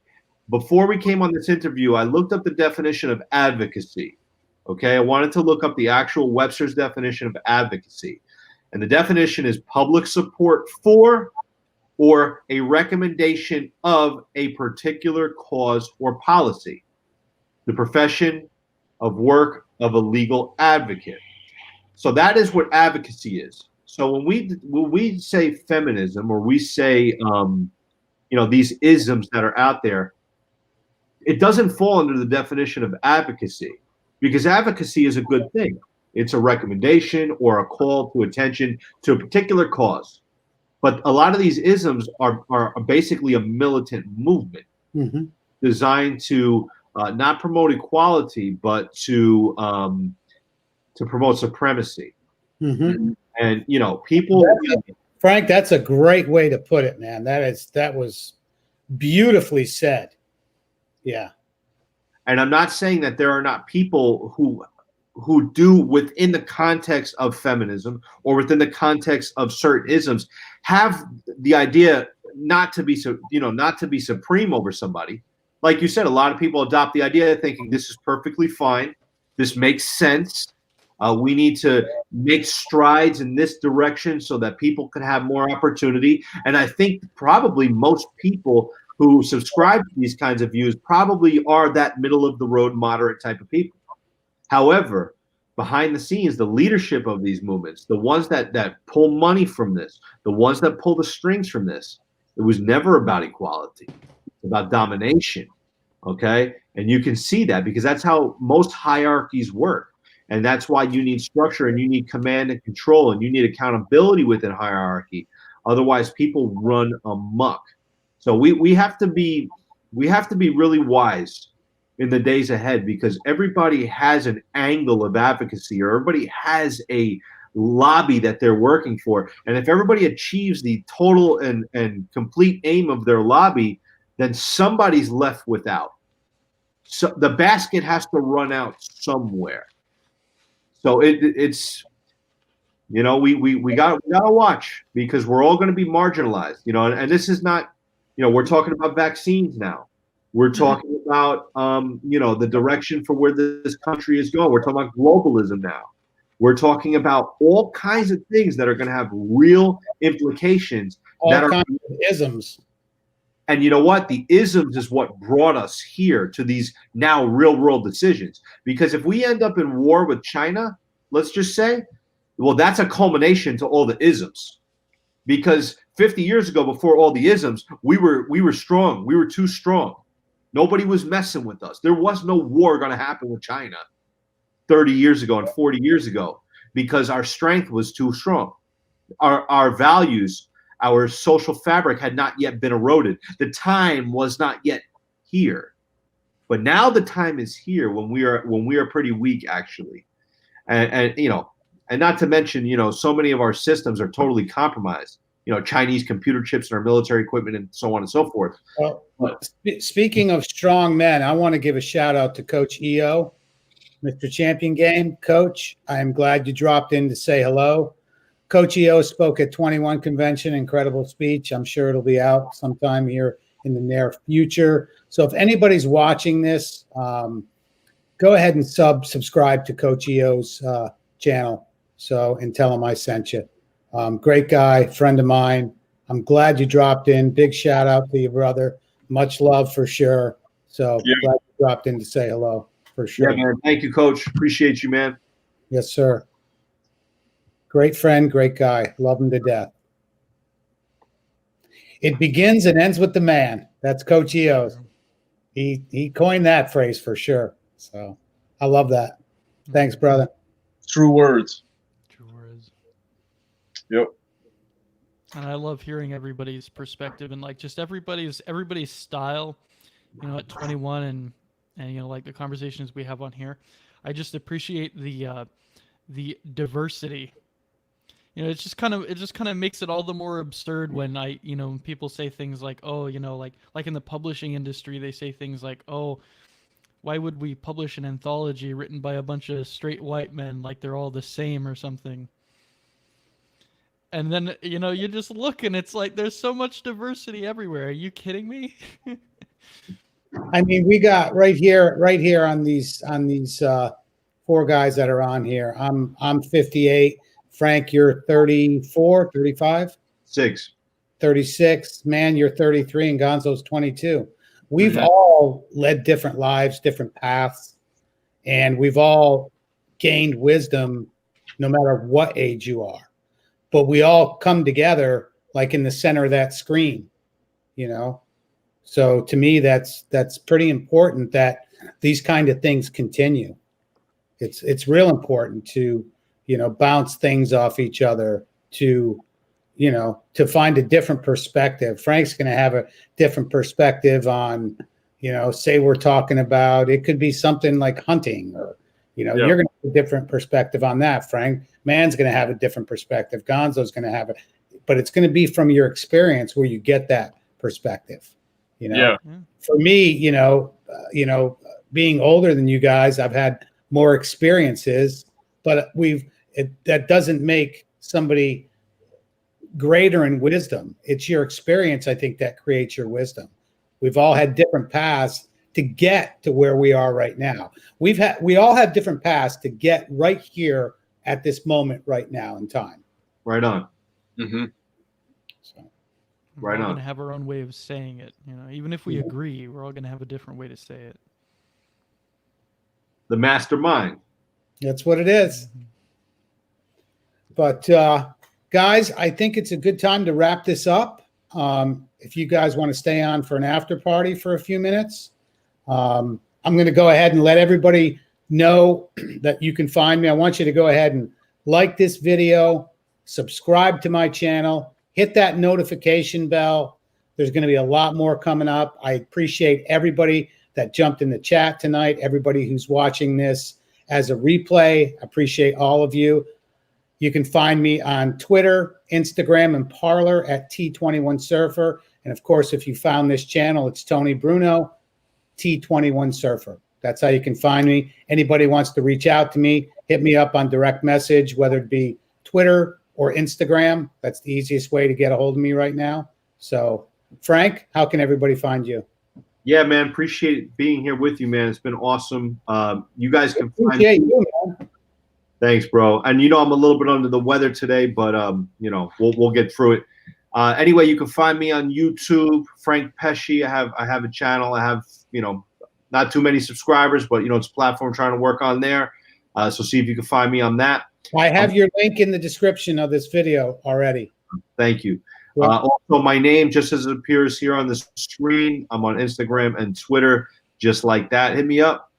Before we came on this interview, I looked up the definition of advocacy. Okay, I wanted to look up the actual Webster's definition of advocacy. And the definition is public support for or a recommendation of a particular cause or policy. The profession of work of a legal advocate. So that is what advocacy is. So when we say feminism, or we say these isms that are out there, it doesn't fall under the definition of advocacy, because advocacy is a good thing. It's a recommendation or a call to attention to a particular cause. But a lot of these isms are basically a militant movement designed to not promote equality, but to promote supremacy. And people. Frank, that's a great way to put it, man. That was beautifully said. Yeah. And I'm not saying that there are not people who do, within the context of feminism or within the context of certain isms, have the idea not to be supreme over somebody. Like you said, a lot of people adopt the idea thinking this is perfectly fine. This makes sense. We need to make strides in this direction so that people can have more opportunity. And I think probably most people who subscribe to these kinds of views probably are that middle of the road, moderate type of people. However, behind the scenes, the leadership of these movements, the ones that pull money from this, the ones that pull the strings from this, it was never about equality. It's about domination. Okay? And you can see that because that's how most hierarchies work. And that's why you need structure and you need command and control and you need accountability within hierarchy. Otherwise, people run amok. So we have to be really wise in the days ahead, because everybody has an angle of advocacy, or everybody has a lobby that they're working for. And if everybody achieves the total and complete aim of their lobby, then somebody's left without. So the basket has to run out somewhere. So it's we gotta watch, because we're all going to be marginalized, and this is not, we're talking about vaccines now. We're talking about the direction for where this country is going. We're talking about globalism now. We're talking about all kinds of things that are going to have real implications. All kinds of isms. And you know what? The isms is what brought us here to these now real world decisions. Because if we end up in war with China, let's just say, well, that's a culmination to all the isms. Because 50 years ago, before all the isms, we were strong. We were too strong. Nobody was messing with us. There was no war going to happen with China 30 years ago and 40 years ago, because our strength was too strong. Our values, our social fabric had not yet been eroded. The time was not yet here. But now the time is here when we are pretty weak, actually. And not to mention, so many of our systems are totally compromised. Chinese computer chips in our military equipment and so on and so forth. Well, speaking of strong men, I want to give a shout out to Coach EO, Mr. Champion Game. Coach, I am glad you dropped in to say hello. Coach EO spoke at 21 Convention, incredible speech. I'm sure it'll be out sometime here in the near future. So if anybody's watching this, go ahead and subscribe to Coach EO's channel. And tell him I sent you. Great guy, friend of mine. I'm glad you dropped in. Big shout out to you, brother. Much love for sure. So glad you dropped in to say hello. for sure. Yeah, man. Thank you, Coach. Appreciate you, man. Yes, sir. Great friend, great guy. Love him to death. It begins and ends with the man. That's Coach Eo's. He coined that phrase for sure. So I love that. Thanks, brother. True words. True words. Yep. And I love hearing everybody's perspective and like just everybody's style, you know, at 21 and you know, like the conversations we have on here. I just appreciate the diversity. You know, it just kind of makes it all the more absurd when people say things like, oh, you know, like in the publishing industry, they say things like, oh, why would we publish an anthology written by a bunch of straight white men like they're all the same or something? And then, you know, you just look and it's like there's so much diversity everywhere. Are you kidding me? I mean, we got right here on these four guys that are on here. I'm 58. Frank, you're 34, 35? 36. Man, you're 33, and Gonzo's 22. We've all led different lives, different paths, and we've all gained wisdom no matter what age you are. But we all come together like in the center of that screen, you know? So to me, that's pretty important that these kind of things continue. It's real important to, you know, bounce things off each other, to, you know, to find a different perspective. Frank's going to have a different perspective on, you know, say we're talking about, it could be something like hunting or, you know, you're going to have a different perspective on that. Frank, Man's going to have a different perspective. Gonzo's going to have it, but it's going to be from your experience where you get that perspective, you know? Yeah. For me, you know, being older than you guys, I've had more experiences, but that doesn't make somebody greater in wisdom. It's your experience, I think, that creates your wisdom. We've all had different paths to get to where we are right now. We all have different paths to get right here at this moment right now in time. Right on. Mm-hmm. So, We're right all on. going to have our own way of saying it. You know, even if we agree, we're all going to have a different way to say it. The mastermind. that's what it is. But guys, I think it's a good time to wrap this up. If you guys want to stay on for an after party for a few minutes, I'm going to go ahead and let everybody know that you can find me. I want you to go ahead and like this video, subscribe to my channel, hit that notification bell. There's going to be a lot more coming up. I appreciate everybody that jumped in the chat tonight, everybody who's watching this as a replay. I appreciate all of you. You can find me on Twitter, Instagram, and Parler at T21Surfer. And of course, if you found this channel, it's Tony Bruno, T21Surfer. That's how you can find me. Anybody wants to reach out to me, hit me up on direct message, whether it be Twitter or Instagram. That's the easiest way to get a hold of me right now. So, Frank, how can everybody find you? Yeah, man. Appreciate being here with you, man. It's been awesome. You guys can find Appreciate you, man. Thanks, bro. And you know, I'm a little bit under the weather today, but you know, we'll get through it. Anyway, you can find me on YouTube, Frank Pesci. I have a channel. I have, you know, not too many subscribers, but you know, it's a platform I'm trying to work on there. So see if you can find me on that. I have your link in the description of this video already. Thank you. Yeah. Also, my name, just as it appears here on the screen, I'm on Instagram and Twitter, just like that. Hit me up.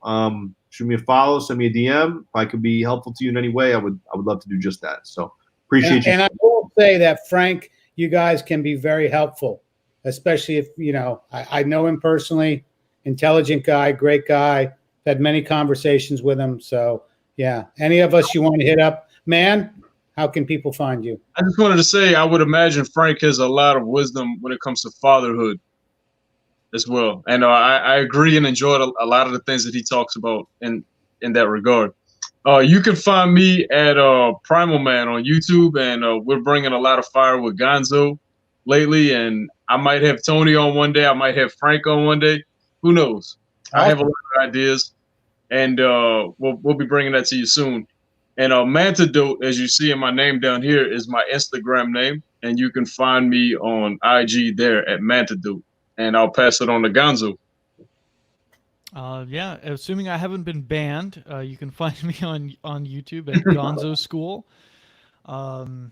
Shoot me a follow, send me a DM. If I could be helpful to you in any way, I would love to do just that. So appreciate you. And I will say that, Frank, you guys can be very helpful, especially if, you know, I know him personally, intelligent guy, great guy, had many conversations with him. So, yeah, any of us you want to hit up, man, how can people find you? I just wanted to say, I would imagine Frank has a lot of wisdom when it comes to fatherhood as well. And I agree and enjoyed a lot of the things that he talks about in that regard. You can find me at Primal Man on YouTube, and we're bringing a lot of fire with Gonzo lately, and I might have Tony on one day, I might have Frank on one day. Who knows? Awesome. I have a lot of ideas, and we'll be bringing that to you soon. And Mantidote, as you see in my name down here, is my Instagram name, and you can find me on IG there at Mantidote. And I'll pass it on to Gonzo. Yeah, assuming I haven't been banned, you can find me on YouTube at Gonzo School. And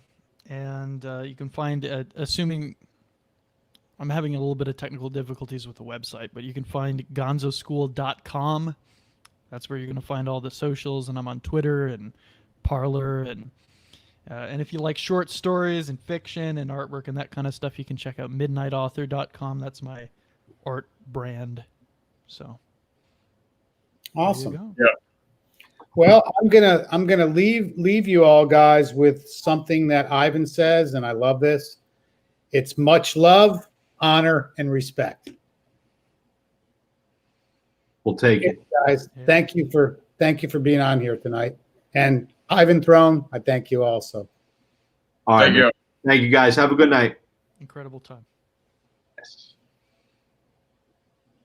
you can find, assuming I'm having a little bit of technical difficulties with the website, but you can find gonzoschool.com. That's where you're going to find all the socials, and I'm on Twitter and Parler, and if you like short stories and fiction and artwork and that kind of stuff, you can check out midnightauthor.com. That's my art brand. So Awesome. Yeah. Well, I'm gonna leave you all guys with something that Ivan says, and I love this. It's much love, honor, and respect. We'll take it. Guys, Yeah. thank you for being on here tonight. And Ivan Throne, I thank you also. All right. Thank you. Thank you, guys. Have a good night. incredible time. Yes.